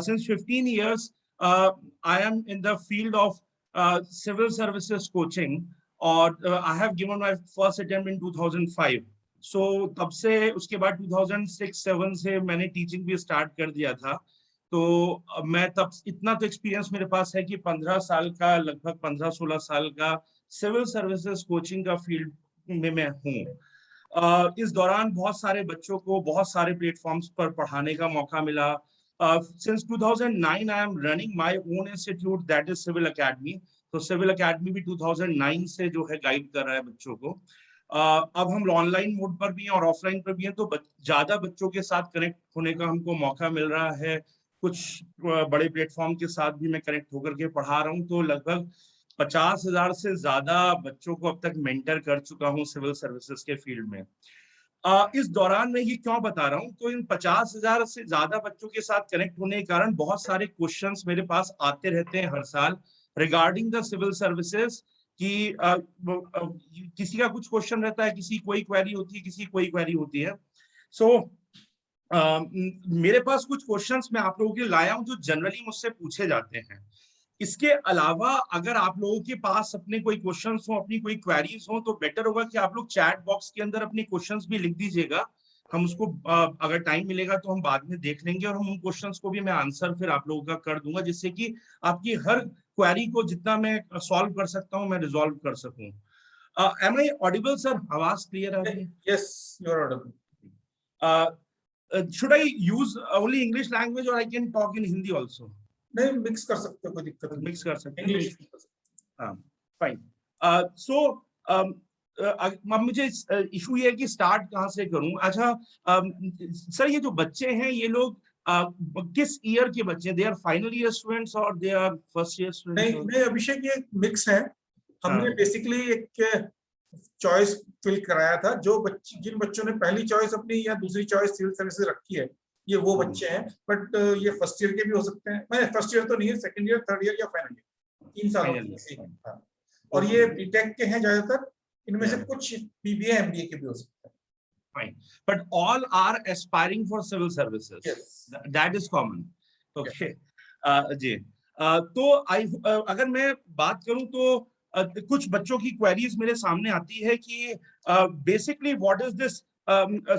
Since 15 years, I am in the field of civil services coaching, और I have given my first attempt in 2005. So तब से उसके बाद 2006-7 से मैंने टीचिंग भी स्टार्ट कर दिया था. तो मैं तब इतना तो एक्सपीरियंस मेरे पास है कि 15 साल का, लगभग 15-16 साल का सिविल सर्विसेज कोचिंग का फील्ड में मैं हूँ. इस दौरान बहुत सारे बच्चों को बहुत सारे प्लेटफॉर्म्स पर पढ़ाने का मौका मिला. Since 2009 I am running my own institute, that is Civil Academy. तो सिविल अकेडमी भी 2009 से जो है गाइड कर रहा है बच्चों को. अब हम ऑनलाइन मोड पर भी हैं और ऑफलाइन पर भी हैं, तो ज्यादा बच्चों के साथ कनेक्ट होने का हमको मौका मिल रहा है. कुछ बड़े प्लेटफॉर्म के साथ भी मैं कनेक्ट होकर के पढ़ा रहा हूँ. तो लगभग 50,000 से ज्यादा बच्चों को अब तक मेंटर कर चुका हूँ सिविल सर्विसेज के फील्ड में. इस दौरान मैं ये क्यों बता रहा हूँ, तो इन 50,000 से ज्यादा बच्चों के साथ कनेक्ट होने के कारण बहुत सारे क्वेश्चंस मेरे पास आते रहते हैं हर साल रिगार्डिंग द सिविल सर्विसेज. कि किसी का कुछ क्वेश्चन रहता है, किसी कोई क्वेरी होती है, किसी कोई क्वेरी होती है. सो मेरे पास कुछ क्वेश्चंस मैं आप लोगों के लिए लाया हूं जो जनरली मुझसे पूछे जाते हैं. इसके अलावा अगर आप लोगों के पास अपने कोई क्वेश्चंस हो, अपनी कोई क्वेरीज हो, तो बेटर होगा कि आप लोग चैट बॉक्स के अंदर अपने क्वेश्चंस भी लिख दीजिएगा. हम उसको अगर टाइम मिलेगा तो हम बाद में देख लेंगे, और हम उन क्वेश्चंस को भी मैं आंसर फिर आप लोगों का कर दूंगा, जिससे कि आपकी हर क्वेरी को जितना मैं सॉल्व कर सकता हूँ मैं रिजॉल्व कर सकूं. Am I audible sir? आवाज क्लियर आ रही है? Yes, you are audible. Should I use only English language और I can talk in Hindi also? नहीं, मिक्स कर सकते हो, कोई दिक्कत नहीं. मिक्स कर सकते इंग्लिश. हाँ, फाइन. सो अब मुझे इशू ये है कि स्टार्ट कहाँ से करूं. अच्छा सर, ये जो बच्चे हैं ये लोग किस ईयर के बच्चे हैं? They are final year students और they are first year students? नहीं अभिषेक, ये मिक्स है. हमने बेसिकली एक चॉइस फिल कराया था. जो बच्चे, जिन बच्चों ने पहली चॉइस अपनी या दूसरी चॉइस सिविल सर्विसेज रखी है, ये वो बच्चे हैं. बट ये फर्स्ट ईयर के भी हो सकते हैं. मैं फर्स्ट ईयर तो नहीं है, सेकंड ईयर, थर्ड ईयर या फाइनल ईयर, 3 साल. और ये बीटेक के हैं ज्यादातर. इनमें से कुछ बीबीए एमबीए के भी हो सकते हैं. Fine, but all are aspiring for civil services. Yes. That is common. Okay. जी. तो अगर मैं बात करूं तो कुछ बच्चों की क्वेरीज मेरे सामने आती है कि basically what is this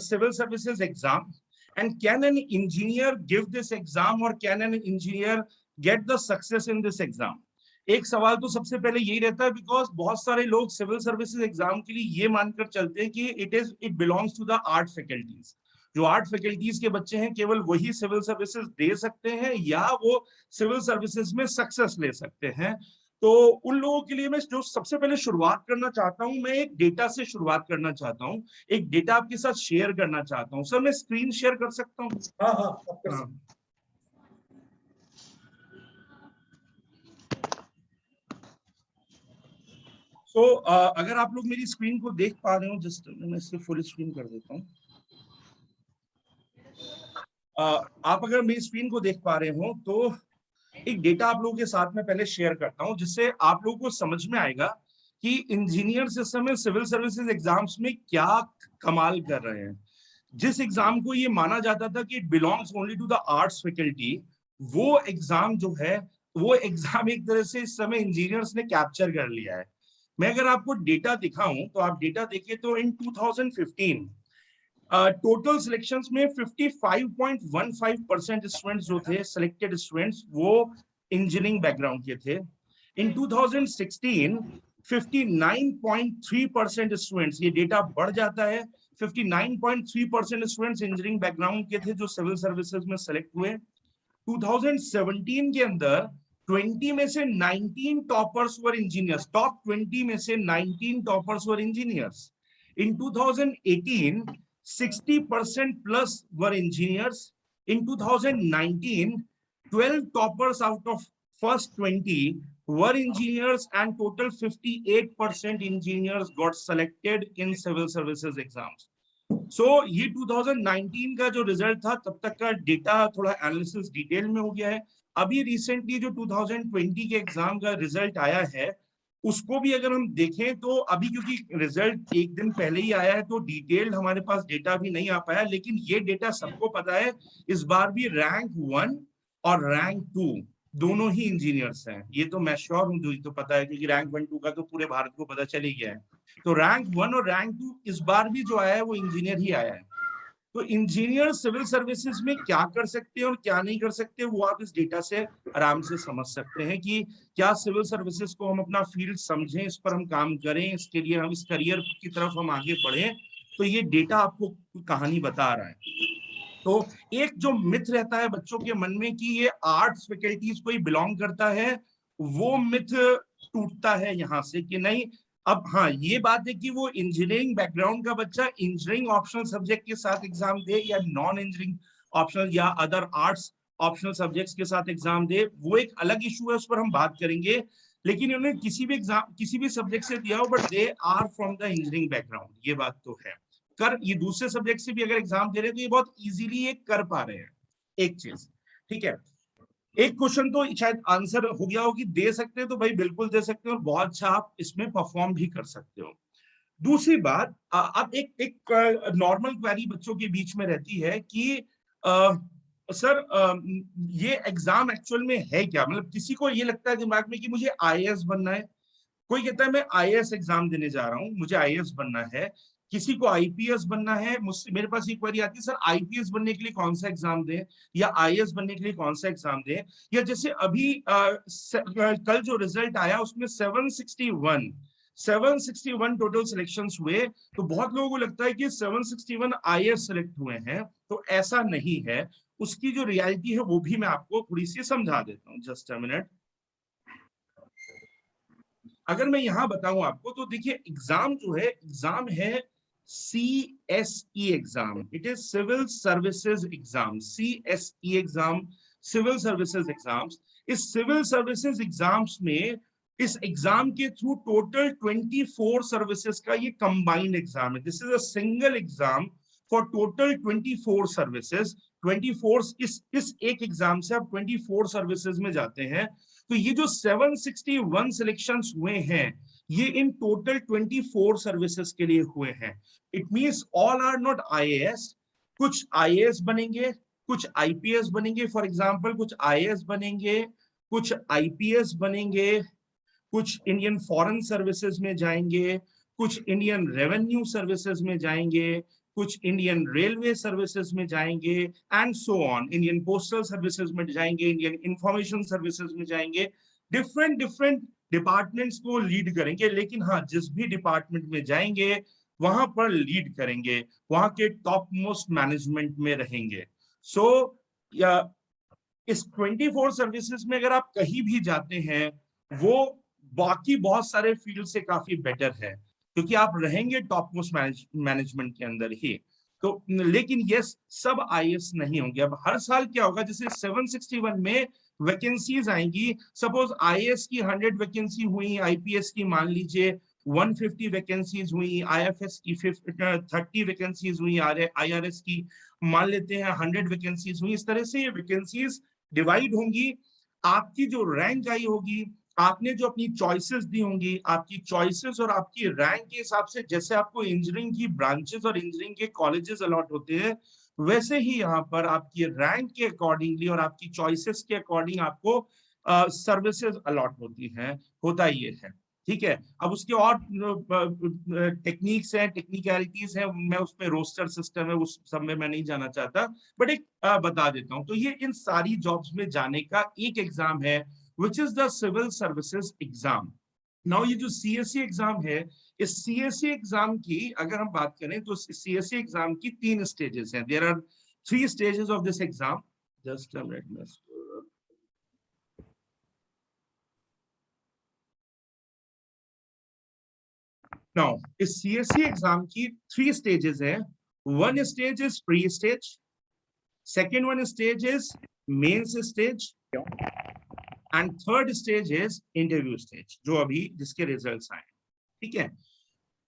civil services exam, and can an engineer give this exam, और can an engineer get the success in this exam? एक सवाल तो सबसे पहले यही रहता है, बिकॉज बहुत सारे लोग सिविल सर्विसेज एग्जाम के लिए ये मानकर चलते हैं कि it belongs to the art faculties. जो आर्ट फैकल्टीज के बच्चे हैं केवल वही सिविल सर्विसेज दे सकते हैं, या वो सिविल सर्विसेज में सक्सेस ले सकते हैं. तो उन लोगों के लिए मैं जो सबसे पहले शुरुआत करना चाहता हूं, मैं एक डेटा से शुरुआत करना चाहता हूं. एक डेटा आपके साथ शेयर करना चाहता हूं. सर, मैं स्क्रीन शेयर कर सकता हूँ? हाँ, आप कर सकते हैं. तो अगर आप लोग मेरी स्क्रीन को देख पा रहे हो, जस्ट मैं इसे फुल स्क्रीन कर देता हूँ. आप अगर मेरी स्क्रीन को देख पा रहे हो तो एक डेटा आप लोगों के साथ में पहले शेयर करता हूं, जिससे आप लोगों को समझ में आएगा कि इंजीनियर सिस्टम में सिविल सर्विसेज एग्जाम्स में क्या कमाल कर रहे हैं. जिस एग्जाम को ये माना जाता था कि it belongs only to the arts faculty, वो एग्जाम जो है, वो एग्जाम एक तरह से इस समय इंजीनियर्स ने कैप्चर कर लिया है. मैं अगर आपको डेटा दिखाऊं तो आप डेटा देखिए तो इन 2015 टोटल सिलेक्शंस में 55.15% स्टूडेंट्स जो थे, सिलेक्टेड स्टूडेंट्स, वो इंजीनियरिंग बैकग्राउंड के थे. इन 2016 59.3% स्टूडेंट्स, ये डेटा बढ़ जाता है, 59.3% स्टूडेंट्स इंजीनियरिंग बैकग्राउंड के थे जो सिविल सर्विसेज में सेलेक्ट हुए. 2017 के अंदर 20 में से 19 टॉपर्स वर इंजीनियर्स. टॉप 20 में से 19 toppers were engineers. In 2018, 60% plus were engineers. In 2019, 12 toppers out of first 20 were engineers, and total 58% engineers got selected in civil services exams. So ये 2019 का जो रिजल्ट था, तब तक का डेटा थोड़ा एनालिसिस डिटेल में हो गया है. अभी रिसेंटली जो 2020 के एग्जाम का रिजल्ट आया है, उसको भी अगर हम देखें तो अभी क्योंकि रिजल्ट एक दिन पहले ही आया है तो डिटेल्ड हमारे पास डेटा भी नहीं आ पाया, लेकिन ये डेटा सबको पता है इस बार भी रैंक 1 और रैंक 2 दोनों ही इंजीनियर्स हैं। ये तो मैं श्योर हूँ, जो तो पता है क्योंकि रैंक 1 2 का तो पूरे भारत को पता चल ही गया है। तो रैंक 1 और रैंक 2 इस बार भी जो आया है वो इंजीनियर ही आया है। तो इंजीनियर सिविल सर्विसेज में क्या कर सकते हैं और क्या नहीं कर सकते वो आप इस डेटा से आराम से समझ सकते हैं कि क्या सिविल सर्विसेज को हम अपना फील्ड समझें, इस पर हम काम करें, इसके लिए हम इस करियर की तरफ हम आगे बढ़ें। तो ये डेटा आपको कहानी बता रहा है। तो एक जो मिथ रहता है बच्चों के मन में कि ये आर्ट्स फैकल्टीज को ही बिलोंग करता है, वो मिथ टूटता है यहाँ से कि नहीं। अब हाँ, ये बात है कि वो इंजीनियरिंग बैकग्राउंड का बच्चा इंजीनियरिंग ऑप्शनल सब्जेक्ट के साथ एग्जाम दे या नॉन इंजीनियरिंग ऑप्शनल या अदर आर्ट्स ऑप्शनल सब्जेक्ट्स के साथ एग्जाम दे, वो एक अलग इशू है, उस पर हम बात करेंगे। लेकिन उन्हें किसी भी एग्जाम किसी भी सब्जेक्ट से दिया हो, but they are from the engineering background, ये बात तो है। कर ये दूसरे सब्जेक्ट से भी अगर एग्जाम दे रहे हैं तो ये बहुत इजीली ये कर पा रहे हैं। एक चीज, ठीक है। एक क्वेश्चन तो शायद आंसर हो गया हो कि दे सकते हैं, तो भाई बिल्कुल दे सकते हो और बहुत अच्छा आप इसमें परफॉर्म भी कर सकते हो। दूसरी बात, अब एक नॉर्मल क्वेरी बच्चों के बीच में रहती है कि सर ये एग्जाम एक्चुअल में है क्या, मतलब किसी को ये लगता है दिमाग में कि मुझे आईएएस बनना है, कोई कहता है मैं आईएएस एग्जाम देने जा रहा हूँ, मुझे आईएएस बनना है, किसी को आईपीएस बनना है। मुझसे मेरे पास एक क्वेरी आती है, सर आईपीएस बनने के लिए कौन सा एग्जाम दें या आईएएस बनने के लिए कौन सा एग्जाम दें। या जैसे अभी कल जो रिजल्ट आया उसमें 761 टोटल सिलेक्शंस हुए, तो बहुत लोगों को लगता है कि 761 आईएएस सेलेक्ट हुए हैं, तो ऐसा नहीं है। उसकी जो रियलिटी है वो भी मैं आपको थोड़ी सी समझा देता हूँ, जस्ट अ मिनट। अगर मैं यहां बताऊं आपको तो देखिए, एग्जाम जो है, एग्जाम है CSE exam, it is civil services exam, CSE exam, civil services exams. इस सिविल सर्विसेज एग्जाम्स में इस एग्जाम के थ्रू टोटल 24 सर्विसेज का ये कंबाइंड एग्जाम है। This is a single exam for total 24 services. 24 इस एक एग्जाम से आप 24 सर्विसेज में जाते हैं। तो ये जो 761 सिलेक्शंस हुए हैं, ये इन टोटल 24 सर्विसेज के लिए हुए हैं। It means all are not IAS. कुछ आईएएस बनेंगे, कुछ आईपीएस बनेंगे, फॉर एग्जांपल कुछ आईएएस बनेंगे, कुछ आईपीएस बनेंगे, कुछ इंडियन फॉरेन सर्विसेज में जाएंगे, कुछ इंडियन रेवेन्यू सर्विसेज में जाएंगे, कुछ इंडियन रेलवे सर्विसेज में जाएंगे, and so on, Indian postal services में जाएंगे, इंडियन इंफॉर्मेशन सर्विसेज में जाएंगे। डिफरेंट डिफरेंट डिपार्टमेंट्स को लीड करेंगे, लेकिन हाँ, जिस भी डिपार्टमेंट में जाएंगे वहां पर लीड करेंगे, वहां के टॉप मोस्ट मैनेजमेंट में रहेंगे। सो या इस 24 सर्विसेज में अगर आप कहीं भी जाते हैं, वो बाकी बहुत सारे फील्ड से काफी बेटर है, क्योंकि आप रहेंगे टॉप मोस्ट मैनेजमेंट के अंदर ही। तो लेकिन यस, सब आईएएस नहीं होंगे। अब हर साल क्या होगा, जैसे 761 में वैकेंसीज आएंगी, सपोज आईएएस की 100 वैकेंसी हुई, आईपीएस की मान लीजिए 150 वैकेंसीज हुई, आईएफएस की 30 वैकेंसीज हुई, आईआरएस की मान लेते हैं 100 वैकेंसीज हुई। इस तरह से ये वैकेंसीज डिवाइड होंगी। आपकी जो रैंक आई होगी, आपने जो अपनी चॉइसेस दी होंगी, आपकी चॉइसेस और आपकी रैंक के हिसाब से, जैसे आपको इंजीनियरिंग की ब्रांचेस और इंजीनियरिंग के कॉलेजेस अलॉट होते हैं, वैसे ही यहाँ पर आपकी रैंक के अकॉर्डिंगली और आपकी चॉइसेस के अकॉर्डिंग आपको सर्विसेज अलॉट होती हैं। होता ये है, ठीक है। अब उसके और टेक्निक्स हैं, टेक्निकलिटीज हैं, मैं उसमें रोस्टर सिस्टम है, उस सब में मैं नहीं जाना चाहता, बट एक बता देता हूं। तो ये इन सारी जॉब्स में जाने का एक एग्जाम है, which is the civil services exam. Now ये जो सीएससी एग्जाम है, इस सीएससी एग्जाम की अगर हम बात करें तो सीएससी एग्जाम की 3 स्टेजेस हैं। There are 3 stages of this exam. Just a minute. Now इस सीएससी एग्जाम की 3 स्टेजेस हैं। One stage is pre stage, second one stage is mains stage, and third stage is interview stage, जो अभी जिसके results आए, ठीक है।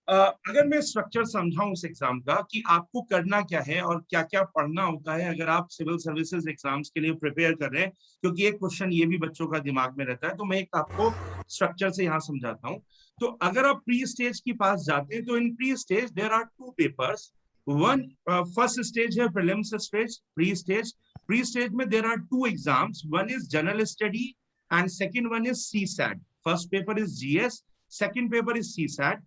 अगर मैं स्ट्रक्चर समझाऊं इस एग्जाम का कि आपको करना क्या है और क्या क्या पढ़ना होता है अगर आप सिविल सर्विसेज एग्जाम्स के लिए प्रिपेयर कर रहे हैं, क्योंकि एक क्वेश्चन ये भी बच्चों का दिमाग में रहता है, तो मैं एक आपको स्ट्रक्चर से यहाँ समझाता हूँ। तो अगर आप प्री स्टेज के पास जाते हैं तो in pre stage there are two papers. One first stage है प्रीलिम्स स्टेज, प्री स्टेज में there are two exams, one is general study and second one is CSAT. First paper is GS, second paper is CSAT.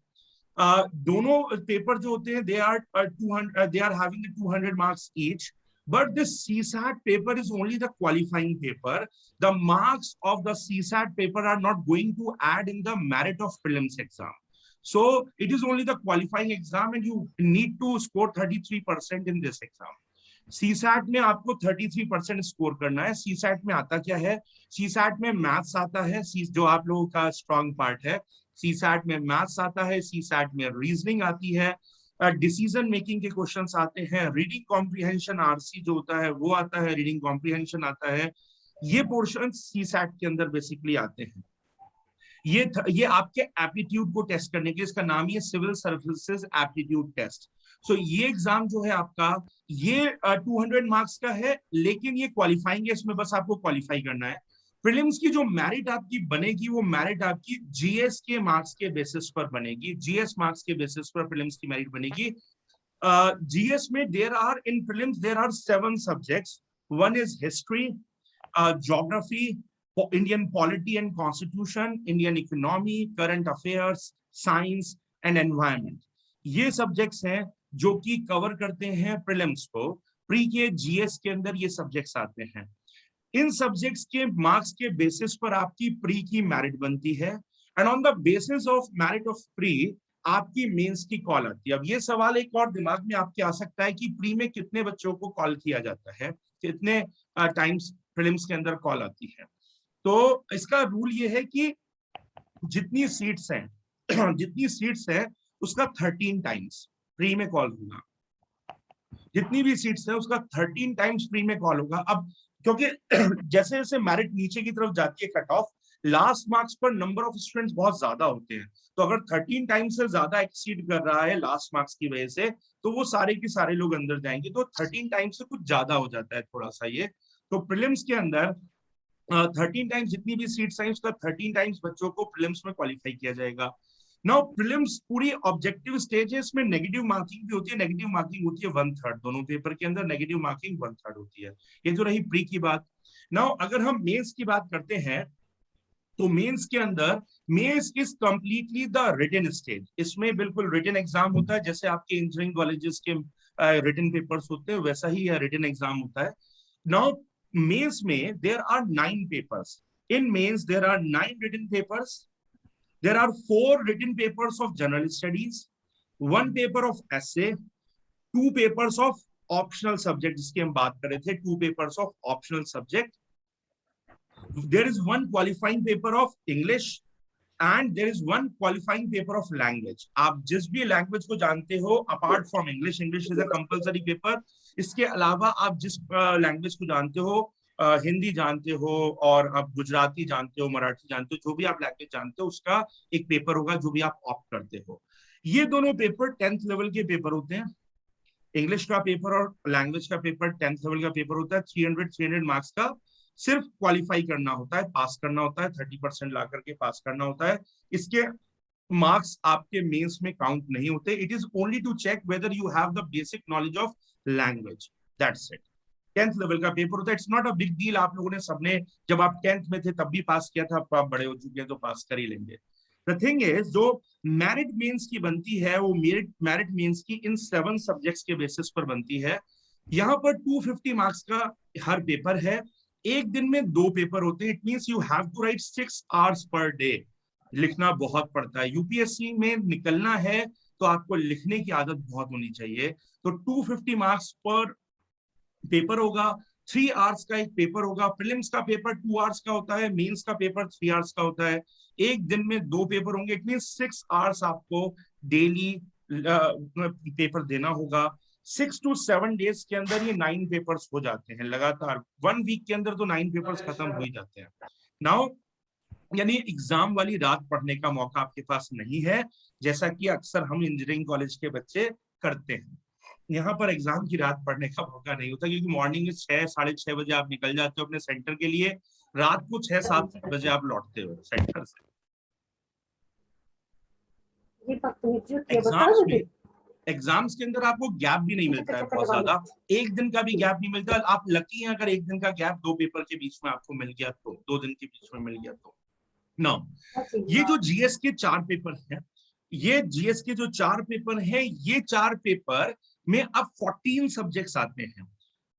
दोनों paper जो होते हैं they are 200, they are having 200 marks each, but the CSAT paper is only the qualifying paper. The marks of the CSAT paper are not going to add in the merit of prelims exam. So it is only the qualifying exam and you need to score 33% in this exam. CSAT में आपको 33% score करना है। CSAT में आता क्या है? CSAT में maths आता है, जो आप लोगों का स्ट्रॉन्ग पार्ट है। CSAT में मैथ्स आता है, CSAT में रीजनिंग आती है, डिसीजन मेकिंग के क्वेश्चंस आते हैं, रीडिंग कॉम्प्रिहेंशन आरसी जो होता है वो आता है, रीडिंग कॉम्प्रिहेंशन आता है। ये पोर्शन सीसैट के अंदर बेसिकली आते हैं। ये आपके एप्टीट्यूड को टेस्ट करने के, इसका नाम ही है सिविल सर्विसेज एप्टीट्यूड टेस्ट। सो ये एग्जाम जो है आपका ये 200 मार्क्स का है, लेकिन ये क्वालिफाइंग है, इसमें बस आपको क्वालिफाई करना है। प्रीलिम्स की जो मेरिट आपकी बनेगी वो मेरिट आपकी जीएस के मार्क्स के बेसिस पर बनेगी। जीएस मार्क्स के बेसिस पर प्रीलिम्स की मेरिट बनेगी। जीएस में there are in prelims there are 7 subjects. One is history, geography, Indian polity and constitution, Indian economy, current affairs, science and environment. ये सब्जेक्ट्स हैं जो कि कवर करते हैं प्रीलिम्स को। प्री के जीएस के अंदर ये सब्जेक्ट्स आते हैं। इन सब्जेक्ट्स के मार्क्स के बेसिस पर आपकी प्री की मेरिट बनती है and on the basis of merit of pre आपकी मेंस की कॉल आती है। अब ये सवाल एक और दिमाग में आपके आ सकता है कि प्री में कितने बच्चों को कॉल किया जाता है, कितने टाइम्स प्रीलिम्स के अंदर कॉल आती है। तो इसका रूल ये है कि जितनी सीट्स हैं जितनी सीट्स है उसका 13 टाइम्स प्री में कॉल होगा। जितनी भी सीट्स है उसका 13 टाइम्स प्री में कॉल होगा। अब क्योंकि जैसे जैसे मेरिट नीचे की तरफ जाती है कट ऑफ, लास्ट मार्क्स पर नंबर ऑफ स्टूडेंट्स बहुत ज्यादा होते हैं, तो अगर 13 टाइम्स से ज्यादा एक्सीड कर रहा है लास्ट मार्क्स की वजह से तो वो सारे के सारे लोग अंदर जाएंगे। तो 13 टाइम्स से कुछ ज्यादा हो जाता है थोड़ा सा ये। तो प्रीलिम्स के अंदर 13 टाइम्स जितनी भी सीट्स हैं उसका 13 टाइम्स बच्चों को प्रीलिम्स में क्वालिफाई किया जाएगा। नाउ प्रीलिम्स पूरी ऑब्जेक्टिव स्टेज है, इसमें नेगेटिव मार्किंग भी होती है। नेगेटिव मार्किंग होती है 1/3, दोनों पेपर के अंदर नेगेटिव मार्किंग 1/3 होती है। ये तो रही प्री की बात। नाउ अगर हम मेंस की बात करते हैं तो मेंस के अंदर mains is completely the written stage. इसमें बिल्कुल रिटन एग्जाम होता है, जैसे आपके इंजीनियरिंग कॉलेजेस के रिटन पेपर्स होते हैं वैसा ही रिटन एग्जाम होता है। नाउ मेंस में there are 9 papers. In mains there are 9 written papers. There are 4 written papers of general studies, 1 paper of essay, 2 papers of optional subject जिसकी हम बात कर रहे थे, 2 papers of optional subject. There is 1 qualifying paper of English and there is 1 qualifying paper of language. आप जिस भी language को जानते हो apart from English, English is a compulsory paper, इसके अलावा आप जिस लैंग्वेज को जानते हो, हिंदी जानते हो और आप गुजराती जानते हो, मराठी जानते हो, जो भी आप लैंग्वेज जानते हो उसका एक पेपर होगा जो भी आप ऑप्ट करते हो। ये दोनों पेपर 10th लेवल के पेपर होते हैं। इंग्लिश का पेपर और लैंग्वेज का पेपर 10th लेवल का पेपर होता है। 300 मार्क्स का सिर्फ क्वालिफाई करना होता है, पास करना होता है, 30% ला करके पास करना होता है। इसके मार्क्स आपके मेंस में काउंट नहीं होते। It is only to check whether you have the basic knowledge of language, that's it. 10th level का पेपर होता है। It's not a big deal, आप लोगों ने सबने जब आप 10th में थे तब भी पास किया था, आप बड़े हो चुके हैं तो पास कर ही लेंगे। द थिंग इज जो मेरिट मेंस की बनती है वो मेरिट मेंस की इन 7 सब्जेक्ट्स के बेसिस पर बनती है। यहाँ पर 250 मार्क्स का हर पेपर है। एक दिन में 2 पेपर होते हैं। It means you have to write 6 hours per day. लिखना बहुत पड़ता है। यूपीएससी में निकलना है तो आपको लिखने की आदत बहुत होनी चाहिए। तो 250 मार्क्स पर पेपर होगा। 3 आवर्स का एक पेपर होगा। प्रीलिम्स का पेपर 2 आवर्स का होता है, मेंस का पेपर 3 आवर्स का होता है। एक दिन में 2 पेपर होंगे। इट मीन 6 आवर्स आपको डेली पेपर देना होगा। 6 to 7 डेज के अंदर ये 9 पेपर्स हो जाते हैं लगातार। 1 वीक के अंदर तो 9 पेपर्स खत्म हो ही जाते हैं। नाउ यानी एग्जाम वाली रात पढ़ने का मौका आपके पास नहीं है, जैसा कि अक्सर हम इंजीनियरिंग कॉलेज के बच्चे करते हैं। यहाँ पर एग्जाम की रात पढ़ने का मौका नहीं होता, क्योंकि मॉर्निंग में 6 साढ़े 6 बजे आप निकल जाते हो अपने सेंटर के लिए, रात को 6-7 बजे आप लौटते हो सेंटर से। एग्जाम्स में एग्जाम्स के अंदर आपको गैप भी नहीं मिलता है बहुत ज्यादा, एक दिन का भी गैप नहीं मिलता। आप लकी हैं अगर एक दिन का गैप 2 पेपर के बीच में आपको मिल गया तो, 2 दिन के बीच में मिल गया तो। नो, ये जो जीएस के 4 पेपर हैं, ये जीएस के जो 4 पेपर हैं, ये 4 पेपर में अब 14 सब्जेक्ट्स आते हैं।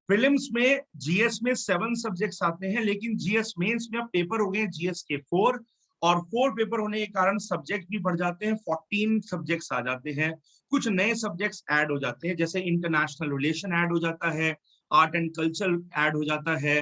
प्रीलिम्स में जीएस में 7 सब्जेक्ट्स आते हैं, लेकिन जीएस मेंस में अब पेपर हो गए जीएस के 4, और 4 पेपर होने के कारण सब्जेक्ट भी बढ़ जाते हैं, 14 सब्जेक्ट्स आ जाते हैं। कुछ नए सब्जेक्ट्स ऐड हो जाते हैं, जैसे इंटरनेशनल रिलेशन ऐड हो जाता है, आर्ट एंड कल्चर ऐड हो जाता है,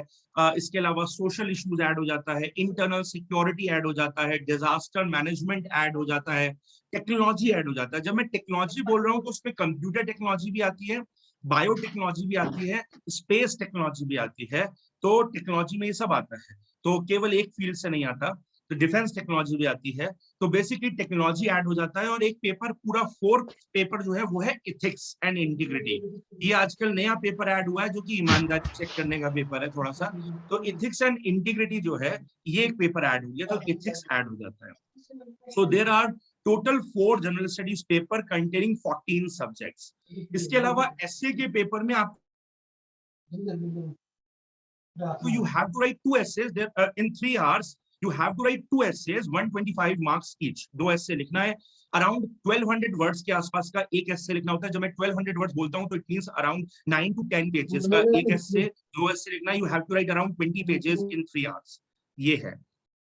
इसके अलावा सोशल इश्यूज ऐड हो जाता है, इंटरनल सिक्योरिटी ऐड हो जाता है, डिजास्टर मैनेजमेंट ऐड हो जाता है, टेक्नोलॉजी ऐड हो जाता है। जब मैं टेक्नोलॉजी बोल रहा हूँ तो उसमें कंप्यूटर टेक्नोलॉजी भी आती है, बायोटेक्नोलॉजी भी आती है, स्पेस टेक्नोलॉजी भी आती है। तो टेक्नोलॉजी में ये सब आता है, तो केवल एक फील्ड से नहीं आता, तो डिफेंस टेक्नोलॉजी भी आती है। तो बेसिकली टेक्नोलॉजी ऐड हो जाता है, और एक पेपर पूरा 4th पेपर जो है वो है इथिक्स एंड इंटीग्रिटी। ये आजकल नया पेपर ऐड हुआ है जो कि ईमानदारी चेक करने का पेपर है थोड़ा सा। तो इथिक्स एंड इंटीग्रिटी जो है ये एक पेपर ऐड हो गया, तो इथिक्स ऐड हो जाता है। So there are total 4 general studies paper containing 14 subjects. इसके अलावा एसए के पेपर में आप So you have to write 2 essays there in 3 hours. You have to write 2 essays, 125 marks each. 2 essay लिखना है, अराउंड 1200 वर्ड्स के आसपास का एक एसे लिखना होता है। जब मैं 1200 वर्ड्स बोलता हूँ तो it means around 9 to 10 pages का एक एसे, 2 एसे लिखना। You have to write around 20 pages in 3 hours. ये है,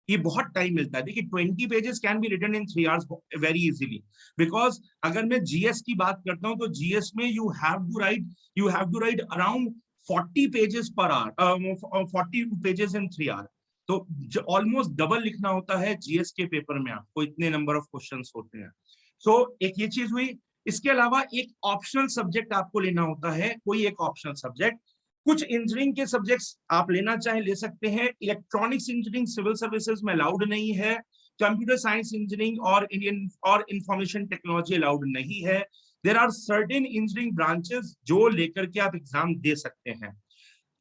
ये बहुत टाइम मिलता है। देखिए 20 pages can be written in 3 hours very easily, because अगर मैं जीएस की बात करता हूँ तो जीएस में you have to write around 40 pages per hour, 40 pages in 3 hour. तो ऑलमोस्ट डबल लिखना होता है जीएस के पेपर में, आपको इतने नंबर ऑफ क्वेश्चंस होते हैं। सो एक ये चीज हुई। इसके अलावा एक ऑप्शनल सब्जेक्ट आपको लेना होता है, कोई एक ऑप्शनल सब्जेक्ट। कुछ इंजीनियरिंग के सब्जेक्ट्स आप लेना चाहे ले सकते हैं। इलेक्ट्रॉनिक्स इंजीनियरिंग सिविल सर्विसेज में अलाउड नहीं है, कंप्यूटर साइंस इंजीनियरिंग और इंफॉर्मेशन टेक्नोलॉजी अलाउड नहीं है। There are certain engineering branches जो लेकर के आप एग्जाम दे सकते हैं।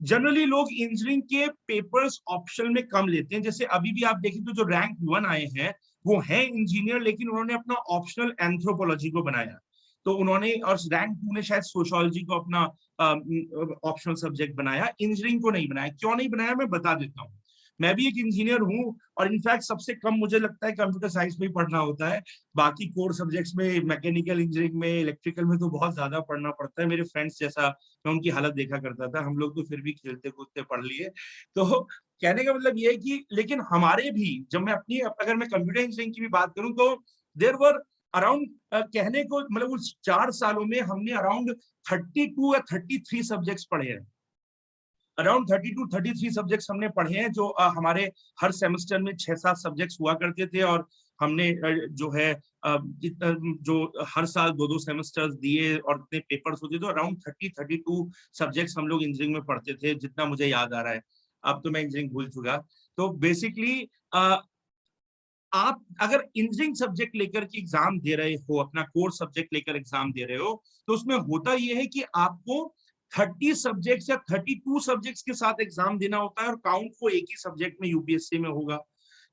जनरली लोग इंजीनियरिंग के पेपर्स ऑप्शनल में कम लेते हैं। जैसे अभी भी आप देखें तो जो रैंक 1 आए हैं वो है इंजीनियर, लेकिन उन्होंने अपना ऑप्शनल एंथ्रोपोलॉजी को बनाया, तो उन्होंने, और रैंक 2 ने शायद सोशियोलॉजी को अपना ऑप्शनल सब्जेक्ट बनाया, इंजीनियरिंग को नहीं बनाया। क्यों नहीं बनाया मैं बता देता हूँ। मैं भी एक इंजीनियर हूँ, और इनफैक्ट सबसे कम मुझे लगता है कंप्यूटर साइंस में ही पढ़ना होता है। बाकी कोर सब्जेक्ट्स में, मैकेनिकल इंजीनियरिंग में, इलेक्ट्रिकल में तो बहुत ज्यादा पढ़ना पड़ता है। मेरे फ्रेंड्स जैसा मैं उनकी हालत देखा करता था, हम लोग तो फिर भी खेलते कूदते पढ़ लिए। तो कहने का मतलब ये है कि, लेकिन हमारे भी, जब मैं अपनी, अगर मैं कंप्यूटर इंजीनियरिंग की भी बात करूं तो देयर वर अराउंड, कहने को मतलब उस 4 सालों में हमने अराउंड 32 या 33 सब्जेक्ट्स पढ़े हैं। अराउंड 32-33 सब्जेक्ट्स हमने पढ़े हैं, जो हमारे हर सेमेस्टर में 6-7 सब्जेक्ट्स हुआ करते थे, और हमने जो है जो हर साल 2-2 सेमेस्टर्स दिए और इतने पेपर्स होते थे। अराउंड 30-32 सब्जेक्ट्स हम लोग इंजीनियरिंग में पढ़ते थे, जितना मुझे याद आ रहा है। अब तो मैं इंजीनियरिंग भूल चुका। तो बेसिकली आप अगर इंजीनियरिंग सब्जेक्ट लेकर के एग्जाम दे रहे हो, अपना कोर्स सब्जेक्ट लेकर एग्जाम दे रहे हो, तो उसमें होता यह है कि आपको 30 सब्जेक्ट्स या 32 सब्जेक्ट्स के साथ एग्जाम देना होता है, और काउंट वो एक ही सब्जेक्ट में यूपीएससी में होगा।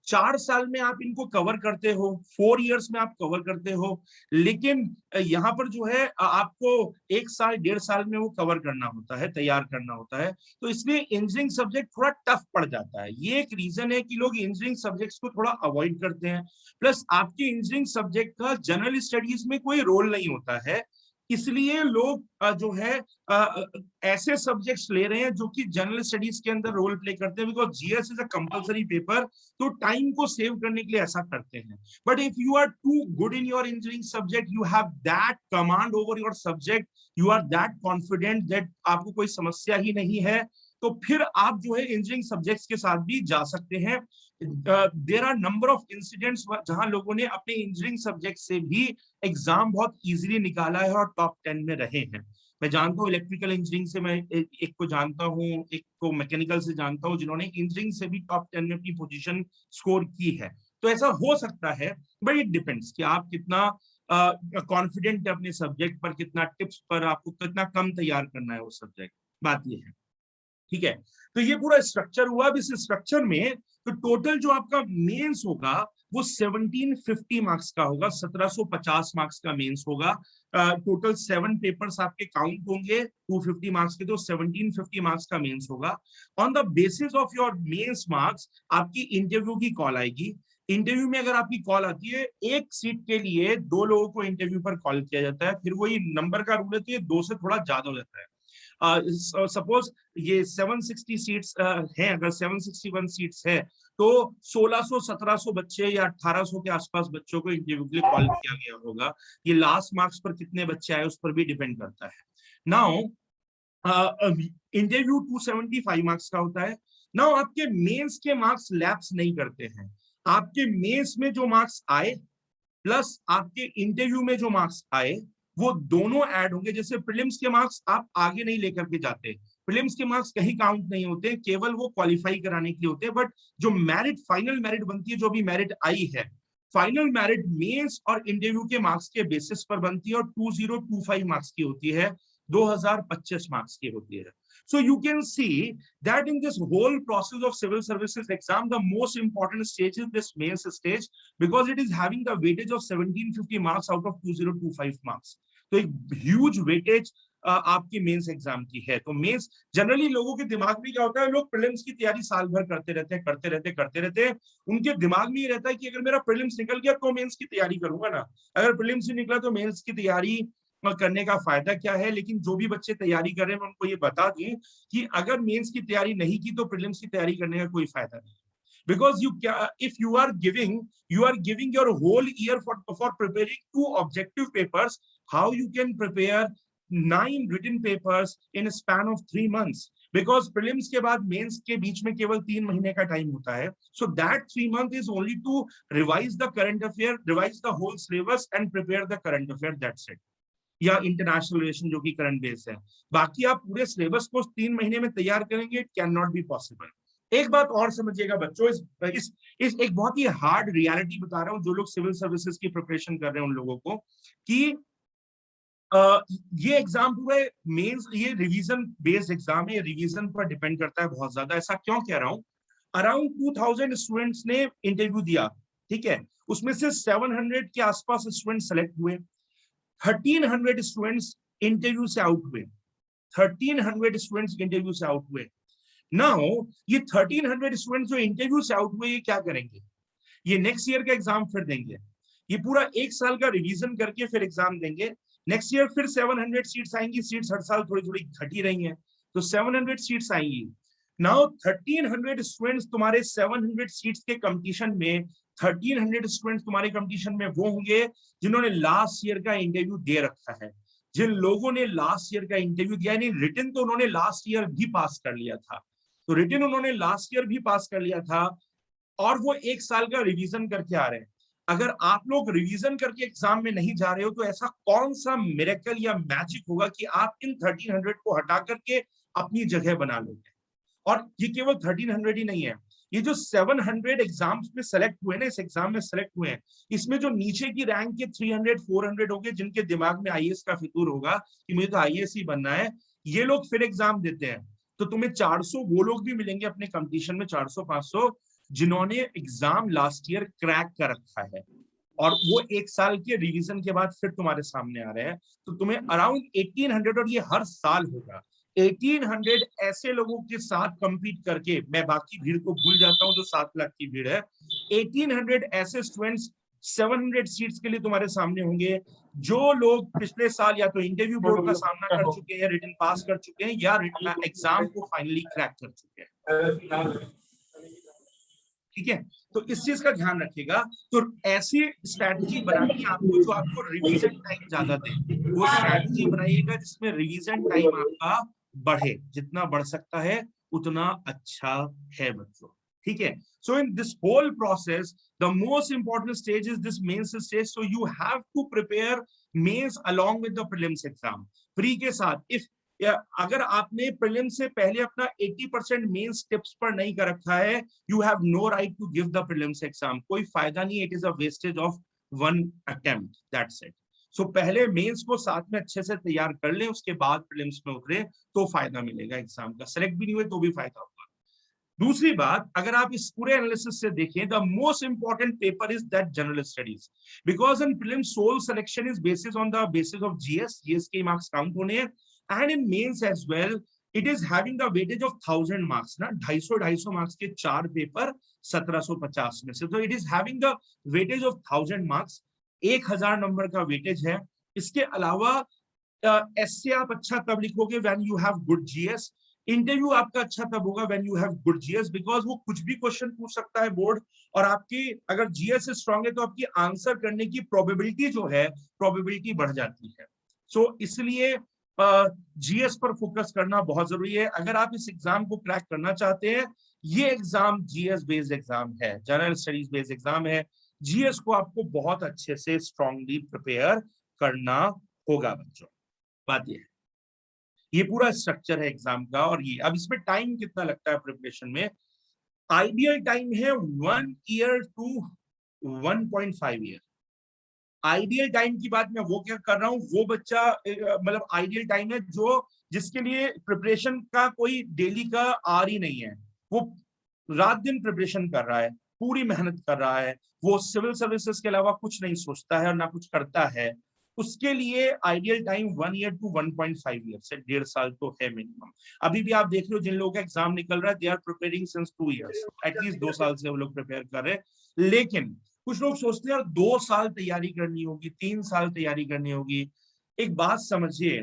4 साल में आप इनको कवर करते हो, 4 इयर्स में आप कवर करते हो, लेकिन यहाँ पर जो है आपको 1 साल 1.5 साल में वो कवर करना होता है, तैयार करना होता है। तो इसलिए इंजीनियरिंग सब्जेक्ट थोड़ा टफ पड़ जाता है। ये एक रीजन है कि लोग इंजीनियरिंग सब्जेक्ट्स को थोड़ा अवॉइड करते हैं। प्लस आपके इंजीनियरिंग सब्जेक्ट का जनरल स्टडीज में कोई रोल नहीं होता है, इसलिए लोग जो है ऐसे सब्जेक्ट्स ले रहे हैं जो कि जनरल स्टडीज के अंदर रोल प्ले करते हैं, because GS is a compulsory paper, तो टाइम को सेव करने के लिए ऐसा करते हैं। But if you are too good in your engineering subject, you have that command over your subject, you are that confident that आपको कोई समस्या ही नहीं है, तो फिर आप जो है इंजीनियरिंग सब्जेक्ट्स के साथ भी जा सकते हैं। There are number of incidents जहां लोगों ने अपने इंजीनियरिंग सब्जेक्ट से भी एग्जाम बहुत इजीली निकाला है और टॉप 10 में रहे हैं। मैं जानता हूँ इलेक्ट्रिकल इंजीनियरिंग से, मैं एक को जानता हूँ, एक को मैकेनिकल से जानता हूँ, जिन्होंने इंजीनियरिंग से भी टॉप 10 में अपनी पोजीशन स्कोर की है। तो ऐसा हो सकता है, बट इट डिपेंड्स कि आप कितना कॉन्फिडेंट है अपने सब्जेक्ट पर, कितना टिप्स पर, आपको कितना कम तैयार करना है वो सब्जेक्ट, बात ये है। ठीक है, तो ये पूरा स्ट्रक्चर हुआ। अब इस स्ट्रक्चर में तो टोटल जो आपका मेंस होगा वो 1750 मार्क्स का होगा, 1750 मार्क्स का मेंस होगा। टोटल 7 पेपर्स आपके काउंट होंगे 250 मार्क्स के, तो 1750 मार्क्स का मेंस होगा। On the basis of your mains marks आपकी इंटरव्यू की कॉल आएगी। इंटरव्यू में अगर आपकी कॉल आती है, एक सीट के लिए 2 लोगों को इंटरव्यू पर कॉल किया जाता है, फिर वही नंबर का रूल है तो ये 2 से थोड़ा ज्यादा हो जाता है। सपोज ये 760 सीट्स हैं, अगर 761 सीट्स है तो 1600 1700 बच्चे या 1800 के आसपास बच्चों को इंटरव्यू के लिए कॉल किया गया होगा। ये लास्ट मार्क्स पर कितने बच्चे आए उस पर भी डिपेंड करता है। नाउ इंटरव्यू 275 मार्क्स का होता है। नाउ आपके मेंस के मार्क्स लैप्स नहीं करते हैं। आपके मेंस में जो मार्क्स आए प्लस आपके इंटरव्यू में जो मार्क्स आए वो दोनों ऐड होंगे। जैसे प्रीलिम्स के मार्क्स आप आगे नहीं लेकर के जाते, प्रीलिम्स के मार्क्स कहीं काउंट नहीं होते, केवल वो क्वालिफाई कराने के लिए होते हैं। बट जो मेरिट, फाइनल मेरिट बनती है, जो भी मेरिट आई है, फाइनल मेरिट मेंस और इंटरव्यू के मार्क्स के बेसिस पर बनती है और 2025 मार्क्स की होती है, 2025 मार्क्स की होती है। So you can see that in this whole process of civil services exam, the most important stage is this mains stage, because it is having the weightage of 1750 marks out of 2025 marks. तो एक huge weightage आपकी mains exam की है। तो mains generally लोगों के दिमाग में क्या होता है, लोग प्रीलिम्स की तैयारी साल भर करते रहते हैं। उनके दिमाग में ये रहता है कि अगर मेरा प्रीलिम्स निकल गया तो मेंस की तैयारी करूंगा ना, अगर प्रीलिम्स नहीं निकला तो मेंस की तैयारी करने का फायदा क्या है। लेकिन जो भी बच्चे तैयारी कर रहे हैं, मैं उनको ये बता दें कि अगर मेंस की तैयारी नहीं की तो प्रीलिम्स की तैयारी करने का कोई फायदा नहीं। Because if you are giving your whole year for preparing 2 objective papers, how you can prepare 9 written papers in a span of 3 months? Because prelims के बाद mains के बीच में केवल 3 महीने का टाइम होता है। So that 3 months is only to revise the current affair, revise the whole syllabus and prepare the current affair. That's it. या इंटरनेशनल रिलेशन जो कि करंट बेस है। बाकी आप पूरे सिलेबस को 3 महीने में तैयार करेंगे, it can not be possible. एक बात और समझिएगा बच्चों, इस एक बहुत ही हार्ड रियलिटी बता रहा हूं जो लोग सिविल सर्विसेज की प्रिपरेशन कर रहे हैं उन लोगों को, कि ये एग्जाम पूरे मेंस, ये रिवीजन बेस्ड एग्जाम है, ये रिवीजन पर डिपेंड करता है बहुत ज्यादा। ऐसा क्यों कह रहा हूं? अराउंड 2000 स्टूडेंट्स ने इंटरव्यू दिया, ठीक है, उसमें से 700 के आसपास स्टूडेंट सेलेक्ट हुए, 1300 स्टूडेंट्स इंटरव्यू से आउट हुए, 1300 स्टूडेंट्स इंटरव्यू से आउट हुए। नाउ ये 1300 स्टूडेंट्स जो इंटरव्यू से आउट हुए, ये क्या करेंगे? ये नेक्स्ट ईयर का एग्जाम फिर देंगे, ये पूरा 1 साल का रिवीजन करके फिर एग्जाम देंगे। नेक्स्ट ईयर फिर 700 सीट्स आएंगी, सीट्स हर साल थोड़ी थोड़ी घटी रही हैं, तो 700 सीट्स आएंगी। नाउ 1300 स्टूडेंट्स तुम्हारे 700 सीट्स के कंपटीशन में, 1300 स्टूडेंट्स तुम्हारे कंपटीशन में वो होंगे जिन्होंने लास्ट ईयर का इंटरव्यू दे रखा है। जिन लोगों ने लास्ट ईयर का इंटरव्यू दिया, यानी रिटन तो उन्होंने लास्ट ईयर भी पास कर लिया था, तो रिटन उन्होंने लास्ट ईयर भी पास कर लिया था और वो 1 साल का रिवीजन करके आ रहे हैं। अगर आप लोग रिवीजन करके एग्जाम में नहीं जा रहे हो तो ऐसा कौन सा मिरेकल या मैजिक होगा कि आप इन 1300 को हटा करके अपनी जगह बना लोगे? और ये केवल 1300 ही नहीं है, ये जो 700 एग्जाम्स में सेलेक्ट हुए ना, इस एग्जाम में सेलेक्ट हुए हैं, इसमें जो नीचे की रैंक के 300 400 होंगे, जिनके दिमाग में आईएएस का फितूर होगा कि मुझे तो आईएएस ही बनना है, ये लोग फिर एग्जाम देते हैं। तो तुम्हें 400 वो लोग भी मिलेंगे अपने कंपटीशन में, 400 500 जिन्होंने एग्जाम लास्ट ईयर क्रैक कर रखा है और वो 1 साल के रिवीजन के बाद फिर तुम्हारे सामने आ रहे हैं। तो तुम्हें अराउंड 1800, और ये हर साल होगा, 1800 ऐसे लोगों के साथ कंपीट करके, मैं बाकी भीड़ को भूल जाता हूं जो 7 लाख की भीड़ है, 1800 ऐसे स्टूडेंट्स 700 सीट्स के लिए तुम्हारे सामने होंगे, जो लोग पिछले साल या तो इंटरव्यू बोर्ड का सामना कर चुके हैं, रिटन पास कर चुके हैं, या एग्जाम को फाइनली क्रैक कर चुके हैं। ठीक है, तो इस चीज का ध्यान रखिएगा। तो ऐसी स्ट्रैटेजी बनानी है आपको जो आपको रिवीजन टाइम ज्यादा दे, वो स्ट्रैटेजी बनाइएगा जिसमें रिवीजन टाइम आपका बढ़े, जितना बढ़ सकता है उतना अच्छा है बच्चों। ठीक है, so in this whole process the most important stage is this mains stage, so you have to prepare mains along with the prelims exam. Free के साथ। इफ अगर आपने प्रीलिम से पहले अपना 80% मेंस टिप्स पर नहीं कर रखा है, you have no right to give the prelims exam, कोई फायदा नहीं, it is a wastage of one attempt, that's it. So पहले मेंस को साथ में अच्छे से तैयार कर लें, उसके बाद प्रीलिम्स में उतरे तो फायदा मिलेगा एग्जाम का, सेलेक्ट भी नहीं हुए तो भी फायदा होगा। दूसरी बात, अगर आप इस पूरे एनालिसिस से देखें, the most important paper is that general studies, because in prelim sole selection is basis on the basis of GS, GS के मार्क्स काउंट होने हैं, and in mains as well it is having the weightage of 1000 marks ना, 250 marks के 4 paper 1750 में से, तो it is having the weightage of 1000 marks, 1000 number का weightage है। इसके अलावा एस से आप अच्छा तब लिखोगे when you have good GS, interview आपका अच्छा तब होगा when you have good GS, because वो कुछ भी क्वेश्चन पूछ सकता है बोर्ड, और आपकी अगर जीएस स्ट्रांग है तो आपकी आंसर करने की प्रोबेबिलिटी जो है, प्रोबेबिलिटी बढ़ जाती है। सो इसलिए जीएस पर फोकस करना बहुत जरूरी है अगर आप इस एग्जाम को क्रैक करना चाहते हैं। ये एग्जाम जीएस बेस्ड एग्जाम है, जनरल स्टडीज बेस्ड एग्जाम है, जीएस को आपको बहुत अच्छे से स्ट्रांगली प्रिपेयर करना होगा बच्चों, बात ये है। ये पूरा स्ट्रक्चर है एग्जाम का, और ये अब इसमें टाइम कितना लगता है प्रिपरेशन में, आइडियल टाइम है 1 year to 1.5 year. Ideal time की बात मैं वो क्या कर रहा हूँ, वो बच्चा मतलब आइडियल टाइम है जो जिसके लिए प्रिपरेशन का कोई डेली का आर ही नहीं है, वो रात दिन प्रिपरेशन कर रहा है, पूरी मेहनत कर रहा है, वो सिविल सर्विसेज के अलावा कुछ नहीं सोचता है और ना कुछ करता है, उसके लिए ideal time 1 year to 1.5 year से 1.5 साल तो है मिनिमम। अभी भी आप देख रहे हो जिन लोगों का एग्जाम निकल रहा है, they are preparing since 2 years, at least 2 साल से वो लोग प्रिपेयर कर रहे हैं। लेकिन कुछ लोग सोचते हैं यार 2 साल तैयारी करनी होगी, 3 साल तैयारी करनी होगी। एक बात समझिए,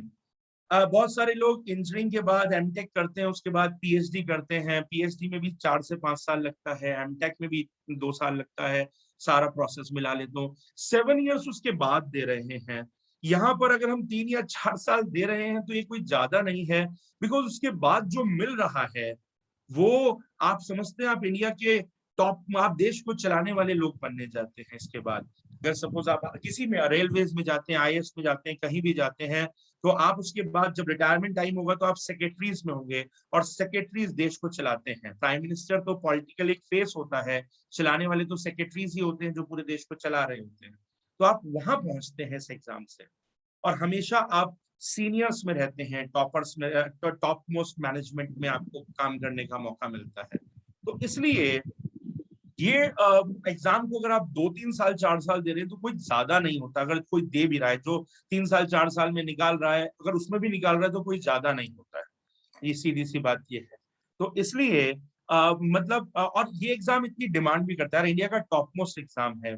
बहुत सारे लोग इंजीनियरिंग के बाद एमटेक करते हैं, उसके बाद पीएचडी करते हैं, पीएचडी में भी 4 से 5 साल लगता है, एमटेक में भी 2 साल लगता है, सारा प्रोसेस मिला ले तो 7 इयर्स उसके बाद दे रहे हैं। यहाँ पर अगर हम 3 या 4 साल दे रहे हैं तो ये कोई ज्यादा नहीं है, बिकॉज उसके बाद जो मिल रहा है वो आप समझते हैं, आप इंडिया के टॉप, आप देश को चलाने वाले लोग बनने जाते हैं इसके बाद। अगर सपोज आप किसी में रेलवेज में जाते हैं, आईएएस में जाते हैं, कहीं भी जाते हैं, तो आप उसके बाद जब रिटायरमेंट टाइम होगा तो आप सेक्रेटरीज में होंगे, और सेक्रेटरीज देश को चलाते हैं। प्राइम मिनिस्टर तो पॉलिटिकल एक फेस होता है, चलाने वाले तो सेक्रेटरीज ही होते हैं जो पूरे देश को चला रहे होते हैं। तो आप वहां पहुंचते हैं इस एग्जाम से, और हमेशा आप सीनियर्स में रहते हैं, टॉपर्स में, टॉप मोस्ट मैनेजमेंट में आपको काम करने का मौका मिलता है। तो इसलिए ये एग्जाम को अगर आप 2-3 साल 4 साल दे रहे हैं तो कोई ज्यादा नहीं होता। अगर कोई दे भी रहा है जो 3 साल 4 साल में निकाल रहा है, अगर उसमें भी निकाल रहा है तो कोई ज्यादा नहीं होता है, ये सीधी सी बात ये है। तो इसलिए मतलब और ये एग्जाम इतनी डिमांड भी करता है, इंडिया का टॉप मोस्ट एग्जाम है,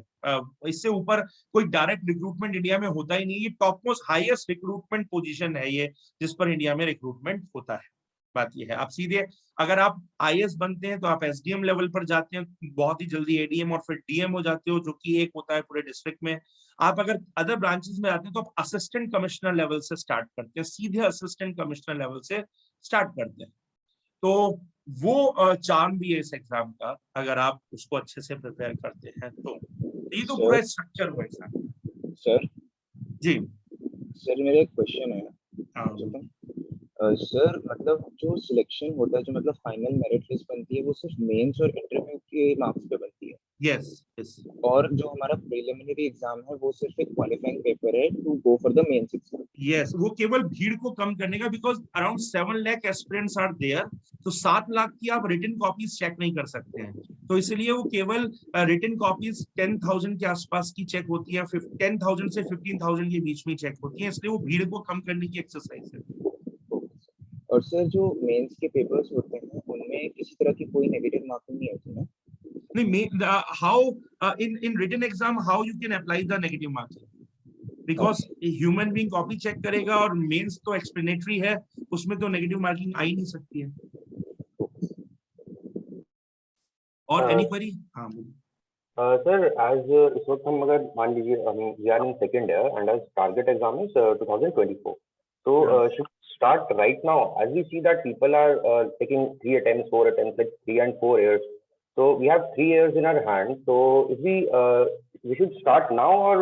इससे ऊपर कोई डायरेक्ट रिक्रूटमेंट इंडिया में होता ही नहीं, ये top most highest recruitment position है ये, जिस पर इंडिया में रिक्रूटमेंट होता है। बात ये है, आप सीधे अगर आप आईएएस बनते हैं तो आप एसडीएम लेवल पर जाते हैं, बहुत ही जल्दी एडीएम और फिर डीएम हो जाते हो, जो कि एक होता है पूरे डिस्ट्रिक्ट में। आप अगर अदर ब्रांचेस में आते हैं तो आप असिस्टेंट कमिश्नर लेवल से स्टार्ट करते हैं, सीधे असिस्टेंट कमिश्नर लेवल से स्टार्ट करते हैं। तो वो चार्म भी है इस एग्जाम का, अगर आप उसको अच्छे से प्रिपेयर करते हैं तो। ये तो पूरा स्ट्रक्चर हुआ एग्जाम। सर जी सर मेरा एक क्वेश्चन है। हाँ सर मतलब जो सिलेक्शन होता है, जो मतलब फाइनल मेरिट लिस्ट बनती है, वो सिर्फ मेंस और इंटरव्यू के मार्क्स पे बनती है, यस यस और जो हमारा प्रिलिमिनरी एग्जाम है वो सिर्फ एक क्वालिफाइंग पेपर है to go for the mains exam. Yes, वो केवल भीड़ को कम करने का, because around 7 lakh aspirants are there, तो 7 लाख की आप रिटन कॉपीज चेक नहीं कर सकते हैं, तो इसलिए वो केवल रिटन कॉपीज 10,000 के आसपास की चेक होती है, 10,000 से 15,000 के बीच में चेक होती है, इसलिए वो भीड़ को कम करने की एक्सरसाइज है। और सर जो मेंस के पेपर्स होते हैं उनमें किसी तरह की कोई नेगेटिव मार्किंग नहीं होती ना? नहीं, how in written exam how you can apply the negative marking, because human being copy check करेगा, और मेंस तो एक्सप्लेनेटरी है, उसमें तो नेगेटिव मार्किंग आ ही नहीं सकती है। और एनी क्वेरी? हाँ सर एज इस वक्त हम अगर मान लीजिए हम we are in second year and as target exam is 2024, so should start right now, as we see that people are taking 3 attempts 4 attempts like 3 and 4 years, so we have 3 years in our hands, so if we should start now, or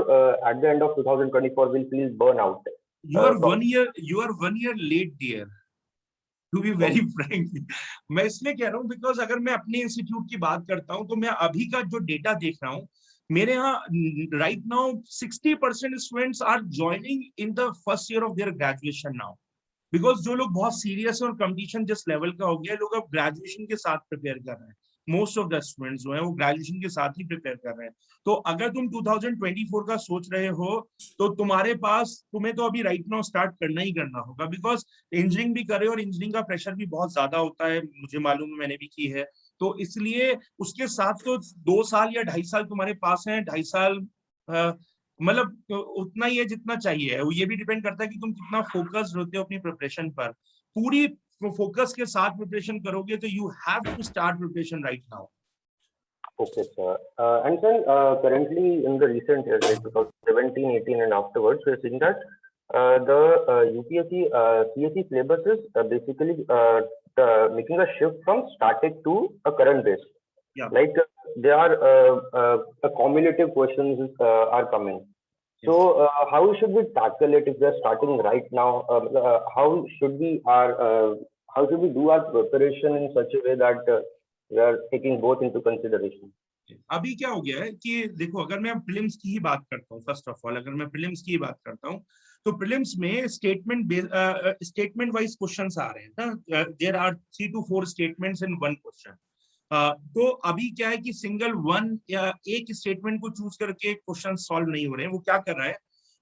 at the end of 2024 we'll feel burn out? You are 1 year late, dear. To be very frank, मैं इसलिए कह रहा हूँ because अगर मैं अपने institute की बात करता हूँ तो मैं अभी का जो डेटा देख रहा हूँ, मेरे यहाँ right now 60% students are joining in the first year of their graduation now, because जो लोग बहुत सीरियस है और कंपटीशन जिस लेवल का हो गया, लोग अब ग्रेजुएशन के साथ प्रिपेयर कर रहे हैं। मोस्ट ऑफ द स्टूडेंट्स जो है वो ग्रेजुएशन के साथ ही प्रिपेयर कर रहे हैं। तो अगर तुम 2024 का सोच रहे हो तो तुम्हें तो अभी राइट नाउ स्टार्ट करना ही करना होगा, बिकॉज इंजीनियरिंग भी करे और इंजीनियरिंग का प्रेशर भी बहुत ज्यादा होता है, मुझे मालूम है, मैंने भी की है। तो इसलिए उसके साथ तो 2 साल या 2.5 साल तुम्हारे पास है। 2.5 साल मतलब उतना ही है जितना चाहिए। ये भी डिपेंड करता है कि तुम कितना फोकस्ड होते हो अपनी प्रिपरेशन पर। पूरी फोकस के साथ प्रिपरेशन करोगे तो you have to start preparation right now. Okay, sir. And sir, currently in the recent years, like 2017, 18, and afterwards, we're seeing that the UPSC CSE syllabus is basically making a shift from static to a current based. Yeah. Like there are cumulative questions are coming. So how should we tackle it if we are starting right now? How should we do our preparation in such a way that we are taking both into consideration? अभी क्या हो गया है कि देखो, अगर मैं prelims की ही बात करता हूँ, फर्स्ट ऑफ ऑल अगर मैं प्रीलिम्स की ही बात करता हूँ तो प्रीलिम्स में स्टेटमेंट वाइज क्वेश्चंस आ रहे हैं ना। There are 3 to 4 statements in one question. तो अभी क्या है कि सिंगल वन या एक स्टेटमेंट को चूज करके क्वेश्चन सॉल्व नहीं हो रहे हैं। वो क्या कर रहा है,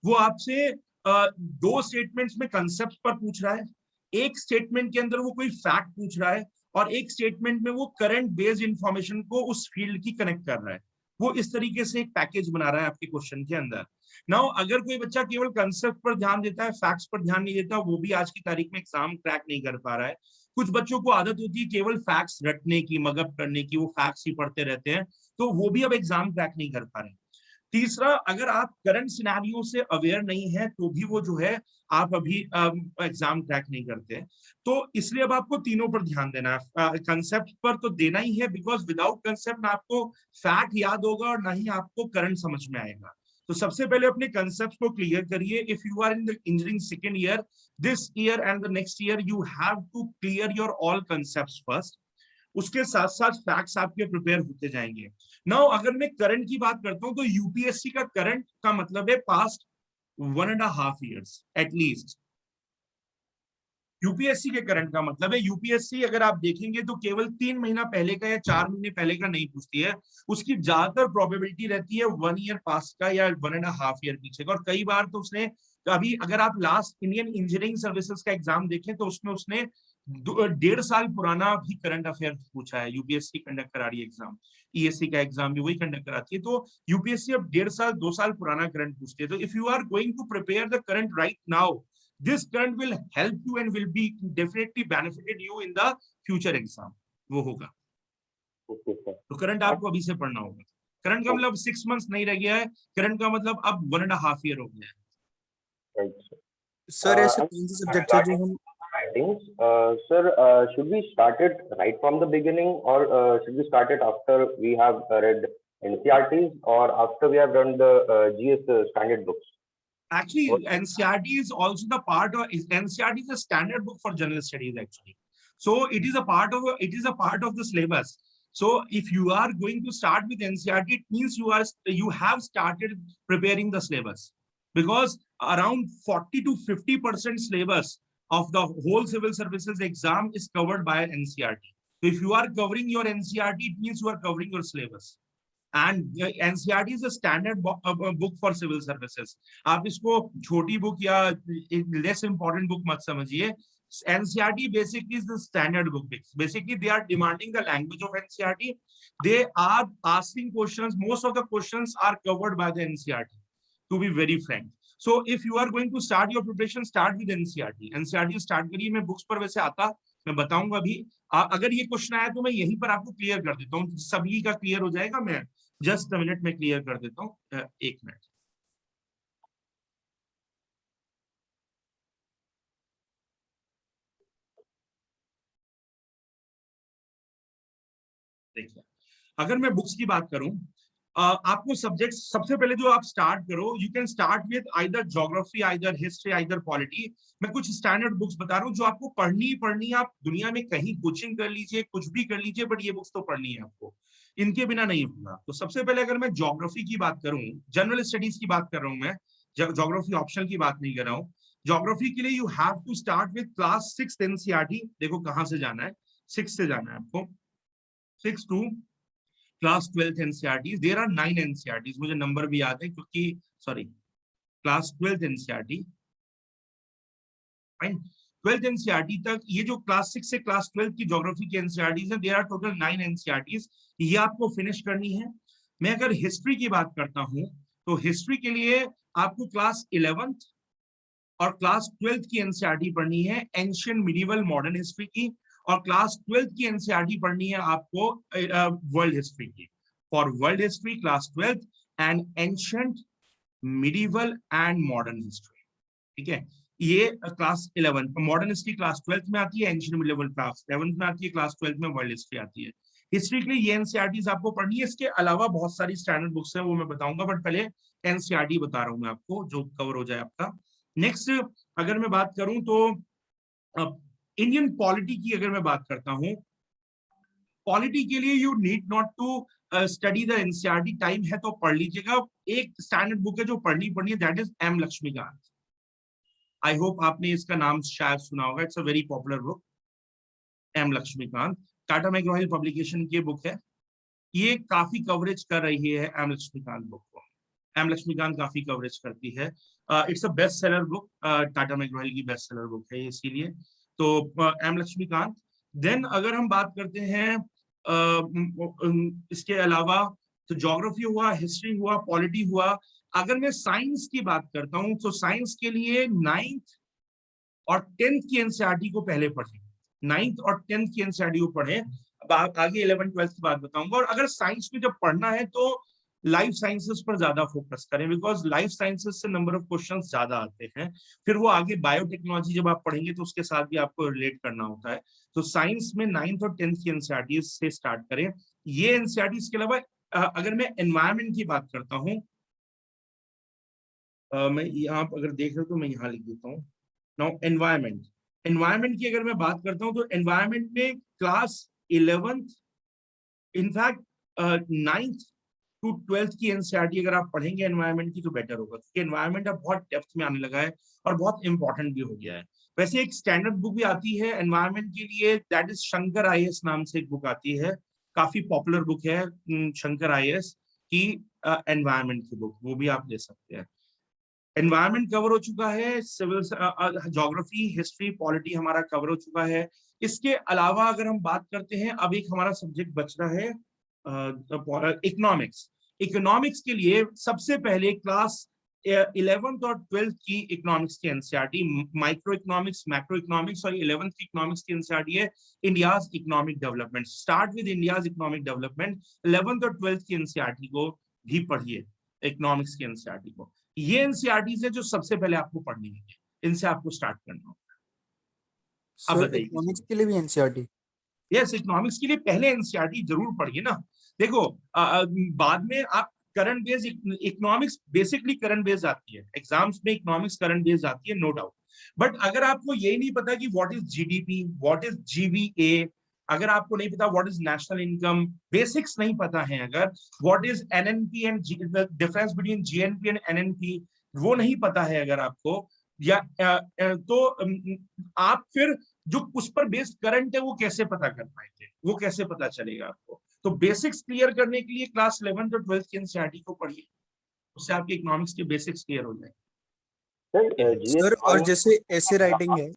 वो आपसे 2 स्टेटमेंट्स में कंसेप्ट पर पूछ रहा है, एक स्टेटमेंट के अंदर वो कोई फैक्ट पूछ रहा है, और एक स्टेटमेंट में वो करंट बेस्ड इंफॉर्मेशन को उस फील्ड की कनेक्ट कर रहा है। वो इस तरीके से एक पैकेज बना रहा है आपके क्वेश्चन के अंदर। नाउ अगर कोई बच्चा केवल कंसेप्ट पर ध्यान देता है, फैक्ट्स पर ध्यान नहीं देता, वो भी आज की तारीख में एग्जाम क्रैक नहीं कर पा रहा है। कुछ बच्चों को आदत होती है केवल फैक्ट्स रटने की, मगअप करने की, वो फैक्ट्स ही पढ़ते रहते हैं, तो वो भी अब एग्जाम क्रैक नहीं कर पा रहे। तीसरा, अगर आप करंट सिनेरियो से अवेयर नहीं है तो भी वो जो है आप अभी एग्जाम क्रैक नहीं करते। तो इसलिए अब आपको तीनों पर ध्यान देना है। कंसेप्ट पर तो देना ही है, बिकॉज विदाउट कंसेप्ट ना आपको फैक्ट याद होगा और ना ही आपको करंट समझ में आएगा। तो सबसे पहले अपने कंसेप्ट को क्लियर करिए। If you are in the engineering second year, this year and the next year you have to clear your all concept first. उसके साथ साथ फैक्ट्स आपके प्रिपेयर होते जाएंगे। नाउ अगर मैं करंट की बात करता हूं तो यूपीएससी का करंट का मतलब है पास्ट 1.5 years एटलीस्ट। यूपीएससी के करंट का मतलब है, यूपीएससी अगर आप देखेंगे तो केवल 3 महीना पहले का या 4 महीने पहले का नहीं पूछती है। उसकी ज्यादातर प्रोबेबिलिटी रहती है 1 year पास्ट का या 1.5 year पीछे का। और कई बार तो उसने अभी, अगर आप लास्ट इंडियन इंजीनियरिंग सर्विसेज का एग्जाम देखें तो उसमें उसने 1.5 साल पुराना भी करंट अफेयर पूछा है। यूपीएससी कंडक्ट करा रही है एग्जाम, ईएससी का एग्जाम भी वही कंडक्ट कराती है। तो यूपीएससी अब 1.5 साल 2 साल पुराना करंट पूछती है। तो if you are going to prepare the current right now, this current will help you and will be definitely benefited you in the future exam। वो होगा। Okay, sir. तो करंट आपको अभी से पढ़ना होगा। करंट का मतलब 6 months नहीं रह गया है, करंट का मतलब अब 1.5 year हो गया है। Right, sir. सर ऐसे कौन से सब्जेक्ट है जो हम Writings, sir, should we start it right from the beginning, or should we start it after we have read NCERTs or after we have done the GS standard books? Actually, NCERT is also the part of NCERT is a standard book for general studies actually. So it is a part of the syllabus. So if you are going to start with NCERT, it means you have started preparing the syllabus, because around 40 to 50% syllabus of the whole civil services exam is covered by NCERT. So if you are covering your NCERT, it means you are covering your syllabus. And NCERT is a standard book for civil services. आप इसको छोटी book या less important book मत समझिए। NCERT basically is the standard book. Basically, they are demanding the language of NCERT. They are asking questions. Most of the questions are covered by the NCERT, to be very frank. So if you are going to start your preparation, start with NCERT. NCERT start करिए। मैं books पर वैसे आता, मैं बताऊंगा भी। अगर ये क्वेश्चन आया तो मैं यहीं पर आपको क्लियर कर देता हूँ, सभी का क्लियर हो जाएगा। मैं जस्ट अ मिनट में क्लियर कर देता हूँ, 1 मिनट। देखिए, अगर मैं बुक्स की बात करूं, आपको सब्जेक्ट सबसे पहले जो आप स्टार्ट करो, you can start with either geography, either history, either polity. मैं कुछ स्टैंडर्ड बुक्स बता रहा हूँ जो आपको पढ़नी ही पढ़नी है। आप दुनिया में कहीं कोचिंग कर लीजिए, कुछ भी कर लीजिए, बट ये बुक्स तो पढ़नी है आपको, इनके बिना नहीं होगा। तो सबसे पहले अगर मैं ज्योग्राफी की बात करूं, जनरल स्टडीज की बात कर रहा हूं मैं, ज्योग्राफी ऑप्शनल की बात नहीं कर रहा हूँ। ज्योग्राफी के लिए you have to start with class 6 NCERT. देखो कहां से जाना है, 6 से जाना है आपको, 6 to class 12 NCERT. There are 9 NCERT, मुझे नंबर भी याद है क्योंकि sorry, class 12 NCERT, fine. 12th NCERT तक ये जो क्लास 6 से क्लास 12 की ज्योग्राफी की एनसीईआरटीज हैं, देयर आर टोटल 9 एनसीईआरटीज, ये आपको फिनिश करनी है। मैं अगर हिस्ट्री की बात करता हूं तो हिस्ट्री के लिए आपको क्लास 11th और क्लास 12th की एनसीईआरटी पढ़नी है, एंशिएंट मिडिवल मॉडर्न हिस्ट्री की, और क्लास 12th की एनसीईआरटी पढ़नी है आपको वर्ल्ड हिस्ट्री की। For world history class 12th and ancient medieval and modern history, ठीक है। ये class 11 modern history class 12th में आती है, एंशिएंट मिडिवल क्लास 11th में आती है, क्लास 12th में वर्ल्ड हिस्ट्री आती है। हिस्ट्री के लिए ये एनसीईआरटीज आपको पढ़नी है। इसके अलावा बहुत सारी स्टैंडर्ड बुक्स हैं, वो मैं बताऊंगा, बट पहले एनसीईआरटी बता रहा हूं मैं आपको जो कवर हो जाए आपका। नेक्स्ट अगर मैं बात करूं तो इंडियन पॉलिटी की अगर मैं बात करता हूं, पॉलिटी के लिए you need not to study the NCERT, time है तो पढ़ लीजिएगा। एक स्टैंडर्ड बुक है जो पढ़नी है, that is M Laxmikant. I hope आपने इसका नाम शायद सुना होगा, it's a very popular book, M Laxmikant. Tata McGraw Hill publication की बुक है, ये काफी कवरेज कर रही है एम लक्ष्मीकांत बुक को। एम लक्ष्मीकांत काफी कवरेज करती है। It's a best seller book, Tata McGraw Hill की बेस्ट सेलर बुक है, इसीलिए तो एम लक्ष्मीकांत। देन अगर हम बात करते हैं इसके अलावा, तो ज्योग्राफी हुआ, हिस्ट्री हुआ, पॉलिटी हुआ। अगर मैं साइंस की बात करता हूं तो साइंस के लिए 9th और 10th की एनसीईआरटी को पहले पढ़ें, 9th और 10th की एनसीईआरटी को पढ़ें। अब आगे 11 12 की बात बताऊंगा। और अगर साइंस में जब पढ़ना है तो लाइफ साइंसेस पर ज्यादा फोकस करें, बिकॉज लाइफ साइंसेस से नंबर ऑफ क्वेश्चंस ज्यादा आते हैं। फिर वो आगे बायोटेक्नोलॉजी जब आप पढ़ेंगे तो उसके साथ भी आपको रिलेट करना होता है। तो साइंस में 9th और 10th की एनसीईआरटी से स्टार्ट करें। ये एनसीईआरटी के अलावा अगर मैं एनवायरमेंट की बात करता हूँ, मैं यहाँ अगर देख रहे हो तो मैं यहाँ लिख देता हूँ। नाउ एनवायरमेंट की अगर मैं बात करता हूँ तो एनवायरमेंट में class 11th, in fact 9th to 12th की एनसीईआरटी अगर आप पढ़ेंगे एनवायरमेंट की तो बेटर होगा, क्योंकि एनवायरमेंट अब बहुत डेप्थ में आने लगा है और बहुत इंपॉर्टेंट भी हो गया है। वैसे एक स्टैंडर्ड बुक भी आती है एनवायरमेंट के लिए, दैट इज शंकर आईएएस नाम से एक बुक आती है, काफी पॉपुलर बुक है शंकर आईएएस की एनवायरमेंट की बुक, वो भी आप ले सकते हैं। एनवायरमेंट कवर हो चुका है, सिविल ज्योग्राफी, हिस्ट्री, पॉलिटी हमारा कवर हो चुका है। इसके अलावा अगर हम बात करते हैं, अब एक हमारा सब्जेक्ट बच रहा है इकोनॉमिक्स। इकोनॉमिक्स के लिए सबसे पहले क्लास 11th और 12th की इकोनॉमिक्स की NCERT, micro economics, macro economics, और 11th की इकोनॉमिक्स की एनसीईआरटी है India's economic development. Start with India's economic development. 11th और 12th की एनसीईआरटी को भी पढ़िए, इकोनॉमिक्स की एनसीईआरटी को। ये एनसीईआरटीज है जो सबसे पहले आपको पढ़नी है, इनसे आपको स्टार्ट करना होगा। अब सर बताइए, इकोनॉमिक्स के लिए भी एनसीईआरटी? यस, इकोनॉमिक्स के लिए पहले एनसीईआरटी जरूर पढ़िए ना। देखो बाद में आप current base, economics basically current base आती है एग्जाम्स में, इकोनॉमिक्स करंट बेस आती है, नो डाउट। बट अगर आपको ये नहीं पता कि what is GDP, what is GVA, अगर आपको नहीं पता what is national income, basics नहीं पता है, अगर what is NNP and difference between GNP and NNP वो नहीं पता है अगर आपको, या तो आप फिर जो उस पर बेस्ड करंट है वो कैसे पता कर पाएंगे, वो कैसे पता चलेगा आपको। तो बेसिक्स क्लियर करने के लिए क्लास 11th और 12th की एनसीईआरटी को पढ़िए, उससे आपके इकोनॉमिक्स के बेसिक्स क्लियर हो जाएंगे। सर और जैसे ऐसे राइटिंग है,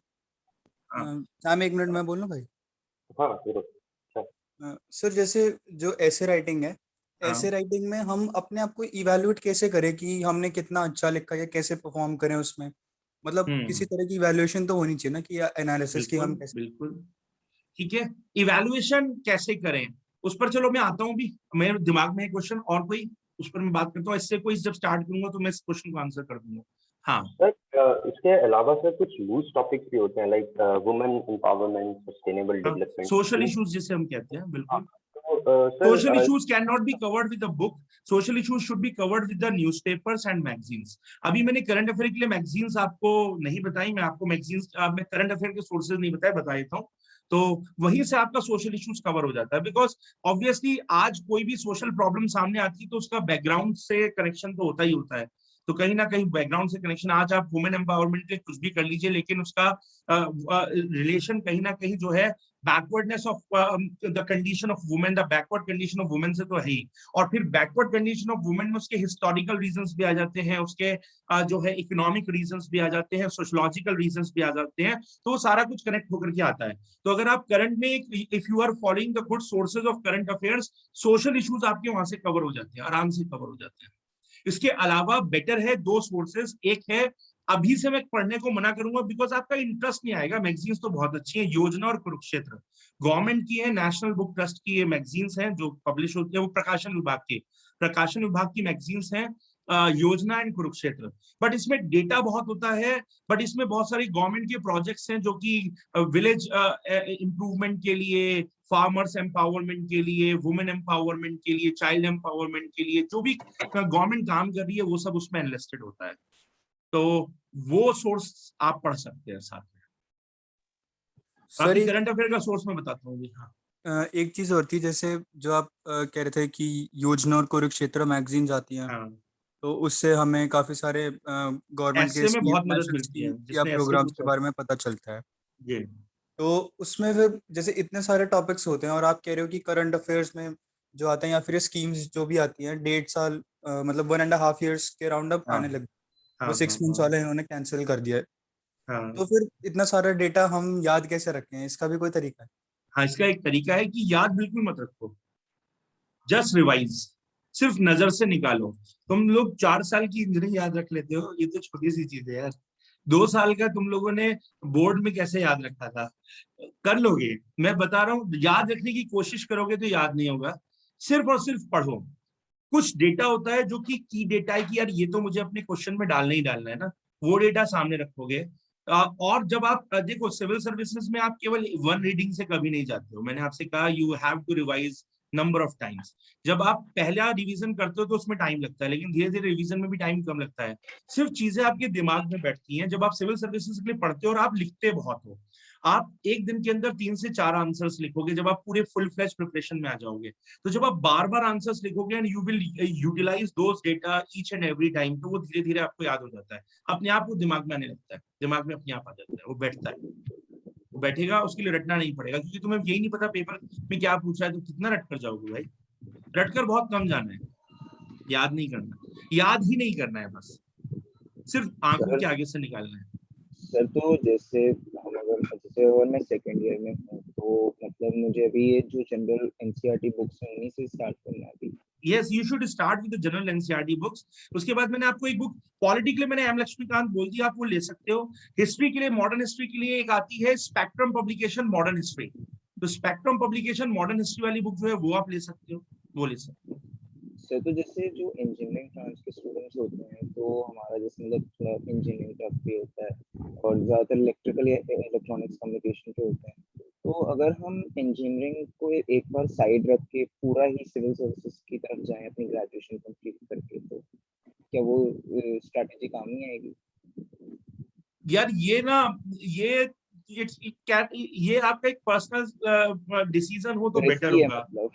हाँ। शाम 1 मिनट मैं बोल लूं भाई? हाँ जरूर। सर जैसे जो ऐसे राइटिंग है, हाँ। ऐसे राइटिंग में हम अपने आप को इवैल्यूएट कैसे करें कि हमने कितना अच्छा लिखा है, कैसे परफॉर्म करें उसमें? मतलब किसी तरह की इवैल्यूएशन तो होनी चाहिए ना, कि एनालिसिस की हम कैसे? बिल्कुल, ठीक है। इवैल्यूएशन कैसे करें उस पर चलो मैं आता हूँ भी, मेरे दिमाग में एक क्वेश्चन और कोई, उस पर मैं बात करता हूँ। इससे कोई जब स्टार्ट करूंगा तो मैं इस क्वेश्चन को आंसर कर दूंगा। हाँ सर इसके अलावा सर कुछ लूज टॉपिक्स भी होते हैं, like women empowerment, sustainable development, social issues जिसे हम कहते हैं, बिल्कुल। तो sir, Social issues cannot be covered with a book. Social issues should be covered with the newspapers and magazines. अभी मैंने करंट अफेयर के लिए मैगजीन्स आपको नहीं बताई, मैं आपको मैगजीन्स मैं करंट अफेयर के सोर्सेज नहीं बता देता हूँ, तो वहीं से आपका सोशल इश्यूज कवर हो जाता है। बिकॉज ऑब्वियसली आज कोई भी सोशल प्रॉब्लम सामने आती है तो उसका बैकग्राउंड से कनेक्शन तो होता ही होता है, तो कहीं ना कहीं बैकग्राउंड से कनेक्शन, आज आप वुमेन एम्पावरमेंट के कुछ भी कर लीजिए लेकिन उसका रिलेशन कहीं ना कहीं जो है backwardness of the condition of women, the backward condition of women से तो है ही, और फिर बैकवर्ड कंडीशन ऑफ वुमेन में उसके हिस्टोरिकल रीजंस भी आ जाते हैं, उसके जो है इकोनॉमिक रीजंस भी आ जाते हैं, सोशलॉजिकल रीजंस भी आ जाते हैं, तो सारा कुछ कनेक्ट होकर के आता है। तो अगर आप करंट में, if you are following the good sources of current affairs, social issues आपके वहां से कवर हो जाते हैं, आराम से कवर हो जाते हैं। इसके अलावा बेटर है दो सोर्सेज, एक है, अभी से मैं पढ़ने को मना करूंगा बिकॉज आपका इंटरेस्ट नहीं आएगा, मैगजीन्स तो बहुत अच्छी हैं, योजना और कुरुक्षेत्र गवर्नमेंट की है, नेशनल बुक ट्रस्ट की ये मैगजीन्स हैं जो पब्लिश होती है, वो प्रकाशन विभाग की मैगजीन्स हैं, योजना एंड कुरुक्षेत्र। बट इसमें डेटा बहुत होता है, बट इसमें बहुत सारी गवर्नमेंट के प्रोजेक्ट्स हैं जो कि विलेज इंप्रूवमेंट के लिए, फार्मर्स एम्पावरमेंट के लिए, वुमेन एम्पावरमेंट के लिए, चाइल्ड एम्पावरमेंट के लिए, जो भी गवर्नमेंट काम कर रही है वो सब उसमें एनलिस्टेड होता है, तो वो सोर्स आप पढ़ सकते हैं साथ में। बाकी करंट अफेयर का सोर्स मैं बताता हूँ। हाँ, एक चीज और थी, जैसे जो आप कह रहे थे कि योजना और कुरुक्षेत्र मैगजीन आती हैं, हाँ, तो उससे हमें काफी सारे गवर्नमेंट के ऐसे में बहुत स्कीम, मदद नेशनल मिलती है, स्कीम या जिसने ऐसे प्रोग्राम्स के कुछ बारे में पता चलता है। जी। तो उसमें फिर जैसे इतने सारे टॉपिक्स होते हैं और आप कह रहे हो कि करंट अफेयर्स में जो आते हैं या फिर स्कीम्स जो भी आती हैं 1.5 साल मतलब 1.5 ईयर्स के राउंड अप हाँ आने लग, वो हाँ 6 मंथ्स हाँ वाले इन्होंने कैंसिल कर दिया है। हाँ तो फिर इतना सारा डेटा हम याद कैसे रखें, इसका भी कोई तरीका है? हाँ, इसका एक तरीका है कि याद बिल्कुल मत रखो, जस्ट रिवाइज, सिर्फ नजर से निकालो। तुम लोग 4 साल की इंजीनियरिंग याद रख लेते हो, ये तो छोटी सी चीज है यार। 2 साल का तुम लोगों ने बोर्ड में कैसे याद रखा था, कर लोगे। मैं बता रहा हूँ, याद रखने की कोशिश करोगे तो याद नहीं होगा, सिर्फ और सिर्फ पढ़ो। कुछ डेटा होता है जो कि की डेटा है कि यार ये तो मुझे अपने क्वेश्चन में डालना ही डालना है ना, वो डेटा सामने रखोगे। और जब आप देखो सिविल सर्विसेज में आप केवल वन रीडिंग से कभी नहीं जाते हो, मैंने आपसे कहा you have to revise number of times. जब आप पहला रिवीजन करते हो तो उसमें टाइम लगता है, लेकिन धीरे धीरे रिवीजन में भी टाइम कम लगता है, सिर्फ चीजें आपके दिमाग में बैठती हैं। जब आप सिविल सर्विसेज के लिए पढ़ते हो और आप लिखते बहुत हो, आप एक दिन के अंदर 3 से 4 आंसर्स लिखोगे जब आप पूरे फुल फ्लेज प्रिपरेशन में आ जाओगे। तो जब आप बार बार आंसर्स लिखोगे and you will utilize those data each and every time, तो वो धीरे धीरे आपको याद हो जाता है, अपने आप वो दिमाग में आने लगता है, दिमाग में अपने आप आ जाता है, वो बैठता है, वो बैठेगा, उसके लिए रटना नहीं पड़ेगा, क्योंकि तुम्हें यही नहीं पता पेपर में क्या पूछा है, तो कितना रट कर जाओगे भाई। रट कर बहुत कम जाना है, याद नहीं करना, याद ही नहीं करना है, बस सिर्फ आंखों के आगे से निकालना है। सर तो जैसे हम अगर मैं सेकेंड ईयर में हूँ तो मतलब मुझे अभी ये जो जनरल एनसीईआरटी बुक्स हैं उन्हीं से स्टार्ट करना है अभी। Yes, you should start with the general NCERT books. उसके बाद मैंने आपको एक बुक पॉलिटी के लिए मैंने एम लक्ष्मीकांत बोल दिया, आप वो ले सकते हो। हिस्ट्री के लिए, मॉडर्न हिस्ट्री के लिए एक आती है स्पेक्ट्रम पब्लिकेशन मॉडर्न हिस्ट्री, तो स्पेक्ट्रम पब्लिकेशन मॉडर्न हिस्ट्री वाली बुक जो है वो आप ले सकते हो, वो ले सकते हो। सर तो जैसे जो इंजीनियरिंग ब्रांच के स्टूडेंट्स होते हैं तो हमारा जैसे मतलब थोड़ा इंजीनियरिंग का भी होता है और ज़्यादातर इलेक्ट्रिकल या इलेक्ट्रॉनिक्स कम्युनिकेशन के होते हैं, तो अगर हम इंजीनियरिंग को एक बार साइड रख के पूरा ही सिविल सर्विसेज की तरफ जाएं अपनी ग्रेजुएशन कंप्लीट करके, तो क्या वो स्ट्रैटेजी काम नहीं आएगी? यार ये ना, ये आपका एक पर्सनल डिसीजन हो तो बेटर रिस्की है होगा। मतलब।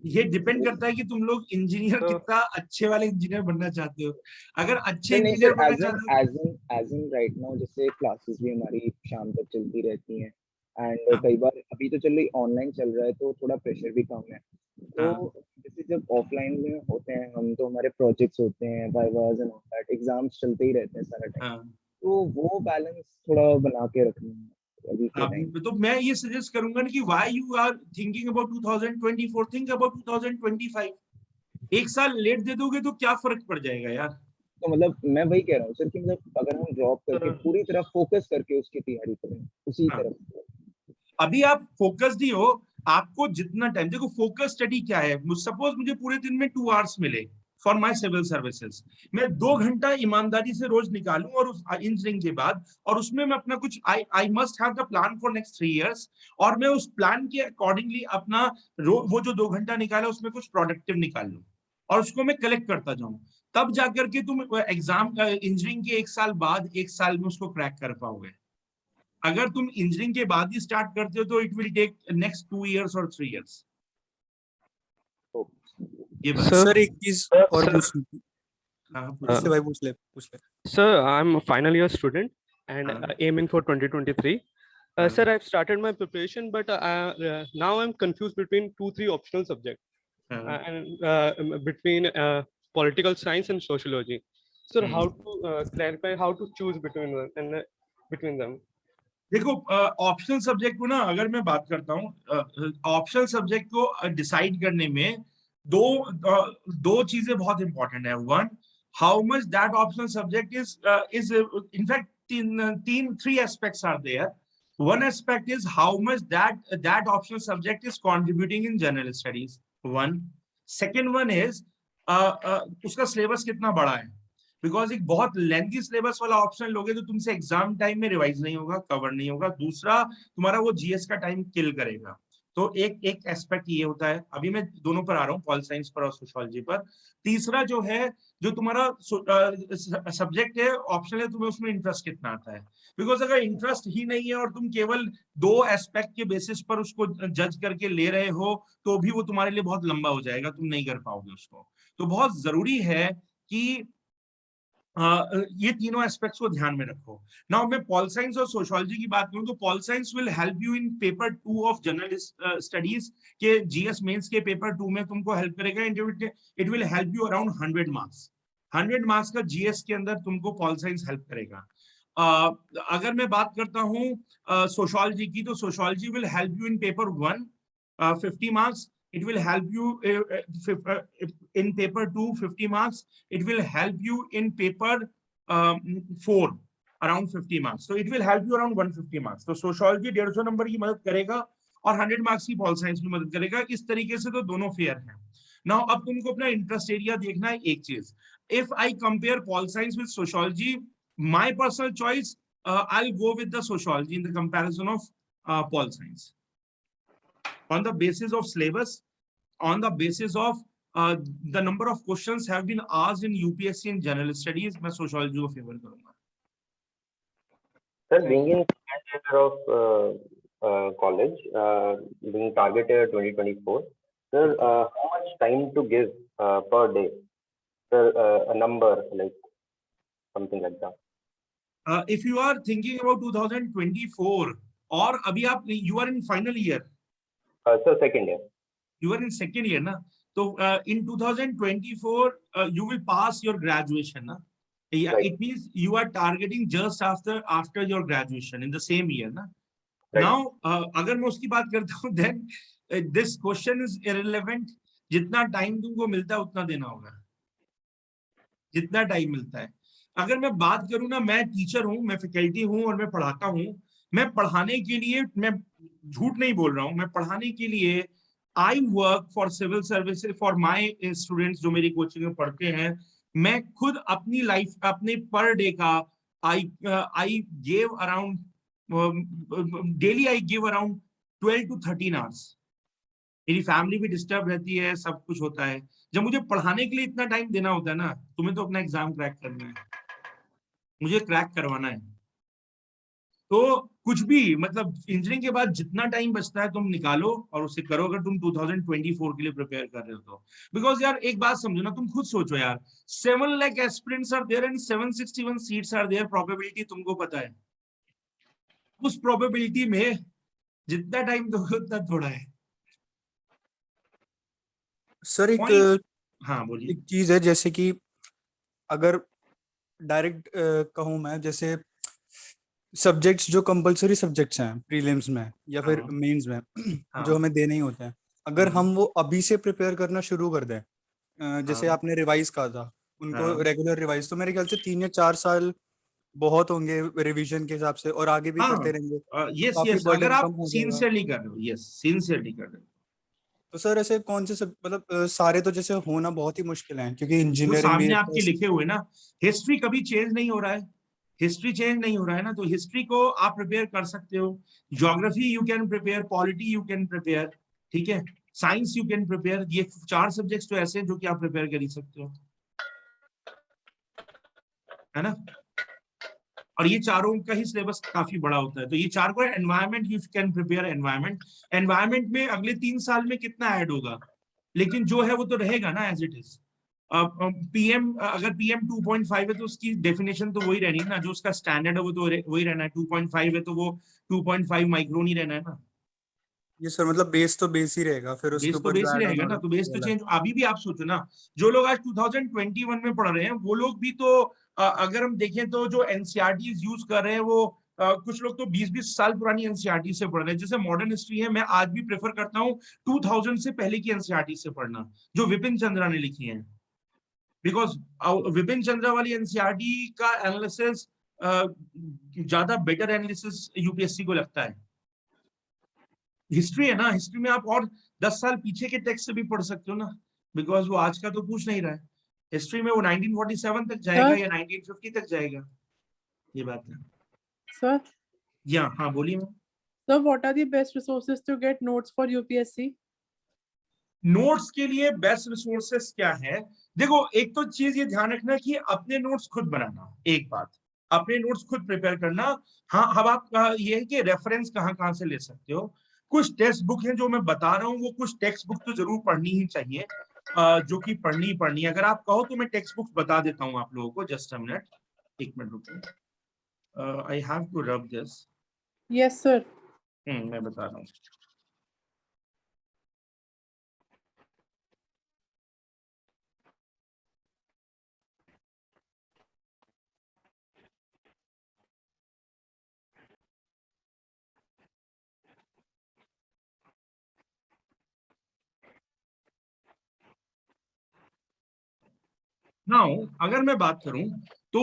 ये डिपेंड करता है कि तुम लोग इंजीनियर कितना अच्छे वाले इंजीनियर बनना चाहते हो। अगर अच्छे नहीं इंजीनियर सर, बनना चाहते हो, एज इन राइट नाउ जैसे क्लासेस भी हमारी शाम तक चलती रहती हैं एंड हाँ कई बार अभी तो चल रही ऑनलाइन चल रहा है तो थोड़ा प्रेशर भी कम है, तो हाँ जैसे जब ऑफलाइन में होते हैं हम तो हमारे प्रोजेक्ट्स होते हैं, vivas and all that, exams चलते ही रहते हैं सारा टाइम, हाँ। तो वो बैलेंस थोड़ा बना के रखना है अभी के अब टाइम। तो मैं ये सजेस्ट करूंगा ना कि why you are thinking about 2024, think about 2025। एक साल लेट दे दोगे तो क्या फर्क पड़ जाएगा यार। तो मतलब मैं वही कह रहा हूँ सर कि मतलब अगर हम ड्रॉप करके पूरी तरह फोकस करके उसकी तैयारी करें उसी हाँ, तरफ। अभी आप फोकस्ड ही हो, आपको जितना टाइम देखो, फोकस स्टडी क्या है, सपोज मुझे पूरे दिन में 2 आवर्स मिले, फॉर माई सिविल सर्विसेज। मैं 2 घंटा ईमानदारी से रोज निकालूं और उस इंजीनियरिंग के बाद, और उसमें मैं अपना कुछ I must have the plan for next 3 years, और मैं उस प्लान के अकॉर्डिंगली अपना वो जो 2 घंटा निकाला उसमें कुछ प्रोडक्टिव निकाल लूं और उसको मैं कलेक्ट करता जाऊं। तब जाकर के तुम एग्जाम इंजीनियरिंग के 1 साल बाद 1 साल में उसको क्रैक कर पाओगे। अगर तुम इंजीनियरिंग के बाद ही स्टार्ट करते हो तो it will take next 2 years और 3 years। ये बात सर एक चीज और पूछनी थी। हाँ, पूछ ले भाई, पूछ ले। Sir, I'm a final year student and aiming for 2023. Sir, I've started my preparation, but now I'm confused between 2-3 optional subjects and between political science and sociology. Sir, how to clarify how to choose between them and between them? देखो, optional subject को ना अगर मैं बात करता हूँ, optional subject को decide करने में दो चीजें बहुत इंपॉर्टेंट है। One, how much that optional subject is in fact three aspects are there. One aspect is how much that optional subject is contributing in general studies. One. Second one is उसका syllabus कितना बड़ा है, because एक बहुत lengthy syllabus वाला option लोगे तो तुमसे एग्जाम टाइम में रिवाइज नहीं होगा, कवर नहीं होगा। दूसरा, तुम्हारा वो जीएस का टाइम किल करेगा। तो एक एस्पेक्ट ये होता है। अभी मैं दोनों पर आ रहा हूँ, पॉल साइंस पर और सोशियोलॉजी पर। तीसरा जो है, जो तुम्हारा सब्जेक्ट है ऑप्शनल है, तुम्हें उसमें इंटरेस्ट कितना आता है। बिकॉज अगर इंटरेस्ट ही नहीं है और तुम केवल 2 एस्पेक्ट के बेसिस पर उसको जज करके ले रहे हो तो भी वो तुम्हारे लिए बहुत लंबा हो जाएगा, तुम नहीं कर पाओगे उसको। तो बहुत जरूरी है कि ये तीनों एस्पेक्ट्स को ध्यान में रखो। नाउ मैं पॉल साइंस और सोशियोलॉजी की बात करूं तो pol science will help you in paper 2 of general studies के जीएस मेंस के पेपर 2 में तुमको हेल्प करेगा। It will help you around 100 marks. 100 marks का जीएस के अंदर तुमको पॉल साइंस हेल्प करेगा। अगर मैं बात करता हूं सोशियोलॉजी की, तो sociology will help you in paper 1 50 marks. It will help you in paper 2 50 marks. It will help you in paper 4 around 50 marks. So it will help you around 150 marks. तो sociology 150 number की मदद करेगा और 100 marks की pol science की मदद करेगा। इस तरीके से तो दोनों फेयर हैं। नाउ अब तुमको अपना इंटरेस्ट एरिया देखना है। एक चीज, if I compare pol science with sociology, my personal choice, I'll go with the sociology in the comparison of pol science. On the basis of syllabus, on the basis of the number of questions have been asked in UPSC in general studies, मैं sociology को favor करूँगा। Sir, being in second year of college, being targeted 2024, sir, how much time to give per day? Sir, a number like something like that. If you are thinking about 2024 और अभी आप you are in final year. So second year. You are in second year, na? So in 2024 you will pass your graduation, na? Yeah, right. It means you are targeting just after your graduation in the same year, na? Right. Now अगर मैं उसकी बात करता हूँ, then this question is irrelevant. जितना time तुमको मिलता है उतना देना होगा, जितना टाइम मिलता है। अगर मैं बात करूँ ना, मैं टीचर हूँ, मैं फैकल्टी हूँ और मैं पढ़ाता हूँ। मैं पढ़ाने के लिए, मैं झूठ नहीं बोल रहा हूँ, मैं पढ़ाने के लिए I work for civil services for my students जो मेरी कोचिंग में पढ़ते हैं। मैं खुद अपनी लाइफ, अपने पर डे का I give around daily I give around 12 to 13 hours. मेरी फैमिली भी डिस्टर्ब रहती है, सब कुछ होता है। जब मुझे पढ़ाने के लिए इतना टाइम देना होता है ना, तुम्हें तो अपना एग्जाम क्रैक करना है, मुझे क्रैक करवाना है। तो कुछ भी, मतलब इंजीनियरिंग के बाद जितना टाइम बचता है तुम निकालो और उसे करो, अगर तुम 2024 के लिए प्रिपेयर कर रहे हो तो। बिकॉज यार एक बात समझो ना, तुम खुद सोचो यार, 7 lakh aspirants are there and 761 seats are there. Probability तुमको पता है, उस प्रोबेबिलिटी में जितना टाइम दोगे उतना थोड़ा है। सर एक हाँ बोलिए। एक चीज है, जैसे कि अगर डायरेक्ट कहूँ मैं, जैसे सब्जेक्ट्स जो कंपलसरी सब्जेक्ट्स हैं प्रीलिम्स में या फिर मेंस में, जो हमें देने ही होते हैं, अगर हम वो अभी से प्रिपेयर करना शुरू कर दें, जैसे आपने रिवाइज कहा था उनको रेगुलर रिवाइज, तो मेरे ख्याल से 3 या 4 साल बहुत होंगे रिवीजन के हिसाब से, और आगे भी करते रहेंगे। यस, अगर आप सिंसियरली कर रहे हो, यस सिंसियरली कर रहे हो। तो सर ऐसे कौन से सब मतलब सारे तो जैसे होना बहुत ही मुश्किल है क्योंकि जो इंजीनियरिंग भी सामने एक आपके लिखे हुए ना, हिस्ट्री कभी चेंज नहीं हो रहा है, हिस्ट्री चेंज नहीं हो रहा है ना, तो हिस्ट्री को आप प्रिपेयर कर सकते हो, geography you can prepare, polity you can prepare, ठीक है, साइंस यू कैन प्रिपेयर, ये 4 सब्जेक्ट्स तो ऐसे हैं जो कि आप प्रिपेयर कर ही सकते हो, है ना। और ये चारों का ही सिलेबस काफी बड़ा होता है, तो ये 4 को environment you can prepare, environment में अगले 3 साल में कितना ऐड होगा, लेकिन जो है वो तो रहेगा ना एज इट इज। पीएम, अगर पीएम 2.5 है तो उसकी डेफिनेशन तो वही रहनी है ना, जो उसका स्टैंडर्ड है वो तो वही रहना है, 2.5 है तो वो 2.5 माइक्रोन ही रहना है ना। ये सर मतलब बेस तो बेस ही रहेगा, फिर उसके बेस तो ऊपर बेस जो ही ऐड रहेगा ऑन ना, तो बेस तो वाला है। चेंज अभी भी आप सोचो ना, जो लोग आज 2021 में पढ़ रहे हैं वो लोग भी तो अगर हम देखें तो जो एनसीईआरटी यूज कर रहे हैं वो कुछ लोग तो 20-20 साल पुरानी एनसीईआरटी से पढ़ रहे हैं। जैसे मॉडर्न हिस्ट्री है, मैं आज भी प्रेफर करता हूँ 2000 से पहले की एनसीईआरटी से पढ़ना, जो विपिन चंद्रा ने लिखी है, बिकॉज विपिन चंद्रा वाली एनसीईआरटी का एनालिसिस ज्यादा बेटर एनालिसिस यूपीएससी को लगता है। हिस्ट्री है ना, हिस्ट्री में आप और 10 साल पीछे के टेक्स्ट से भी पढ़ सकते हो ना, बिकॉज वो आज का तो पूछ नहीं रहा है, हिस्ट्री में वो 1947 तक जाएगा या 1950 तक जाएगा, ये बात है। Sir, या हाँ बोलिए ma'am. so what are the best resources to get notes for UPSC? Notes के लिए बेस्ट रिसोर्सेस क्या है, देखो एक तो चीज ये ध्यान रखना कि अपने नोट्स खुद बनाना, एक बात, अपने नोट्स खुद प्रिपेयर करना। हाँ, अब आप ये है कि रेफरेंस कहाँ कहाँ से ले सकते हो, कुछ टेक्स्ट बुक है जो मैं बता रहा हूँ, वो कुछ टेक्स्ट बुक तो जरूर पढ़नी ही चाहिए, जो कि पढ़नी है। अगर आप कहो तो मैं टेक्स्ट बुक बता देता हूँ आप लोगों को, जस्ट अ मिनट, 1 मिनट रुको, I have to rub this. Yes, sir. मैं बता रहा हूँ। नाउ अगर मैं बात करूं तो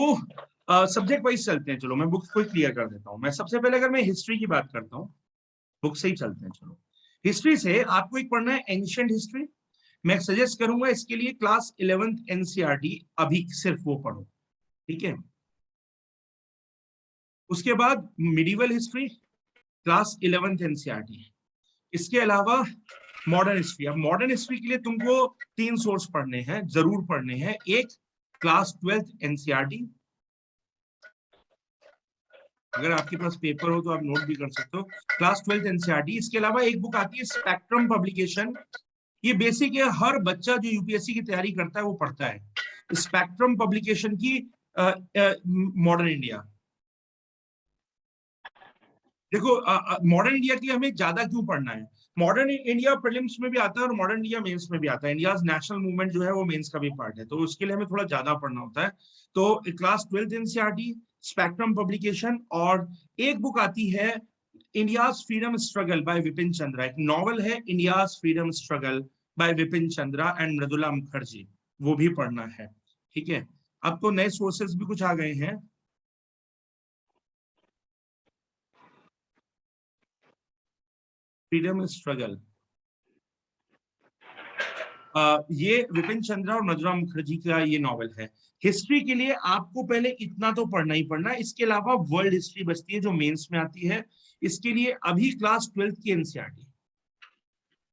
सब्जेक्ट वाइज चलते हैं, चलो मैं बुक्स को क्लियर कर देता हूं। मैं सबसे पहले अगर मैं हिस्ट्री की बात करता हूं, बुक से ही चलते हैं, चलो हिस्ट्री से आपको एक पढ़ना है एंशिएंट हिस्ट्री। मैं सजेस्ट करूंगा इसके लिए क्लास 11th एनसीईआरटी, अभी सिर्फ वो पढ़ो, ठीक है। उसके बाद medieval history, class 11th NCERT. इसके अलावा मॉडर्न हिस्ट्री। अब मॉडर्न हिस्ट्री के लिए तुमको 3 सोर्स पढ़ने हैं, जरूर पढ़ने हैं। एक, क्लास 12th एनसीईआरटी, अगर आपके पास पेपर हो तो आप नोट भी कर सकते हो, क्लास 12th एनसीईआरटी। इसके अलावा एक बुक आती है स्पेक्ट्रम पब्लिकेशन, ये बेसिक है, हर बच्चा जो यूपीएससी की तैयारी करता है वो पढ़ता है, स्पेक्ट्रम पब्लिकेशन की मॉडर्न इंडिया। देखो मॉडर्न इंडिया के लिए हमें ज्यादा क्यों पढ़ना है, मॉडर्न इंडिया प्रीलिम्स में भी आता है और मॉडर्न इंडिया मेंस में भी आता है, इंडियाज नेशनल मूवमेंट जो है वो मेंस का भी पार्ट है, तो उसके लिए हमें थोड़ा ज्यादा पढ़ना होता है। तो class 12th NCERT, spectrum publication, और एक बुक आती है India's freedom struggle by Vipin Chandra, एक नॉवल है India's freedom struggle by Vipin Chandra and Mridula Mukherjee, वो भी पढ़ना है, ठीक है। अब तो नए सोर्सेस भी कुछ आ गए हैं, फ्रीडम स्ट्रगल, ये विपिन चंद्रा और मृदुला मुखर्जी का ये नॉवल है। हिस्ट्री के लिए आपको पहले इतना तो पढ़ना ही पढ़ना है, इसके अलावा वर्ल्ड हिस्ट्री बचती है जो मेंस में आती है, इसके लिए अभी क्लास 12th की एनसीईआरटी,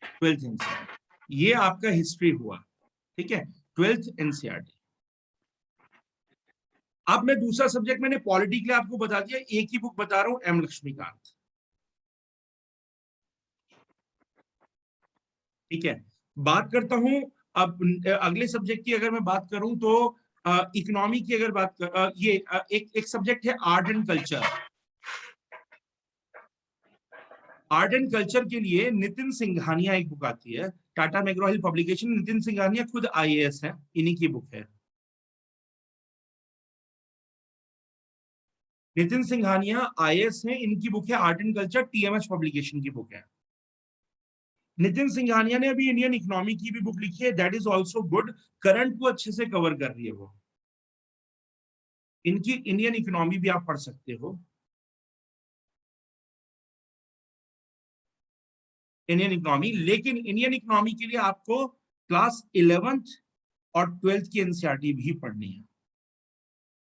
12th एनसीईआरटी, ये आपका हिस्ट्री हुआ, ठीक है, 12th एनसीईआरटी। अब मैं दूसरा सब्जेक्ट मैंने पॉलिटी के लिए आपको बता दिया, एक ही बुक बता रहा हूं, एम लक्ष्मीकांत, ठीक है। बात करता हूं अब अगले सब्जेक्ट की, अगर मैं बात करूं तो इकोनॉमी की अगर बात कर, एक सब्जेक्ट है art and culture. Art and culture के लिए नितिन सिंघानिया एक बुक आती है, टाटा मैग्रो हिल पब्लिकेशन, नितिन सिंघानिया खुद आईएएस है, इन्हीं की बुक है। नितिन सिंघानिया आईएएस है, इनकी बुक है art and culture, TMH publication की बुक है। नितिन सिंघानिया ने अभी इंडियन इकोनॉमी की भी बुक लिखी है, that is also good, current को अच्छे से कवर कर रही है वो, इनकी इंडियन इकोनॉमी भी आप पढ़ सकते हो। इंडियन इकोनॉमी, लेकिन इंडियन इकोनॉमी के लिए आपको क्लास 11th और 12th की एनसीईआरटी भी पढ़नी है।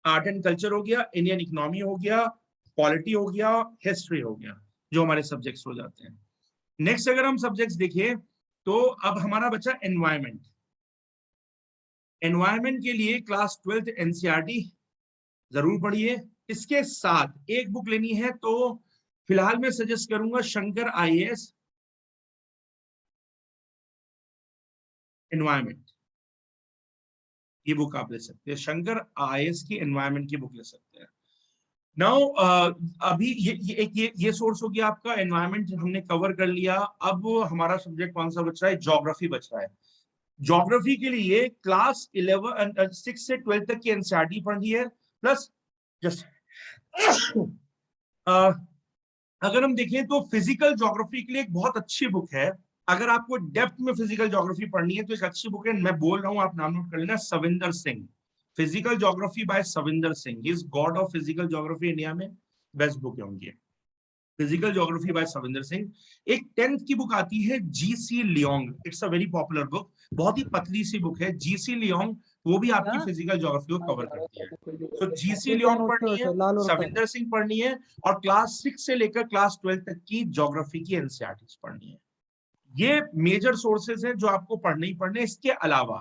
आर्ट एंड कल्चर हो गया, इंडियन इकोनॉमी हो गया, पॉलिटी हो गया, हिस्ट्री हो गया, जो हमारे सब्जेक्ट्स हो जाते हैं। नेक्स्ट अगर हम सब्जेक्ट्स देखें तो अब हमारा बचा एनवायरमेंट। एनवायरमेंट के लिए क्लास 12th एनसीईआरटी जरूर पढ़िए। इसके साथ एक बुक लेनी है तो फिलहाल मैं सजेस्ट करूंगा शंकर आईएएस एनवायरमेंट, ये बुक आप ले सकते हैं। शंकर आईएएस की एनवायरमेंट की बुक ले सकते हैं। नाउ अभी ये सोर्स हो गया आपका, एनवायरमेंट हमने कवर कर लिया। अब हमारा सब्जेक्ट कौन सा बच रहा है? ज्योग्राफी बच रहा है। ज्योग्राफी के लिए क्लास 6 से 12 तक की एनसीईआरटी पढ़नी है, प्लस जस्ट अगर हम देखें तो फिजिकल ज्योग्राफी के लिए एक बहुत अच्छी बुक है। अगर आपको डेप्थ में फिजिकल ज्योग्राफी पढ़नी है तो एक अच्छी बुक है, मैं बोल रहा हूं, आप नाम नोट कर लेना, Savinder Singh, physical geography bye Savinder Singh, is God of physical geography India में, बेस्ट बुक है उनकी, physical geography bye Savinder Singh. एक 10th की बुक आती है GC Leong, it's a very popular book, बहुत ही पतली सी बुक है, जीसी लियोंग, वो भी आपकी फिजिकल ज्योग्राफी को कवर करती है। तो जीसी लियोंग पढ़नी है, सविंदर सिंह पढ़नी है, और क्लास 6 से लेकर क्लास 12 तक की ज्योग्राफी की एनसीईआरटी पढ़नी है। ये मेजर सोर्सेज हैं जो आपको पढ़ने ही पढ़ने। इसके अलावा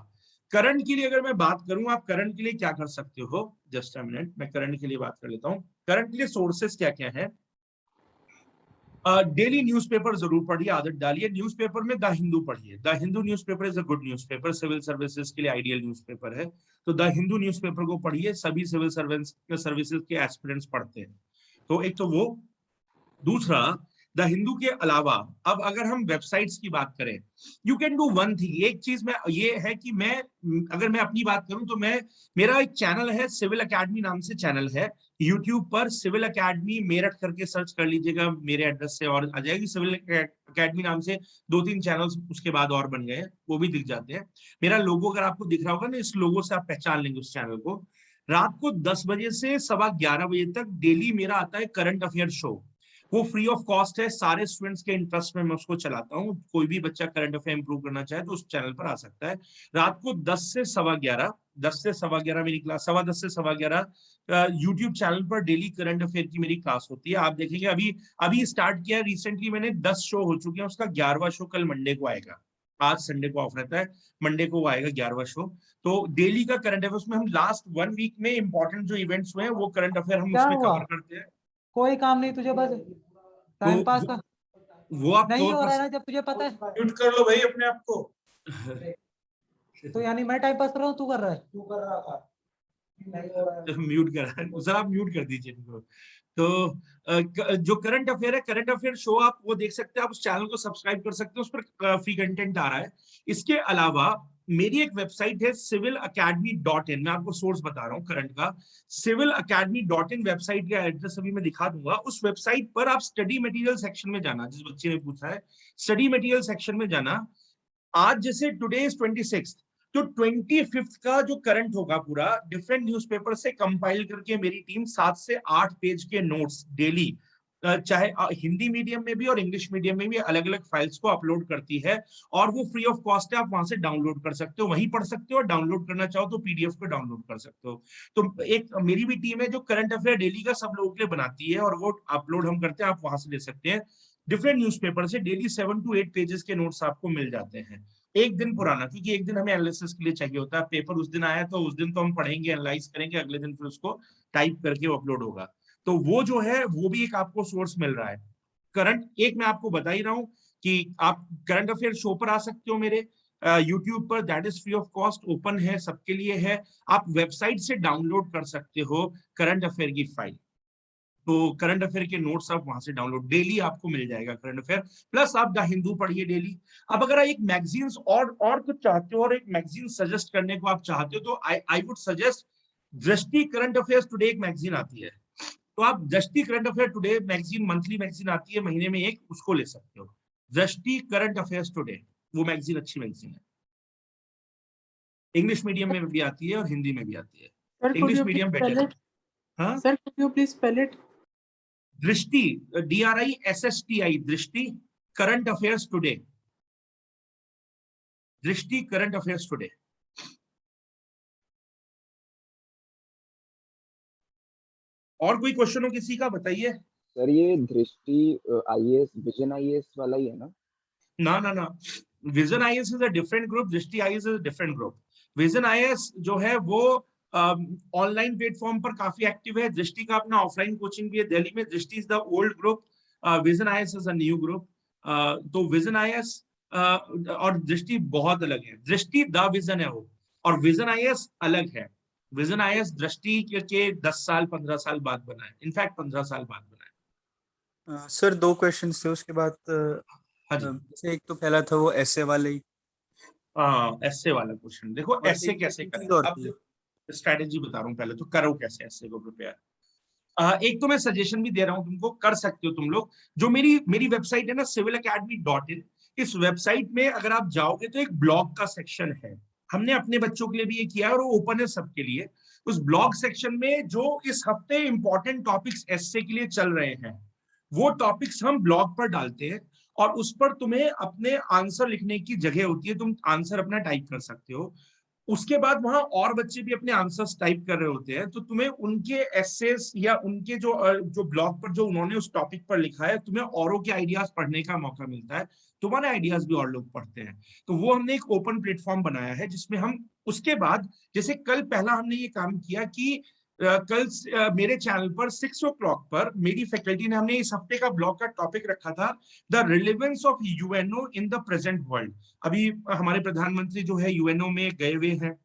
करंट के लिए अगर मैं बात करूं, आप करंट के लिए क्या कर सकते हो, जस्ट अ मिनट, मैं करंट के लिए बात कर लेता हूं। करंट के लिए सोर्सेज क्या क्या है? डेली न्यूज़पेपर जरूर पढ़िए, आदत डालिए। न्यूज़पेपर में द हिंदू पढ़िए। The Hindu newspaper is a good newspaper, civil services के लिए आइडियल न्यूज़पेपर है, तो द हिंदू न्यूज़पेपर को पढ़िए। सभी सिविल सर्विसेज के एस्पिरेंट्स पढ़ते हैं, तो एक तो वो। दूसरा, द हिंदू के अलावा अब अगर हम वेबसाइट्स की बात करें, you can do one thing. एक चीज में ये है कि अगर मैं अपनी बात करूं तो मेरा एक चैनल है, सिविल एकेडमी नाम से चैनल है यूट्यूब पर, सिविल एकेडमी मेरठ करके सर्च कर लीजिएगा मेरे एड्रेस से और आ जाएगी। सिविल एकेडमी नाम से 2-3 चैनल्स उसके बाद और बन गए हैं, वो भी दिख जाते हैं। मेरा लोगो अगर आपको दिख रहा होगा ना, इस लोगो से आप पहचान लेंगे उस चैनल को। रात को 10 बजे से 11:15 बजे तक डेली मेरा आता है करंट अफेयर शो, वो फ्री ऑफ कॉस्ट है। सारे स्टूडेंट्स के इंटरेस्ट में मैं उसको चलाता हूँ। कोई भी बच्चा करंट अफेयर इंप्रूव करना चाहे तो उस चैनल पर आ सकता है। रात को 10 से 11:15 मेरी क्लास, 10:15 से 11:15 यूट्यूब चैनल पर डेली करंट अफेयर की मेरी क्लास होती है। आप देखेंगे अभी स्टार्ट किया रिसेंटली मैंने, 10 शो हो चुके हैं, उसका 11वां शो कल मंडे को आएगा। आज संडे को ऑफ रहता है, मंडे को आएगा 11वां शो। तो डेली का करंट अफेयर, उसमें हम लास्ट 1 वीक में इंपॉर्टेंट जो इवेंट्स हुए हैं वो करंट अफेयर हम उसमें कवर करते हैं। कोई काम नहीं तुझे, बस टाइम पास का वो आप नहीं हो रहा है ना, जब तुझे पता है। म्यूट कर लो भाई अपने आप को। तो यानी मैं टाइम पास कर रहा हूँ, तू कर रहा है? तू कर रहा था, म्यूट करा सर, आप म्यूट कर दीजिए इनको। तो जो करंट अफेयर है, करंट अफेयर शो आप वो देख सकते हैं, आप उस चैनल को सब्सक्राइब कर सकते हैं, उस पर फ्री कंटेंट आ रहा है। इसके अलावा मेरी एक वेबसाइट है civilacademy.in, मैं आपको सोर्स बता रहा हूँ करंट का। civilacademy.in वेबसाइट का एड्रेस अभी मैं दिखा दूंगा। उस वेबसाइट पर आप स्टडी मटेरियल सेक्शन में जाना, जिस बच्चे ने पूछा है, स्टडी मटेरियल सेक्शन में जाना। आज जैसे टुडे इज 26, तो 25 का जो करंट होगा पूरा डिफरेंट न्यूज़पेपर से कंपाइल करके मेरी टीम 7 से 8 पेज के नोट्स डेली, चाहे हिंदी मीडियम में भी और इंग्लिश मीडियम में भी, अलग अलग फाइल्स को अपलोड करती है, और वो फ्री ऑफ कॉस्ट है। आप वहां से डाउनलोड कर सकते हो, वहीं पढ़ सकते हो, और डाउनलोड करना चाहो तो पीडीएफ को डाउनलोड कर सकते हो। तो एक मेरी भी टीम है जो करंट अफेयर डेली का सब लोगों के लिए बनाती है, और वो अपलोड हम करते हैं, आप वहां से ले सकते हैं। डिफरेंट न्यूज़पेपर से डेली 7 to 8 पेजेस के नोट्स आपको मिल जाते हैं, एक दिन पुराना, क्योंकि एक दिन हमें एनालिसिस के लिए चाहिए होता है। पेपर उस दिन आया तो उस दिन तो हम पढ़ेंगे, एनालाइज करेंगे, अगले दिन फिर उसको टाइप करके अपलोड होगा। तो वो जो है वो भी एक आपको सोर्स मिल रहा है। करंट एक मैं आपको बता ही रहा हूँ कि आप करंट अफेयर शो पर आ सकते हो मेरे यूट्यूब पर, that is free of cost, open है, सबके लिए है। आप वेबसाइट से डाउनलोड कर सकते हो करंट अफेयर की फाइल, तो करंट अफेयर के नोट्स आप वहां से डाउनलोड डेली आपको मिल जाएगा करंट अफेयर। प्लस आप द हिंदू पढ़िए डेली। अब अगर एक मैगजीन्स और कुछ चाहते हो, और एक मैगजीन सजेस्ट करने को आप चाहते हो, तो आई वुड सजेस्ट दृष्टि करंट अफेयर्स टुडे एक मैगजीन आती है, तो आप दृष्टि current affair today magazine, monthly magazine आती है, महीने में एक, उसको ले सकते हो। दृष्टि करंट अफेयर्स टुडे, वो मैगजीन अच्छी मैगजीन है, इंग्लिश मीडियम में भी आती है और हिंदी में भी आती है। इंग्लिश मीडियम बेटर है। हाँ sir, could you please spell it? दृष्टि, DRISSTI, दृष्टि करंट अफेयर्स टुडे, दृष्टि करंट अफेयर्स टुडे। और कोई क्वेश्चन हो किसी का, बताइए। सर ये दृष्टि आईएएस विजन आईएएस वाला ही है ना? ना ना ना, Vision IAS is a different group, Drishti IAS is a different group. Vision IAS जो है वो ऑनलाइन प्लेटफॉर्म पर काफी एक्टिव है, दृष्टि का अपना ऑफलाइन कोचिंग भी है दिल्ली में। दृष्टि is the old group, Vision IAS is a new group. तो विजन आईएएस और दृष्टि बहुत अलग है। दृष्टि द विजन है वो, और विजन आईएएस अलग है। विजन आईएएस दृष्टि के 10 साल 15 साल बाद बना है, इनफैक्ट 15 साल बाद बना है। सर 2 क्वेश्चंस थे उसके बाद। हाँ जी। जैसे एक तो पहला था वो ऐसे वाले ही, ऐसे वाला क्वेश्चन देखो, और ऐसे एक कैसे चीज करें। और अब थी। स्ट्रेटेजी बता रहा हूँ, पहले तो करो कैसे ऐसे को प्रिपेयर। एक तो मैं सजेशन भी दे रहा हूँ तुमको, कर सकते हो तुम लोग। जो मेरी वेबसाइट है ना civilacademy.in, इस वेबसाइट में अगर आप जाओगे तो एक ब्लॉग का सेक्शन है। हमने अपने बच्चों के लिए भी ये किया है और वो ओपन है सबके लिए। उस ब्लॉग सेक्शन में जो इस हफ्ते इंपॉर्टेंट टॉपिक्स एसए के लिए चल रहे हैं, वो टॉपिक्स हम ब्लॉग पर डालते हैं, और उस पर तुम्हें अपने आंसर लिखने की जगह होती है, तुम आंसर अपना टाइप कर सकते हो। उसके बाद वहां और बच्चे भी अपने आंसर्स टाइप कर रहे होते हैं, तो तुम्हें उनके एसेस या उनके जो ब्लॉग पर जो उन्होंने उस टॉपिक पर लिखा है, तुम्हें औरों के आइडियाज पढ़ने का मौका मिलता है, तुम्हारे आइडियाज भी और लोग पढ़ते हैं। तो वो हमने एक ओपन प्लेटफॉर्म बनाया है जिसमें हम उसके बाद, जैसे कल पहला हमने ये काम किया कि कल मेरे चैनल पर 6 o'clock पर मेरी फैकल्टी ने, हमने इस हफ्ते का ब्लॉग का टॉपिक रखा था the relevance of UNO in the present world. अभी हमारे प्रधानमंत्री जो है यूएनओ में गए हुए हैं,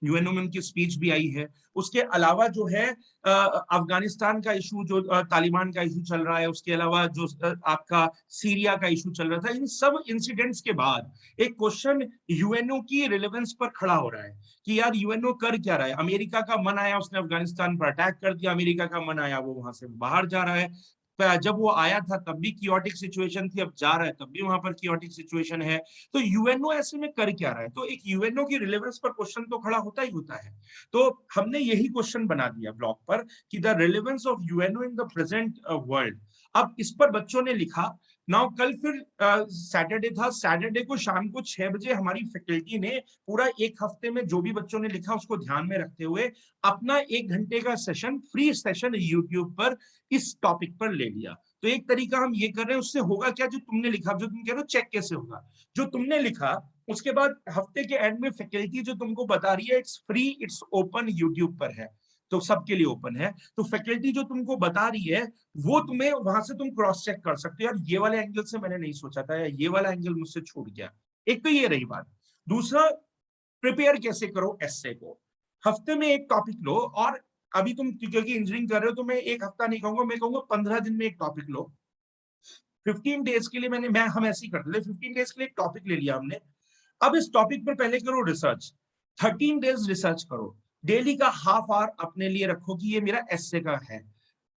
यूएनओ में उनकी स्पीच भी आई है। उसके अलावा जो है अफगानिस्तान का इशू, जो तालिबान का इशू चल रहा है, उसके अलावा जो आपका सीरिया का इशू चल रहा था, इन सब इंसिडेंट्स के बाद एक क्वेश्चन यूएनओ की रिलेवेंस पर खड़ा हो रहा है कि यार यूएनओ कर क्या रहा है। अमेरिका का मन आया, उसने अफगानिस्तान पर अटैक कर दिया, अमेरिका का मन आया वो वहां से बाहर जा रहा है। जब वो आया था तब भी कियोटिक सिचुएशन थी, अब जा रहा है तब भी वहां पर कियोटिक सिचुएशन है। तो यूएनओ ऐसे में कर क्या रहा है, तो एक यूएनओ की रिलेवेंस पर क्वेश्चन तो खड़ा होता ही होता है। तो हमने यही क्वेश्चन बना दिया ब्लॉग पर कि the relevance of UNO in the present world. अब इस पर बच्चों ने लिखा। नाउ कल फिर सैटरडे था, सैटरडे को शाम को 6 बजे हमारी फैकल्टी ने पूरा एक हफ्ते में जो भी बच्चों ने लिखा उसको ध्यान में रखते हुए अपना 1 घंटे का सेशन, फ्री सेशन यूट्यूब पर इस टॉपिक पर ले लिया। तो एक तरीका हम ये कर रहे हैं, उससे होगा क्या, जो तुमने लिखा, जो तुम कह रहे हो चेक कैसे होगा, जो तुमने लिखा उसके बाद हफ्ते के एंड में फैकल्टी जो तुमको बता रही है, it's free, it's open, YouTube पर है, तो सबके लिए ओपन है। तो फैकल्टी जो तुमको बता रही है वो तुम्हें वहां से तुम क्रॉस चेक कर सकते हो, यार ये वाले एंगल से मैंने नहीं सोचा था, या ये वाला एंगल मुझसे छूट गया। एक तो ये रही बात। दूसरा, प्रिपेयर कैसे करो एस्से को। हफ्ते में एक टॉपिक लो, और अभी तुम क्योंकि इंजीनियरिंग कर रहे हो तो मैं एक हफ्ता नहीं कहूंगा, मैं कहूंगा 15 दिन में एक टॉपिक लो। 15 डेज के लिए हम ऐसे ही करते थे, 15 डेज के लिए एक टॉपिक ले लिया हमने। अब इस टॉपिक पर पहले करो रिसर्च, 13 डेज रिसर्च करो। डेली का हाफ आवर अपने लिए रखो कि ये मेरा एस्से का है।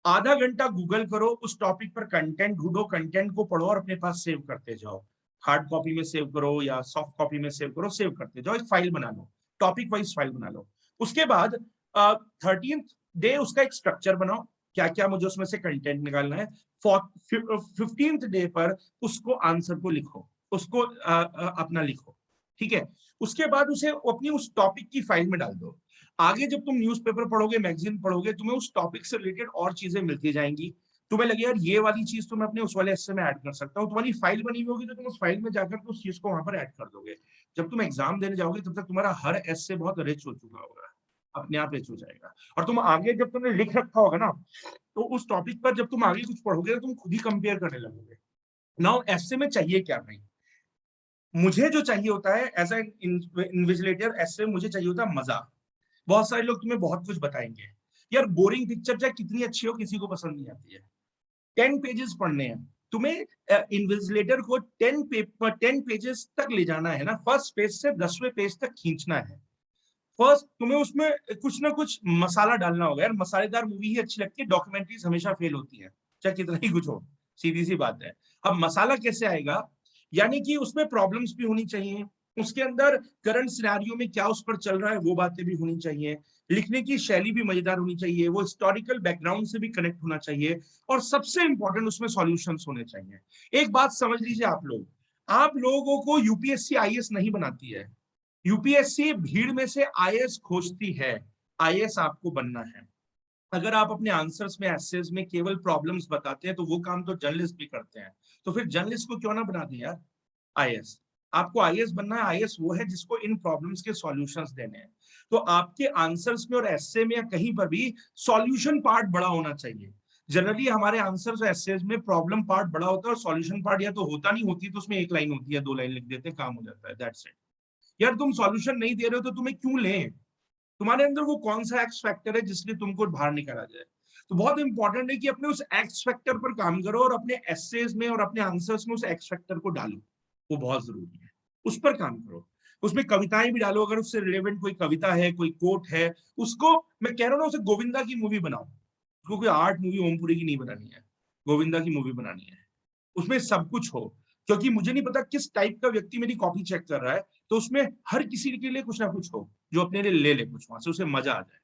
आधा घंटा गूगल करो, उस टॉपिक पर कंटेंट ढूंढो, कंटेंट को पढ़ो और अपने पास सेव करते जाओ। हार्ड कॉपी में सेव करो या सॉफ्ट कॉपी में सेव करो, सेव करते जाओ, एक फाइल बना लो, टॉपिक वाइज फाइल बना लो। उसके बाद 13th डे उसका एक स्ट्रक्चर बनाओ, क्या क्या मुझे उसमें से कंटेंट निकालना है। 15th डे पर उसको आंसर को लिखो, उसको अपना लिखो, ठीक है। उसके बाद उसे अपनी उस टॉपिक की फाइल में डाल दो। आगे जब तुम न्यूज़पेपर पढ़ोगे, मैगजीन पढ़ोगे, तुम्हें उस टॉपिक से रिलेटेड और चीजें मिलती जाएंगी। तुम्हें लगे यार ये वाली चीज तो मैं अपने उस वाले हिस्से में ऐड कर सकता हूँ, तुम्हारी फाइल बनी हुई होगी तो तुम उस फाइल में जाकर के उस चीज को वहां पर ऐड कर दोगे। जब तुम एग्जाम देने जाओगे तब तक तुम्हारा हर एस्से बहुत रिच हो चुका होगा, अपने आप रिच हो जाएगा। और तुम आगे जब तुमने लिख रखा होगा ना, तो उस टॉपिक पर जब तुम आगे कुछ पढ़ोगे तो तुम खुद ही कंपेयर करने लगोगे। नाउ एस्से में चाहिए क्या भाई, मुझे जो चाहिए होता है एज ए इन्विजिलेटर एस्से, मुझे चाहिए होता है मजा। बहुत सारे लोग तुम्हें बहुत कुछ बताएंगे, यार बोरिंग पिक्चर चाहे कितनी अच्छी हो किसी को पसंद नहीं आती है। 10 पेजेस पढ़ने हैं तुम्हें, इन्विजिलेटर को 10 पेजेस तक ले जाना है ना, फर्स्ट पेज से 10वें पेज तक खींचना है। फर्स्ट तुम्हें उसमें कुछ ना कुछ मसाला डालना होगा, यार मसालेदार मूवी ही अच्छी लगती है, डॉक्यूमेंट्रीज हमेशा फेल होती है चाहे कितना ही कुछ हो, सीधी सी बात है। अब मसाला कैसे आएगा, यानी कि उसमें प्रॉब्लम्स भी होनी चाहिए, उसके अंदर करंट सिनेरियो में क्या उस पर चल रहा है वो बातें भी होनी चाहिए, लिखने की शैली भी मजेदार होनी चाहिए, वो हिस्टोरिकल बैकग्राउंड से भी कनेक्ट होना चाहिए, और सबसे इंपॉर्टेंट उसमें सॉल्यूशंस होने चाहिए। एक बात समझ लीजिए, आप लोगों को यूपीएससी आईएएस नहीं बनाती है, यूपीएससी भीड़ में से आईएएस खोजती है। आईएएस आपको बनना है। अगर आप अपने आंसर्स में, एसेज में केवल प्रॉब्लम्स बताते हैं तो वो काम तो जर्नलिस्ट भी करते हैं, तो फिर जर्नलिस्ट को क्यों ना बना दें यार आईएएस। आपको आईएएस बनना है। आईएएस वो है जिसको इन प्रॉब्लम्स के सॉल्यूशंस देने हैं। तो आपके आंसर्स में और एसे में या कहीं पर भी सॉल्यूशन पार्ट बड़ा होना चाहिए। जनरली हमारे आंसर्स और एसेज में प्रॉब्लम पार्ट बड़ा होता है और सॉल्यूशन पार्ट या तो होता नहीं, होती तो उसमें एक लाइन होती है, 2 लाइन लिख देते हैं, काम हो जाता है, दैट्स इट। यार तुम सॉल्यूशन नहीं दे रहे हो तो तुम्हें क्यों लें? तुम्हारे अंदर वो कौन सा एक्स फैक्टर है जिसलिए तुमको बाहर निकाला जाए? तो बहुत इंपॉर्टेंट है कि अपने उस एक्स फैक्टर पर काम करो और अपने एसेज में और अपने आंसर्स में उस एक्स फैक्टर को डालो। वो बहुत जरूरी है, उस पर काम करो। उसमें कविताएं भी डालो, अगर उससे रिलेवेंट कोई कविता है, कोई कोट है, उसको मैं कह रहा हूँ ना, उसे गोविंदा की मूवी बनाओ। उसको कोई आर्ट मूवी ओमपुरी की नहीं बनानी है, गोविंदा की मूवी बनानी है। उसमें सब कुछ हो, क्योंकि मुझे नहीं पता किस टाइप का व्यक्ति मेरी कॉपी चेक कर रहा है, तो उसमें हर किसी के लिए कुछ ना कुछ हो जो अपने लिए ले ले कुछ वहां से, उसे मजा आ जाए।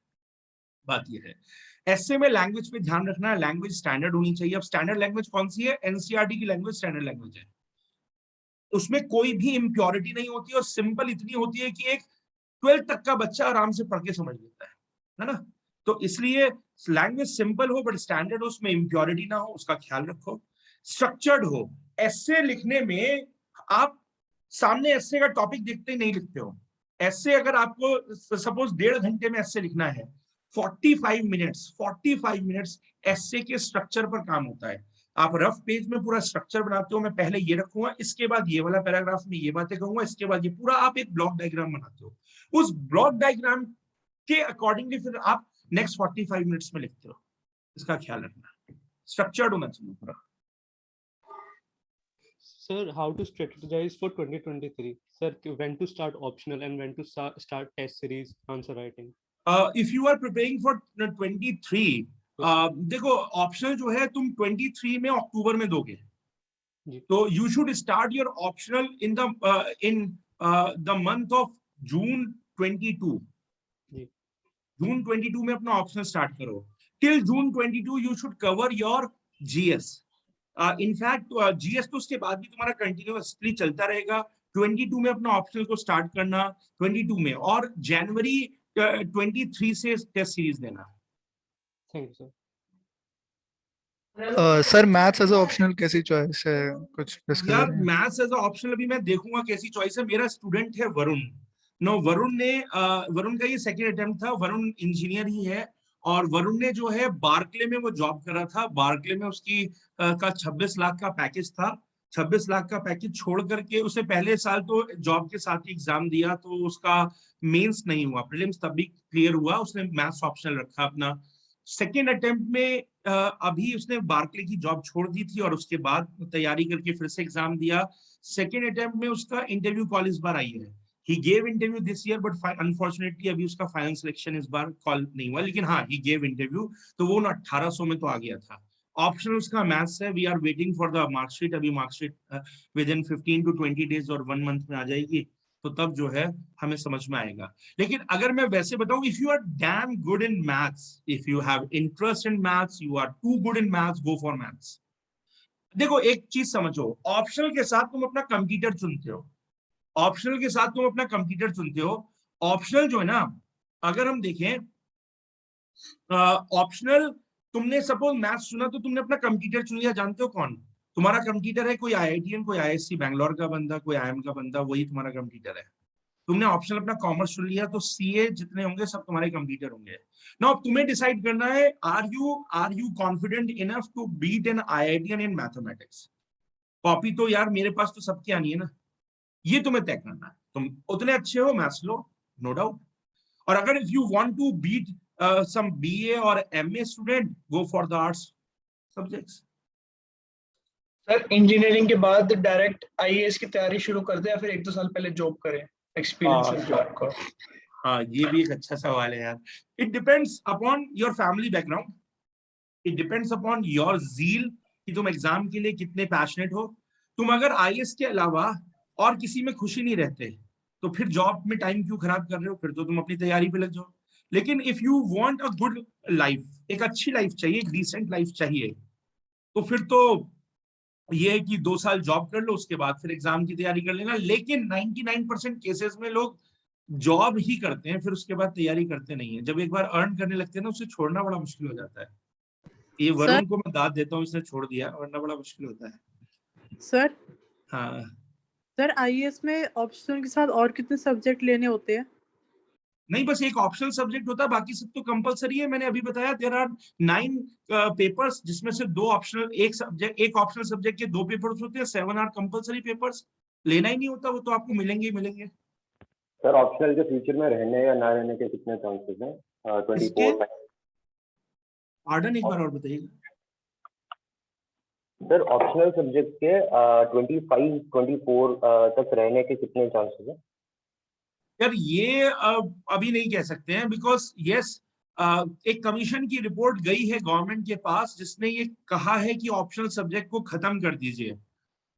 बात यह है। ऐसे में लैंग्वेज पे ध्यान रखना है, लैंग्वेज स्टैंडर्ड होनी चाहिए। अब स्टैंडर्ड लैंग्वेज कौन सी है? एनसीईआरटी की लैंग्वेज स्टैंडर्ड लैंग्वेज है। उसमें कोई भी इम्प्योरिटी नहीं होती और सिंपल इतनी होती है कि एक 12th तक का बच्चा आराम से पढ़ के समझ लेता है ना? तो इसलिए लैंग्वेज सिंपल हो बट स्टैंडर्ड हो, उसमें इम्प्योरिटी ना हो, उसका ख्याल रखो। स्ट्रक्चर्ड हो। एसे लिखने में आप सामने एसे का टॉपिक देखते ही नहीं लिखते हो। एसे अगर आपको सपोज 1.5 घंटे में एसे लिखना है, 45 मिनट्स एसे के स्ट्रक्चर पर काम होता है। आप रफ पेज में पूरा स्ट्रक्चर बनाते हो, मैं पहले ये रखूंगा, इसके बाद ये वाला पैराग्राफ में ये बातें कहूंगा, इसके बाद ये पूरा, आप एक ब्लॉक डायग्राम बनाते हो। उस ब्लॉक डायग्राम के अकॉर्डिंगली फिर आप नेक्स्ट 45 मिनट्स में लिखते हो। इसका ख्याल रखना, स्ट्रक्चर्ड होना चाहिए पूरा। Sir, how to strategize for 2023? Sir, when to start optional and when to start test series answer writing? If you are preparing for 23, देखो ऑप्शनल जो है तुम 23 में अक्टूबर में दोगे, तो you should start your optional in the month of June 22. जून 22 में अपना ऑप्शनल स्टार्ट करो। Till June 22 you should cover your GS. In fact GS तो उसके बाद भी तुम्हारा कंटिन्यूअसली चलता रहेगा। 22 में अपना ऑप्शनल को स्टार्ट करना, 22 में, और जनवरी 23 से टेस्ट सीरीज देना। Thank you sir. Sir maths as optional कैसी चॉइस है, कुछ डिस्कस यार करें? मैथ्स एज ऑप्शनल अभी मैं देखूंगा कैसी चॉइस है। मेरा स्टूडेंट है वरुण। वरुण का ये सेकंड अटेम्प्ट था। वरुण इंजीनियर ही है और वरुण ने जो है बार्कले में वो जॉब करा था। बार्कले में उसकी का 26 लाख का पैकेज था। 26 लाख का पैकेज छोड़ करके उसने पहले साल तो जॉब के साथ ही एग्जाम दिया, तो उसका मेंस नहीं हुआ, प्रीलिम्स तब भी क्लियर हुआ। उसने मैथ्स ऑप्शनल रखा अपना। सेकेंड अटेम्प्ट में अभी उसने बार्कले की जॉब छोड़ दी थी और उसके बाद तैयारी करके फिर से एग्जाम दिया। सेकेंड अटेम्प्ट में उसका इंटरव्यू कॉल इस बार आई है। He gave interview this year, but unfortunately अभी उसका फाइनल सिलेक्शन इस बार कॉल नहीं हुआ, लेकिन हाँ he gave interview, तो वो 1800 में तो आ गया था। ऑप्शनल उसका मैथ्स है। We are waiting for the marksheet. अभी marksheet within 15 to 20 days और 1 मंथ में आ जाएगी, तो तब जो है हमें समझ में आएगा। लेकिन अगर मैं वैसे बताऊं, if you are damn good in maths, if you have interest in maths, you are too good in maths, go for maths. देखो एक चीज समझो, ऑप्शनल के साथ तुम अपना कंप्यूटर चुनते हो। ऑप्शनल के साथ तुम अपना कंप्यूटर चुनते हो। ऑप्शनल जो है ना, अगर हम देखें ऑप्शनल, तुमने सपोज मैथ्स चुना तो तुमने अपना कंप्यूटर चुन लिया। जानते हो कौन तुम्हारा कंप्यूटर है? कोई आईआईटीएन, कोई आईएससी बैंगलोर का बंदा, कोई आईएम का बंदा, वही तुम्हारा कंप्यूटर है। तुमने ऑप्शनल अपना कॉमर्स चुन लिया, तो सीए जितने होंगे सब तुम्हारे कंप्यूटर होंगे। नाउ तुम्हें डिसाइड करना है, are you confident enough to beat an IITian in mathematics? Copy तो यार मेरे पास तो सबकी आनी है ना, ये तुम्हें तय करना है। तुम उतने अच्छे हो, मैथ्स लो, नो डाउट। और अगर if you want to beat some BA और MA student, go for the arts subjects. Sir engineering के बाद डायरेक्ट आईएएस की तैयारी शुरू कर दे या फिर 1-2 साल पहले जॉब करें? एक्सपीरियंस जो आपका। हाँ, ये भी एक अच्छा सवाल है यार। It depends upon your family background, it depends upon your zeal कि तुम एग्जाम के लिए कितने पैशनेट हो। तुम अगर आईएएस के अलावा और किसी में खुशी नहीं रहते, तो फिर जॉब में टाइम क्यों खराब कर रहे हो? फिर तो तुम अपनी तैयारी पे लग जाओ। लेकिन if you want a good life, एक अच्छी लाइफ चाहिए, एक डिसेंट लाइफ चाहिए, तो फिर तो ये है कि 2 साल जॉब कर लो, उसके बाद फिर एग्जाम की तैयारी कर लेना। लेकिन 99% केसेस में लोग जॉब ही करते हैं, फिर उसके बाद तैयारी करते नहीं है। जब एक बार अर्न करने लगते हैं ना, उसे छोड़ना बड़ा मुश्किल हो जाता है। ये वरुण को मैं दाद देता हूँ, इसने छोड़ दिया, वरना बड़ा मुश्किल होता है। सर हाँ सर, आईएएस में ऑप्शनल के साथ और कितने सब्जेक्ट लेने होते हैं? नहीं, बस एक ऑप्शनल सब्जेक्ट होता है, बाकी सब तो कंपलसरी है। मैंने अभी बताया देयर आर 9 पेपर्स, जिसमें से 2 ऑप्शनल, एक ऑप्शनल सब्जेक्ट के 2 पेपर्स होते हैं, 7 आर कंपलसरी पेपर्स। लेना ही नहीं होता, वो तो आपको मिलेंगे ही मिलेंगे। सर ऑप्शनल के फ्यूचर में रहने या ना रहने के कितने चांसेस हैं? 24। पार्डन एक बार और बताइएगा। सर ऑप्शनल सब्जेक्ट के 25-24 तक रहने के कितने चांसेस हैं? यार ये अभी नहीं कह सकते हैं, बिकॉज यस, एक कमीशन की रिपोर्ट गई है गवर्नमेंट के पास, जिसने ये कहा है कि ऑप्शनल सब्जेक्ट को खत्म कर दीजिए।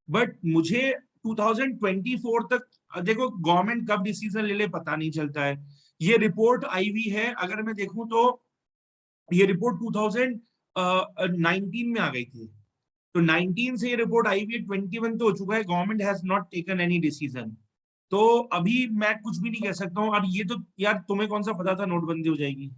बट मुझे 2024 तक, देखो गवर्नमेंट कब डिसीजन ले ले पता नहीं चलता है। ये रिपोर्ट आई हुई है, अगर मैं देखूं तो ये रिपोर्ट 2019 में आ गई थी, तो 19 से ये रिपोर्ट आई हुई है, 21 तो हो चुका है, government has not taken any decision. तो अभी मैं कुछ भी नहीं कह सकता हूँ। और ये तो यार तुम्हें कौन सा पता था नोटबंदी हो जाएगी?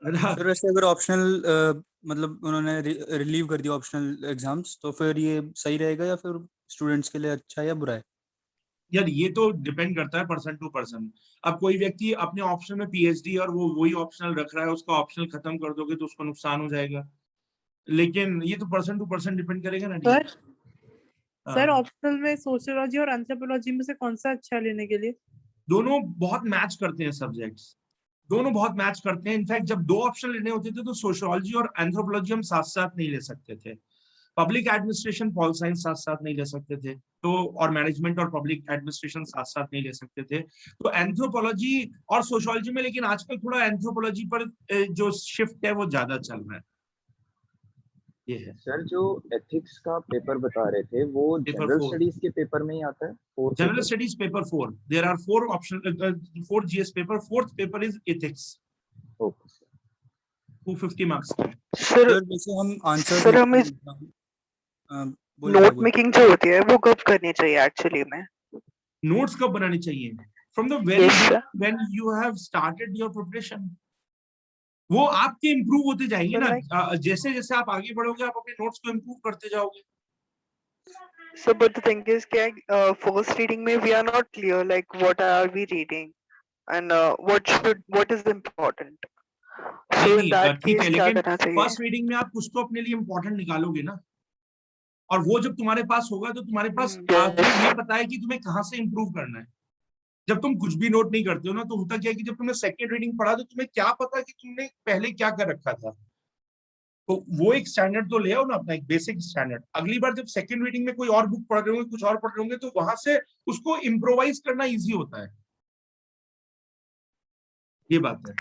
सर वैसे अगर ऑप्शनल मतलब उन्होंने रिलीव कर दिया ऑप्शनल एग्जाम्स, तो फिर ये सही रहेगा या फिर स्टूडेंट्स के लिए अच्छा है या बुरा है? यार ये तो डिपेंड करता है पर्सन टू पर्सन। अब कोई व्यक्ति अपने ऑप्शन में पीएचडी और वो वही ऑप्शनल रख रहा है, उसका ऑप्शनल खत्म कर दोगे तो उसको नुकसान हो जाएगा। लेकिन ये तो पर्सन टू पर्सन डिपेंड करेगा ना। सर ऑप्शनल में सोशियोलॉजी और एंथ्रोपोलॉजी में से कौन सा अच्छा है लेने के लिए? दोनों बहुत मैच करते हैं सब्जेक्ट्स, दोनों बहुत मैच करते हैं। इनफैक्ट जब 2 ऑप्शन लेने होते थे तो सोशियोलॉजी और एंथ्रोपोलॉजी हम साथ साथ नहीं ले सकते थे। पब्लिक एडमिनिस्ट्रेशन, पॉल साइंस साथ साथ नहीं ले सकते थे, तो और मैनेजमेंट और पब्लिक एडमिनिस्ट्रेशन साथ साथ नहीं ले सकते थे। तो एंथ्रोपोलॉजी और सोशियोलॉजी में, लेकिन आजकल थोड़ा एंथ्रोपोलॉजी पर जो शिफ्ट है वो ज्यादा चल रहा है। ये है। सर जो एथिक्स का पेपर बता रहे थे वो जनरल स्टडीज के पेपर में ही आता है? General studies paper 4, there are 4 option, 4 GS paper, 4th paper is ethics. Okay sir. 250 marks का। सर वैसे हम आंसर सर हमें नोट मेकिंग जो होती है वो कब करनी चाहिए एक्चुअली में? नोट्स कब बनानी चाहिए? From the very when you have started your preparation. वो आपके इम्प्रूव होते जाएंगे ना, जैसे जैसे आप आगे बढ़ोगे आप अपने नोट्स को इम्प्रूव करते जाओगे। So but the thing is that first reading में we are not clear like what are we reading and what is important. So in that case क्या करना चाहिए? फर्स्ट रीडिंग में आप कुछ तो अपने लिए इम्पोर्टेंट निकालोगे ना, और वो जब तुम्हारे पास होगा तो तुम्हारे पास ये पता है कि तुम्हें कहाँ से इम्प्रूव करना है। जब तुम कुछ भी नोट नहीं करते हो ना, तो होता क्या है कि जब तुमने सेकंड रीडिंग पढ़ा तो तुम्हें क्या पता कि तुमने पहले क्या कर रखा था। तो वो एक स्टैंडर्ड तो ले आओ ना अपना, एक बेसिक स्टैंडर्ड। अगली बार जब सेकंड रीडिंग में कोई और बुक पढ़ रहे होंगे, कुछ और पढ़ रहे होंगे, तो वहां से उसको इम्प्रोवाइज करना इजी होता है। ये बात है।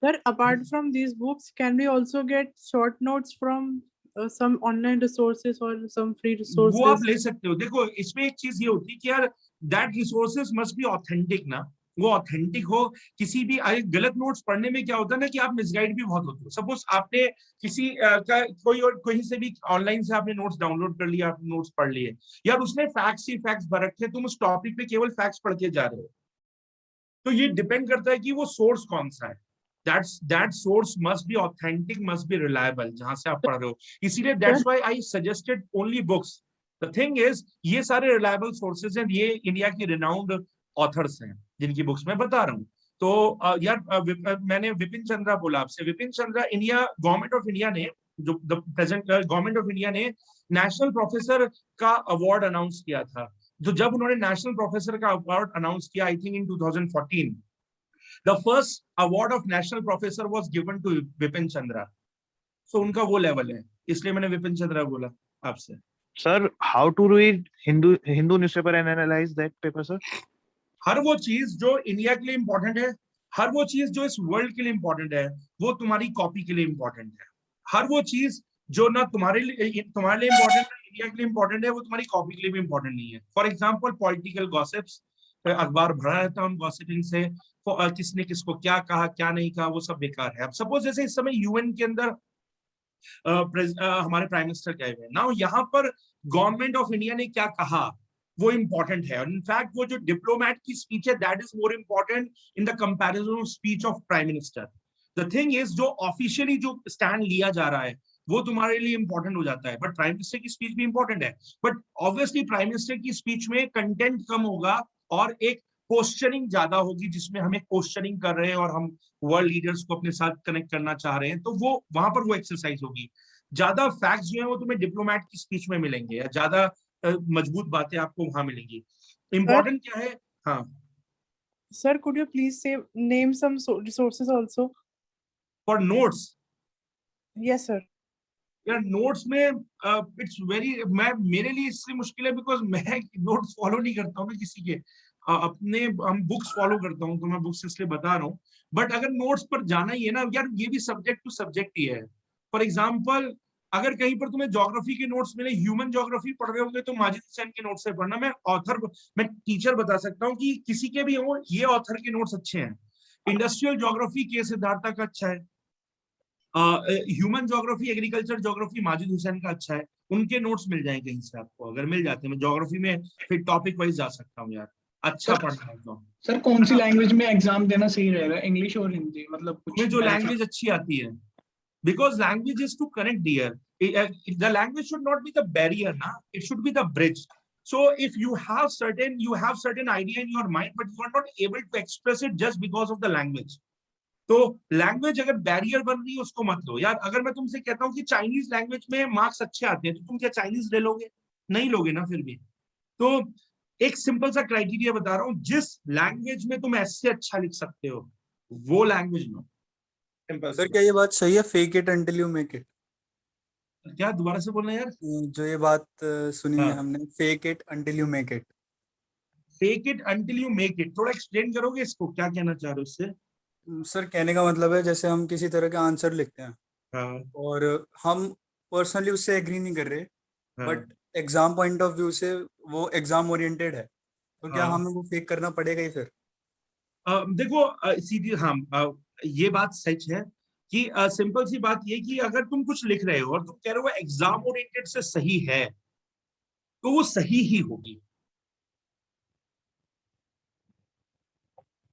Sir, apart from these books, can we also get short notes from some online resources or some free resources? वो आप ले सकते हो। देखो इसमें एक चीज ये होती है कि यार that resources must be authentic ना, वो ऑथेंटिक हो। किसी भी गलत नोट्स पढ़ने में क्या होता है ना कि आप मिसगाइड भी बहुत होते हो। सपोज आपने किसी का कोई और कहीं से भी ऑनलाइन से आपने नोट्स डाउनलोड कर लिया, आपने नोट्स पढ़ लिए, यार उसने फैक्ट्स ही फैक्ट्स भर रखे, तुम उस टॉपिक पे केवल फैक्ट्स पढ़ के जा रहे हो। तो ये डिपेंड करता है कि वो सोर्स कौन सा है। that source must be authentic, must be reliable, जहां से आप पढ़ रहे हो। इसीलिए that's why I suggested only books. The thing is, ये सारे reliable sources हैं, ये इंडिया के renowned authors हैं जिनकी बुक्स मैं बता रहा हूँ। तो यार मैंने विपिन चंद्रा बोला आपसे, Vipin Chandra India government of India ने, जो the present government of India ने नेशनल प्रोफेसर का अवार्ड अनाउंस किया था। जो जब उन्होंने नेशनल प्रोफेसर का अवार्ड अनाउंस किया, I think in 2014, the first award of national professor was given to Vipin Chandra. So उनका वो लेवल है, इसलिए मैंने विपिन चंद्रा बोला आपसे। Sir, how to read Hindu newspaper and analyze that paper, sir? हर वो चीज जो इंडिया के लिए इंपॉर्टेंट है, हर वो चीज जो इस वर्ल्ड के लिए इंपॉर्टेंट है, वो तुम्हारी कॉपी के लिए इंपॉर्टेंट है। हर वो चीज जो ना तुम्हारे लिए इंपॉर्टेंट है, इंडिया के लिए इंपॉर्टेंट है वो तुम्हारी कॉपी के लिए भी इंपॉर्टेंट नहीं है। फॉर एग्जाम्पल पॉलिटिकल गॉसिप्स, अखबार भरा रहता हूँ गॉसिपिंग से, किसने किसको क्या कहा क्या नहीं कहा, वो सब बेकार है। अब सपोज जैसे इस समय यूएन के अंदर हमारे प्राइम मिनिस्टर गए हुए, नाउ यहाँ पर गवर्नमेंट ऑफ इंडिया ने क्या कहा वो इंपॉर्टेंट है। और इनफैक्ट वो जो डिप्लोमेट की स्पीच है that is more important in the comparison of speech of prime minister. The thing is जो ऑफिशियली जो स्टैंड लिया जा रहा है वो तुम्हारे लिए इंपॉर्टेंट हो जाता है, बट प्राइम मिनिस्टर की स्पीच भी इंपॉर्टेंट है। बट ऑब्वियसली प्राइम मिनिस्टर की स्पीच में कंटेंट कम होगा और एक क्वेश्चनिंग ज्यादा होगी, जिसमें हमें क्वेश्चनिंग कर रहे हैं और हम वर्ल्ड लीडर्स को अपने साथ कनेक्ट करना चाह रहे हैं, तो वो वहां पर वो एक्सरसाइज होगी। ज्यादा फैक्ट्स जो है वो तुम्हें डिप्लोमेट की स्पीच में मिलेंगे, या ज्यादा मजबूत बातें आपको वहां मिलेंगी। इंपॉर्टेंट क्या है? हाँ Sir, could you please say name some resources also? For notes? Yes, sir. यार नोट्स में इट्स वेरी, मैं मेरे लिए इससे मुश्किल है बिकॉज मैं नोट्स फॉलो नहीं करता हूँ ना किसी के, अपने हम बुक्स फॉलो करता हूँ, तो मैं बुक्स इसलिए बता रहा हूँ। बट अगर नोट्स पर जाना ही है ना यार, ये भी सब्जेक्ट टू सब्जेक्ट ही है। फॉर एग्जाम्पल अगर कहीं पर तुम्हें ज्योग्राफी के नोट्स मिले, ह्यूमन ज्योग्राफी पढ़ रहे होंगे तो माजिद हुसैन के नोट्स से पढ़ना। मैं टीचर बता सकता हूँ कि किसी के भी हो, ये ऑथर के नोट्स अच्छे हैं। इंडस्ट्रियल ज्योग्राफी के सिद्धार्था का अच्छा है, human geography agriculture geography Majid Hussain का अच्छा है, उनके नोट्स मिल जाएंगे कहीं से आपको, अगर मिल जाते हैं। मैं ज्योग्राफी में फिर टॉपिक वाइज जा सकता हूँ यार, अच्छा पढ़ना है तो। सर कौन सी लैंग्वेज में एग्जाम देना सही रहेगा, इंग्लिश और हिंदी? मतलब कुछ जो लैंग्वेज अच्छी आती है, because language is to connect dear, the language should not be the barrier ना, it should be the bridge. So if you have certain idea in your mind, but you are not able to express it just because of the language. तो language अगर barrier बन रही है उसको मत लो यार। अगर मैं तुमसे कहता हूँ कि चाइनीज लैंग्वेज में मार्क्स अच्छे आते हैं, तो तुम क्या चाइनीज ले लोगे? नहीं लोगे ना फिर भी। तो एक सिंपल सा क्राइटेरिया बता रहा हूँ, जिस लैंग्वेज में तुम ऐसे अच्छा लिख सकते हो वो लैंग्वेज लो। सर क्या ये बात सही है, fake it until you make it? क्या दोबारा से बोलना यार? जो ये बात सुनी है हमने, fake it until you make it. Fake it until you make it, थोड़ा एक्सप्लेन करोगे इसको, क्या कहना चाह रहे हो इससे? सर कहने का मतलब है जैसे हम किसी तरह का आंसर लिखते हैं और हम पर्सनली उससे एग्री नहीं कर रहे, but exam point of view से वो एग्जाम ओरिएंटेड है, तो क्या हमें वो फेक करना पड़ेगा ही फिर? देखो सीधी, हाँ ये बात सच है कि सिंपल सी बात ये कि अगर तुम कुछ लिख रहे हो और तुम कह रहे हो एग्जाम ओरिएंटेड से सही है, तो वो सही ही होगी।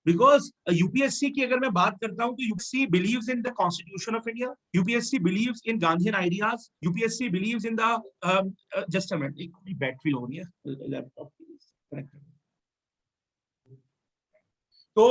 बिकॉज यूपीएससी की अगर मैं बात करता हूं तो UPSC believes in the constitution of India, UPSC believes in Gandhian ideas, UPSC believes in the just a minute, एक बैटरी लो रही है लैपटॉप कनेक्ट। तो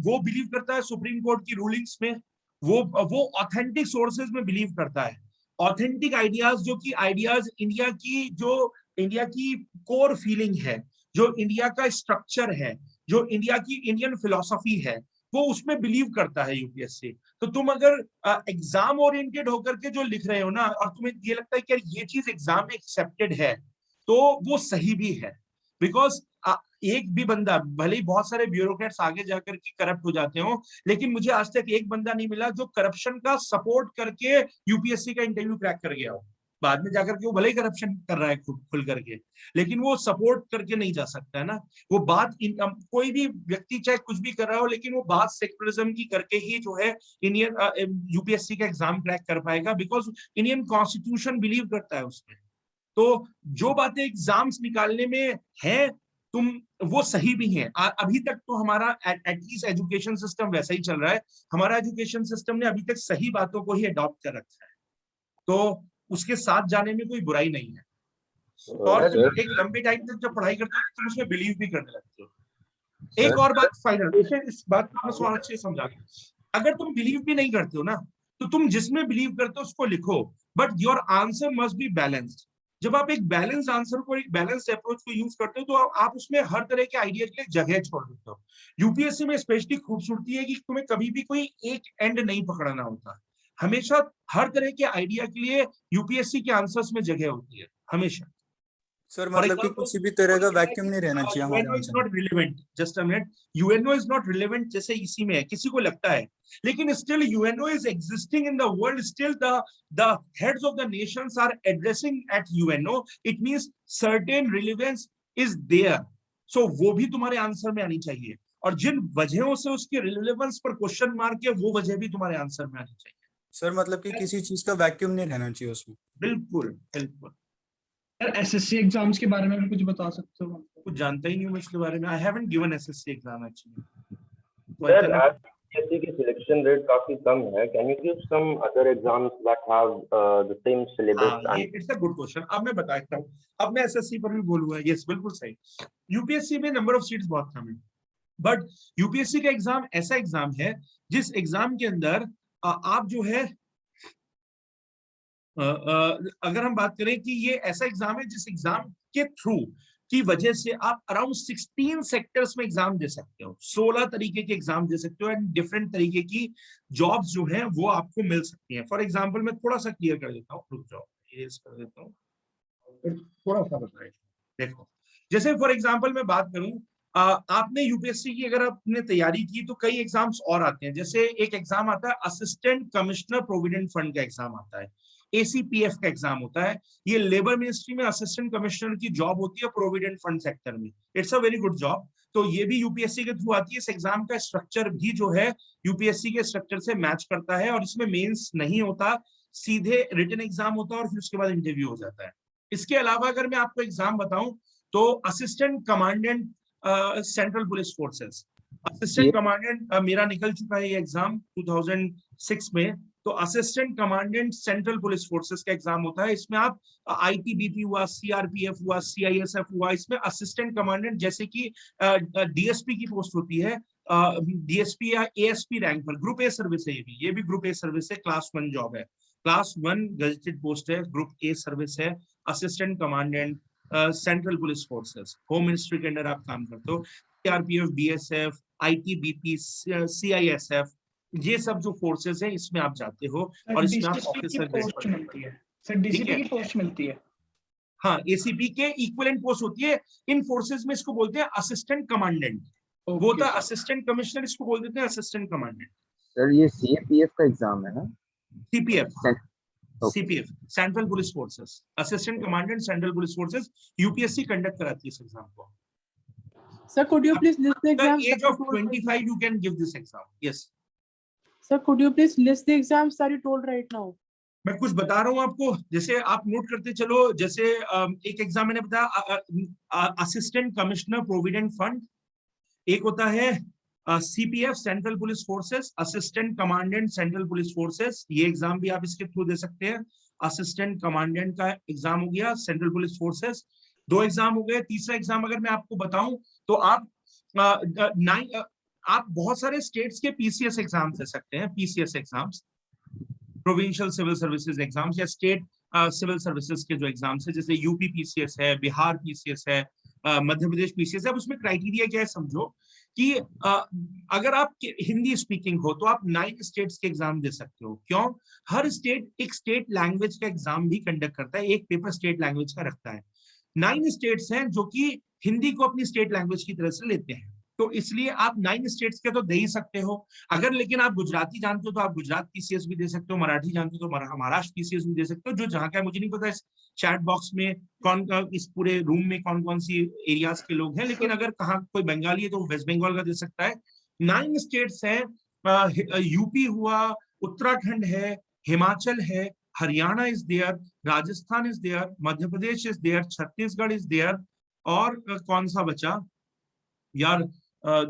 वो बिलीव करता है सुप्रीम कोर्ट की रूलिंग्स में, वो ऑथेंटिक सोर्सेज में बिलीव करता है, ऑथेंटिक आइडियाज, जो कि आइडियाज इंडिया की कोर फीलिंग है, जो इंडिया का स्ट्रक्चर है, जो इंडियन फिलॉसफी है, वो उसमें बिलीव करता है यूपीएससी। तो तुम अगर एग्जाम ओरिएंटेड होकर के जो लिख रहे हो ना, और तुम्हें ये लगता है कि ये चीज एग्जाम में एक्सेप्टेड है, तो वो सही भी है। बिकॉज एक भी बंदा, भले ही बहुत सारे ब्यूरोक्रेट्स आगे जाकर के करप्ट हो जाते हो, लेकिन मुझे आज तक एक बंदा नहीं मिला जो करप्शन का सपोर्ट करके यूपीएससी का इंटरव्यू क्रैक कर गया हो। बाद में जाकर के वो भले ही करप्शन कर रहा है खुल करके, लेकिन वो सपोर्ट करके नहीं जा सकता है ना। वो बात कोई भी व्यक्ति चाहे कुछ भी कर रहा हो, लेकिन वो बात सेक्युलरिज्म की करके ही जो है इंडियन यूपीएससी का एग्जाम क्रैक कर पाएगा, बिकॉज इंडियन कॉन्स्टिट्यूशन बिलीव करता है उसमें। तो जो बातें एग्जाम्स निकालने में है वो सही भी हैं। अभी तक तो हमारा एटलीस्ट एजुकेशन सिस्टम वैसा ही चल रहा है, हमारा एजुकेशन सिस्टम ने अभी तक सही बातों को ही अडॉप्ट कर रखा है, तो उसके साथ जाने में कोई बुराई नहीं है। और तुम एक लंबे टाइम तक जब पढ़ाई करते हो तुम उसमें बिलीव भी करने लगते हो। एक और बात फाइनल, इस बात को मैं अच्छे से समझा, अगर तुम बिलीव भी नहीं करते हो ना, तो तुम जिसमें बिलीव करते हो उसको लिखो, but your answer must be balanced. जब आप एक बैलेंस आंसर को, एक बैलेंस अप्रोच को यूज करते हो, तो आप उसमें हर तरह के आइडिया के लिए जगह छोड़ देते हो। यूपीएससी में स्पेशली खूबसूरती है कि तुम्हें कभी भी कोई एक एंड नहीं पकड़ना होता, हमेशा हर तरह के आइडिया के लिए यूपीएससी के आंसर्स में जगह होती है हमेशा। सर मतलब कि किसी भी तरह का वैक्यूम नहीं रहना चाहिए हमारे UNO is not relevant. Just a minute. UNO is not relevant. जैसे इसी में है, किसी को लगता है, लेकिन still UNO is existing in the world. Still the heads of the nations are addressing at UNO. It means certain relevance is there. So वो भी तुम्हारे आंसर में आनी चाहिए, और जिन वजहों से उसके रिलेवेंस पर क्वेश्चन मार्क है, वो वजह भी तुम्हारे आंसर में आनी चाहिए। सर मतलब कि किसी चीज का वैक्यूम नहीं रहना चाहिए उसमें। बिल्कुल बिल्कुल। सर एसएससी एग्जाम्स के बारे में भी कुछ बता सकते हो? कुछ जानता ही नहीं हूँ इसके बारे में। I haven't given SSC exam actually. Sir आज यूपीएससी की सिलेक्शन रेट काफी कम है, can you give some other exams that have the same syllabus? It's a good question. अब मैं बताता हूँ, अब मैं एसएससी पर भी बोलूंगा। यस बिल्कुल सही। यूपीएससी में नंबर ऑफ सीट्स बहुत कम है, बट यूपीएससी का एग्जाम ऐसा एग्जाम है जिस एग्जाम के अंदर आप जो है अगर हम बात करें कि ये ऐसा एग्जाम है जिस एग्जाम के थ्रू की वजह से आप अराउंड 16 सेक्टर्स में एग्जाम दे सकते हो, 16 तरीके के एग्जाम दे सकते हो, एंड डिफरेंट तरीके की जॉब्स जो हैं वो आपको मिल सकती हैं। फॉर एग्जांपल मैं थोड़ा सा क्लियर कर देता हूँ, रुक जाओ इरेज कर देता हूँ, थोड़ा सा बताइए। देखो जैसे फॉर एग्जांपल मैं बात करूं, आपने यूपीएससी की अगर आपने तैयारी की तो कई एग्जाम्स और आते हैं। जैसे एक एग्जाम आता है असिस्टेंट कमिश्नर प्रोविडेंट फंड का एग्जाम आता है, ACPF का एग्जाम होता है। ये लेबर मिनिस्ट्री में असिस्टेंट कमिश्नर की जॉब होती है प्रोविडेंट फंड सेक्टर में। It's a very good job. तो ये भी यूपीएससी के थ्रू आती है। इस एग्जाम का स्ट्रक्चर भी जो है यूपीएससी के स्ट्रक्चर से मैच करता है, और इसमें मेंस नहीं होता, सीधे रिटन एग्जाम होता है और फिर उसके बाद इंटरव्यू हो जाता है। इसके अलावा अगर मैं आपको एग्जाम बताऊं तो assistant commandant central police forces, assistant commandant मेरा निकल चुका है ये एग्जाम 2006 में। तो assistant commandant central police forces का एग्जाम होता है। इसमें आप आईटीबीपी हुआ, सीआरपीएफ हुआ, सीआईएसएफ हुआ, इसमें असिस्टेंट कमांडेंट जैसे कि डीएसपी की पोस्ट होती है, डीएसपी या एएसपी रैंक पर। ग्रुप ए सर्विस है ये भी ग्रुप ए सर्विस है, क्लास 1 जॉब है, क्लास 1 गजेटेड पोस्ट है, ग्रुप ए सर्विस है, assistant commandant central police forces, home ministry के अंडर आप काम करते हो। सीआरपीएफ, बीएसएफ, आईटीबीपी, सीआईएसएफ, ये सब जो फोर्सेस हैं इसमें आप जाते हो और इसमें आप ऑफिसर पोस्ट मिलती है। सर डीसीपी की पोस्ट मिलती है। हाँ, एसीपी के इक्विवेलेंट पोस्ट होती है इन फोर्सेस में। इसको बोलते हैं असिस्टेंट कमांडेंट। वो होता है असिस्टेंट कमिश्नर, इसको बोल देते हैं असिस्टेंट कमांडेंट। सर ये सीपीएफ का एग्जाम है ना? CPF central police forces, assistant commandant central police forces, UPSC conduct कराती है इस एग्जाम को। Sir, could you please list the exams? At the age of 25 you can give this exam. Yes. Sir, could you please list the exams that you told right now? मैं कुछ बता रहा हूँ आपको, जैसे आप नोट करते चलो। जैसे एक एग्जाम मैंने बताया असिस्टेंट कमिश्नर प्रोविडेंट फंड, एक होता है CPF central police forces, assistant commandant central police forces, ये एग्जाम भी आप इसके थ्रू दे सकते हैं। असिस्टेंट कमांडेंट का एग्जाम हो गया, सेंट्रल पुलिस फोर्सेस, 2 एग्जाम हो गए। तीसरा एग्जाम अगर मैं आपको बताऊं तो आप बहुत सारे स्टेट्स के पीसीएस एग्जाम दे सकते हैं। PCS exams, provincial civil services exams, या स्टेट सिविल सर्विसेज के जो एग्जाम्स है, जैसे यूपी पीसीएस है, बिहार पीसीएस है, मध्य प्रदेश पीसीएस है। अब उसमें क्राइटेरिया क्या है समझो कि अगर आप हिंदी स्पीकिंग हो तो आप 9 स्टेट्स के एग्जाम दे सकते हो। क्यों? हर स्टेट एक स्टेट लैंग्वेज का एग्जाम भी कंडक्ट करता है, एक पेपर स्टेट लैंग्वेज का रखता है। 9 स्टेट्स हैं जो कि हिंदी को अपनी स्टेट लैंग्वेज की तरह से लेते हैं, तो इसलिए आप 9 स्टेट्स के तो दे ही सकते हो। अगर लेकिन आप गुजराती जानते हो तो आप गुजरात पीसीएस भी दे सकते हो, मराठी जानते हो तो महाराष्ट्र पीसीएस भी दे सकते हो। जो जहाँ का है मुझे नहीं पता इस चैट बॉक्स में कौन, इस पूरे रूम में कौन कौन सी एरियाज के लोग हैं, लेकिन अगर कहाँ कोई बंगाली है तो वेस्ट बंगाल का दे सकता है। 9 स्टेट्स हैं, यूपी हुआ, उत्तराखंड है, हिमाचल है, Haryana is there, Rajasthan is there, Madhya Pradesh is there, Chhattisgarh is there, और कौन सा बचा यार,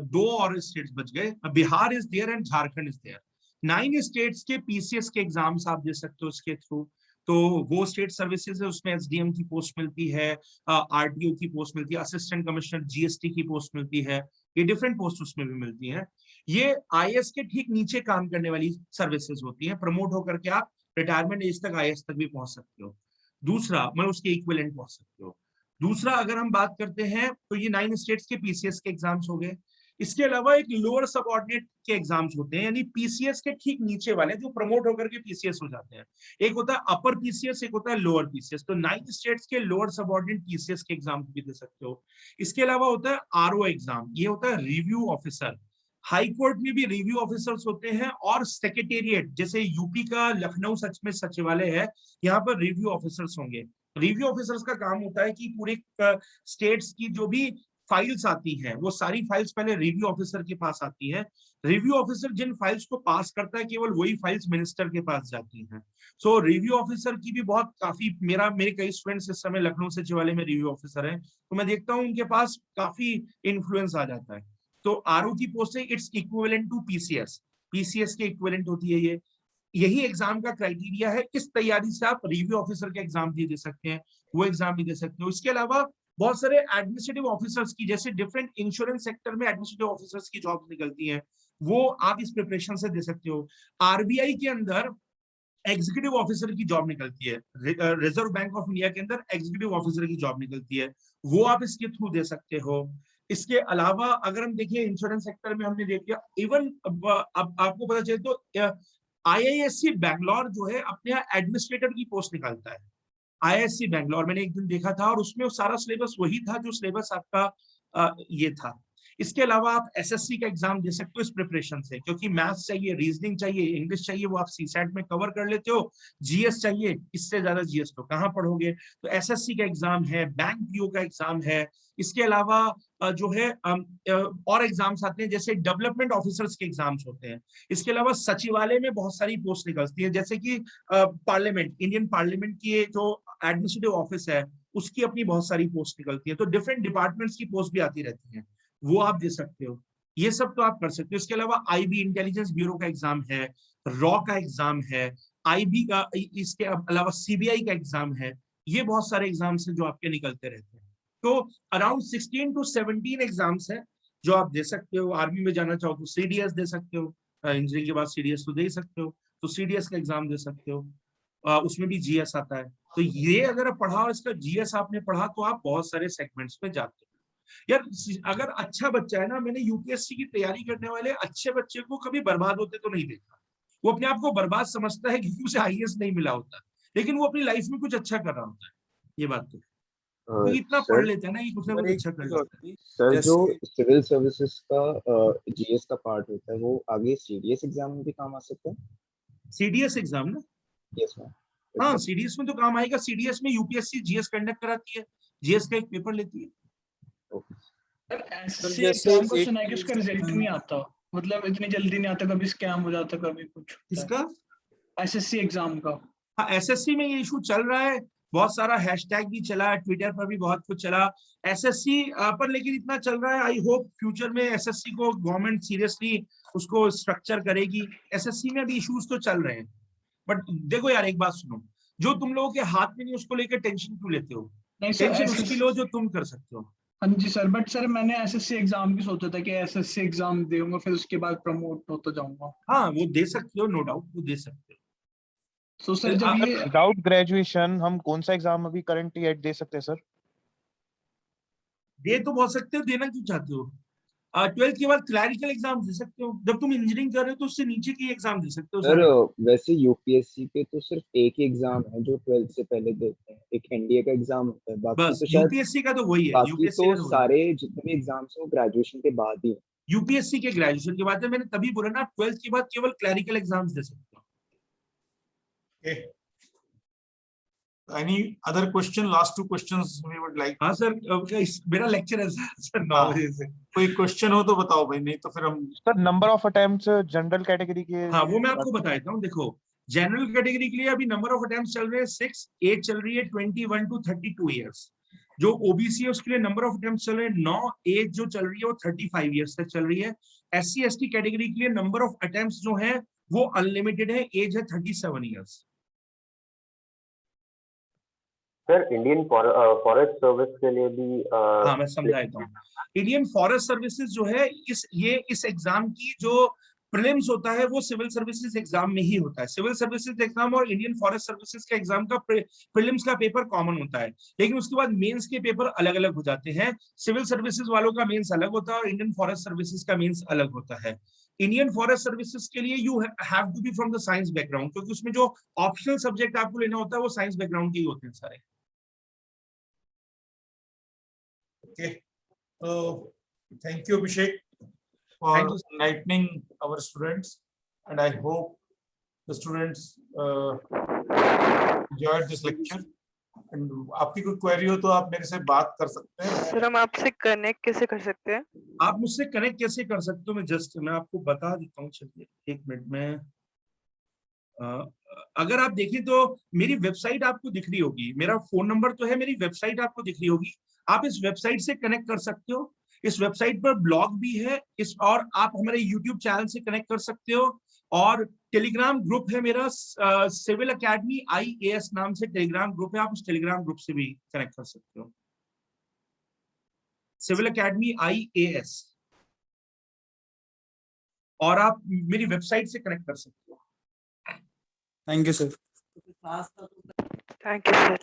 2 और स्टेट्स बच गए, Bihar is there and Jharkhand is there. 9 states के पीसीएस के एग्जाम्स आप दे सकते हो इसके थ्रू। तो वो स्टेट सर्विसेज है, उसमें एसडीएम की पोस्ट मिलती है, आरटीओ की पोस्ट मिलती है, असिस्टेंट कमिश्नर जीएसटी की पोस्ट मिलती है, ये डिफरेंट पोस्ट उसमें भी मिलती हैं। ये आईएएस के ठीक नीचे काम करने वाली सर्विसेज होती हैं। प्रमोट होकर के आप रिटायरमेंट एज तक आईएएस तक भी पहुंच सकते हो। दूसरा मतलब उसके इक्विवेलेंट पहुंच सकते हो। दूसरा अगर हम बात करते हैं तो ये 9 स्टेट्स के पीसीएस के एग्जाम्स हो गए। इसके अलावा एक लोअर सबऑर्डिनेट के एग्जाम्स होते हैं, यानी पीसीएस के ठीक नीचे वाले जो प्रमोट होकर के पीसीएस हो जाते हैं। एक होता है अपर पीसीएस, एक होता है लोअर पीसीएस। तो 9 स्टेट्स के लोअर सबऑर्डिनेट पीसीएस के एग्जाम भी दे सकते हो। इसके अलावा होता है आरओ एग्जाम, ये होता है रिव्यू ऑफिसर। हाई कोर्ट में भी रिव्यू ऑफिसर्स होते हैं, और सेक्रेटेरिएट जैसे यूपी का लखनऊ सच में सचिवालय है, यहाँ पर रिव्यू ऑफिसर्स होंगे। रिव्यू ऑफिसर्स का काम होता है कि पूरे स्टेट्स की जो भी फाइल्स आती हैं वो सारी फाइल्स पहले रिव्यू ऑफिसर के पास आती है। रिव्यू ऑफिसर जिन फाइल्स को पास करता है केवल वही फाइल्स मिनिस्टर के पास जाती हैं। सो रिव्यू ऑफिसर की भी बहुत काफी मेरे कई स्टूडेंट्स इस समय लखनऊ सचिवालय में रिव्यू ऑफिसर हैं, तो मैं देखता हूँ उनके पास काफी इन्फ्लुएंस आ जाता है। तो आरओ की पोस्ट है, it's equivalent to PCS, PCS के इक्विवेलेंट होती है ये। यही एग्जाम का क्राइटेरिया है। इस तैयारी से आप रिव्यू ऑफिसर के एग्जाम भी दे सकते हैं, वो एग्जाम भी दे सकते हो। इसके अलावा बहुत सारे एडमिनिस्ट्रेटिव ऑफिसर्स की, जैसे डिफरेंट इंश्योरेंस सेक्टर में एडमिनिस्ट्रेटिव ऑफिसर्स की जॉब निकलती हैं, वो आप इस प्रिपरेशन से दे सकते हो। आरबीआई के अंदर एग्जीक्यूटिव ऑफिसर की जॉब निकलती है, रिजर्व बैंक ऑफ इंडिया के अंदर एग्जीक्यूटिव ऑफिसर की जॉब निकलती है, वो आप इसके थ्रू दे सकते हो। इसके अलावा अगर हम देखिए इंश्योरेंस सेक्टर में हमने देख लिया, इवन अब आपको पता चले तो आईआईएससी बैंगलोर जो है अपने यहाँ एडमिनिस्ट्रेटर की पोस्ट निकालता है। आईआईएससी बैंगलोर मैंने एक दिन देखा था, और उसमें सारा सिलेबस वही था जो सिलेबस आपका ये था। इसके अलावा आप एसएससी का एग्जाम दे सकते हो इस प्रिपरेशन से, क्योंकि मैथ्स चाहिए, रीजनिंग चाहिए, इंग्लिश चाहिए, वो आप सीसैट में कवर कर लेते हो। जीएस चाहिए, इससे ज्यादा जीएस तो कहाँ पढ़ोगे। तो एसएससी का एग्जाम है, बैंक पीओ का एग्जाम है। इसके अलावा जो है और एग्जाम्स आते हैं, जैसे डेवलपमेंट ऑफिसर्स के एग्जाम्स होते हैं। इसके अलावा सचिवालय में बहुत सारी पोस्ट निकलती है, जैसे कि पार्लियामेंट, इंडियन पार्लियामेंट की जो एडमिनिस्ट्रेटिव ऑफिस है उसकी अपनी बहुत सारी पोस्ट निकलती है। तो डिफरेंट डिपार्टमेंट्स की पोस्ट भी आती रहती है, वो आप दे सकते हो। ये सब तो आप कर सकते हो। इसके अलावा आईबी इंटेलिजेंस ब्यूरो का एग्जाम है, रॉ का एग्जाम है, आईबी का, इसके अलावा सीबीआई का एग्जाम है। ये बहुत सारे एग्जाम्स हैं जो आपके निकलते रहते हैं। तो अराउंड 16 to 17 एग्जाम्स है जो आप दे सकते हो। आर्मी में जाना चाहो तो सीडीएस दे सकते हो, इंजीनियरिंग के बाद सीडीएस तो दे सकते हो, तो सीडीएस का एग्जाम दे सकते हो। उसमें भी जीएस आता है। तो ये अगर पढ़ा और इसका जीएस आपने पढ़ा तो आप बहुत सारे सेगमेंट्स में जाते हो। यार अगर अच्छा बच्चा है ना, मैंने यूपीएससी की तैयारी करने वाले अच्छे बच्चे को कभी बर्बाद होते तो नहीं देखा। वो अपने आप को बर्बाद समझता है क्योंकि उसे आईएएस नहीं मिला होता, लेकिन वो अपनी लाइफ में कुछ अच्छा कर रहा होता है। ये बात तो तो इतना पढ़ लेते हैं ना कि कुछ ना कुछ अच्छा कर लेते हैं। सर जो सिविल सर्विसेज का जीएस का पार्ट होता है वो आगे सीडीएस एग्जाम में भी काम आ सकता है। सीडीएस एग्जाम ना? Yes ma'am. हाँ, सीडीएस में तो काम आएगा। सीडीएस में यूपीएससी जीएस कंडक्ट कराती है, जीएस का एक पेपर लेती है। एसएससी एग्जाम को सुना है कि उसका रिजल्ट नहीं आता, मतलब इतनी जल्दी नहीं आता, कभी स्कैम हो जाता, कभी कुछ। इसका एसएससी एग्जाम का? हाँ, एसएससी में ये इशू चल रहा है, बहुत सारा हैशटैग भी चला, ट्विटर पर भी बहुत कुछ चला एसएससी पर, लेकिन इतना चल रहा है। आई होप फ्यूचर में एसएससी को गवर्नमेंट सीरियसली उसको स्ट्रक्चर करेगी। एसएससी में भी इश्यूज तो चल रहे हैं, बट देखो यार एक बात सुनो, जो तुम लोगों के हाथ में नहीं उसको लेकर टेंशन क्यों लेते हो? टेंशन उसकी लो जो तुम कर सकते हो। हाँ जी सर, बट सर मैंने एसएससी एग्जाम की सोचा था कि एसएससी एग्जाम दूंगा फिर उसके बाद प्रमोट होता जाऊंगा। हाँ वो दे सकते हो, नो डाउट वो दे सकते हो। तो सर जब ये विदाउट ग्रेजुएशन हम कौन सा एग्जाम अभी करंटली एड दे सकते हैं सर? दे तो बहुत सकते हो, देना क्यों चाहते हो? 12th के बाद क्लैरिकल एग्जाम दे सकते हो। जब तुम इंजीनियरिंग कर रहे हो तो उससे नीचे की एग्जाम दे सकते हो। सर वैसे यूपीएससी के तो सिर्फ एक ही एग्जाम है जो 12th से पहले देते हैं, एक एनडीए का एग्जाम होता है, बाकी बस तो शायद यूपीएससी का तो वही है। बाकी तो सारे जितने भी एग्जाम्स हैं वो ग्रेजुएशन के बाद ही। यूपीएससी के ग्रेजुएशन के बाद, मैंने तभी बोला ना 12th के बाद केवल क्लैरिकल एग्जाम्स दे सकते हो। Any other question? Last two questions we would like. हाँ सर, मेरा लेक्चर है सर 9 बजे से। कोई क्वेश्चन हो तो बताओ भाई, नहीं तो फिर हम sir number of attempts general category के। हाँ वो मैं आपको बता देता हूँ। देखो जनरल कैटेगरी के लिए अभी नंबर ऑफ अटेम्प्ट्स चल रहे हैं 6, एज चल रही है 21 to 32 ईयर्स। जो ओबीसी है उसके लिए नंबर ऑफ अटेम्प्ट्स चल रहे हैं 9, एज जो चल रही है वो 35 ईयर्स तक चल रही है। SC ST कैटेगरी के लिए नंबर ऑफ अटेम्प्ट्स जो है वो अनलिमिटेड है, एज है 37 years. Sir Indian forest service के लिए भी हाँ मैं समझा देता हूँ। इंडियन फॉरेस्ट सर्विसेज जो है इस एग्जाम की जो प्रीलिम्स होता है वो सिविल सर्विसेज एग्जाम में ही होता है। सिविल सर्विसेज एग्जाम और इंडियन फॉरेस्ट सर्विसेज का एग्जाम का प्रीलिम्स का पेपर कॉमन होता है, लेकिन उसके बाद मेंस के पेपर अलग अलग हो जाते हैं। सिविल सर्विसेज वालों का मेंस अलग होता है और इंडियन फॉरेस्ट सर्विसेज का मेंस अलग होता है। इंडियन फॉरेस्ट सर्विसेज के लिए you have to be from the science background, क्योंकि उसमें जो ऑप्शनल सब्जेक्ट आपको लेना होता है वो साइंस बैकग्राउंड के ही होते हैं सारे। Okay, so thank you, Abhishek, for enlightening our students, and I hope the students enjoyed this lecture. And आपकी कोई क्वेरी हो तो आप मेरे से बात कर सकते हैं। सर हम आपसे कनेक्ट कैसे कर सकते हैं? आप मुझसे कनेक्ट कैसे कर सकते हो, मैं आपको बता देता हूँ। चलिए 1 मिनट में। अगर आप देखें तो मेरी वेबसाइट आपको दिख रही होगी, मेरा फोन नंबर तो है, मेरी वेबसाइट आपको दिख रही होगी। आप इस वेबसाइट से कनेक्ट कर सकते हो। इस वेबसाइट पर ब्लॉग भी है और आप हमारे यूट्यूब चैनल से कनेक्ट कर सकते हो। और टेलीग्राम ग्रुप है मेरा, सिविल एकेडमी IAS नाम से टेलीग्राम ग्रुप है, आप उस टेलीग्राम ग्रुप से भी कनेक्ट कर सकते हो। सिविल एकेडमी IAS, और आप मेरी वेबसाइट से कनेक्ट कर सकते हो। Thank you sir. Thank you sir.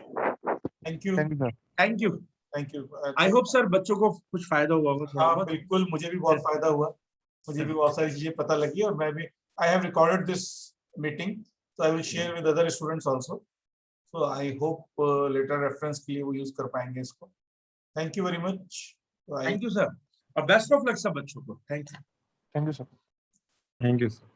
Thank you. Thank you. Thank you. I hope sir बच्चों को कुछ फायदा हुआ होगा। हाँ बिल्कुल, मुझे भी बहुत फायदा हुआ, मुझे भी बहुत सारी चीजें पता लगी, और मैं भी I have recorded this meeting, so I will share with other students also, so I hope later reference के लिए वो यूज कर पाएंगे इसको। Thank you very much. Thank you sir, और बेस्ट ऑफ लक सब बच्चों को। Thank you. Thank you, sir. Thank you, sir.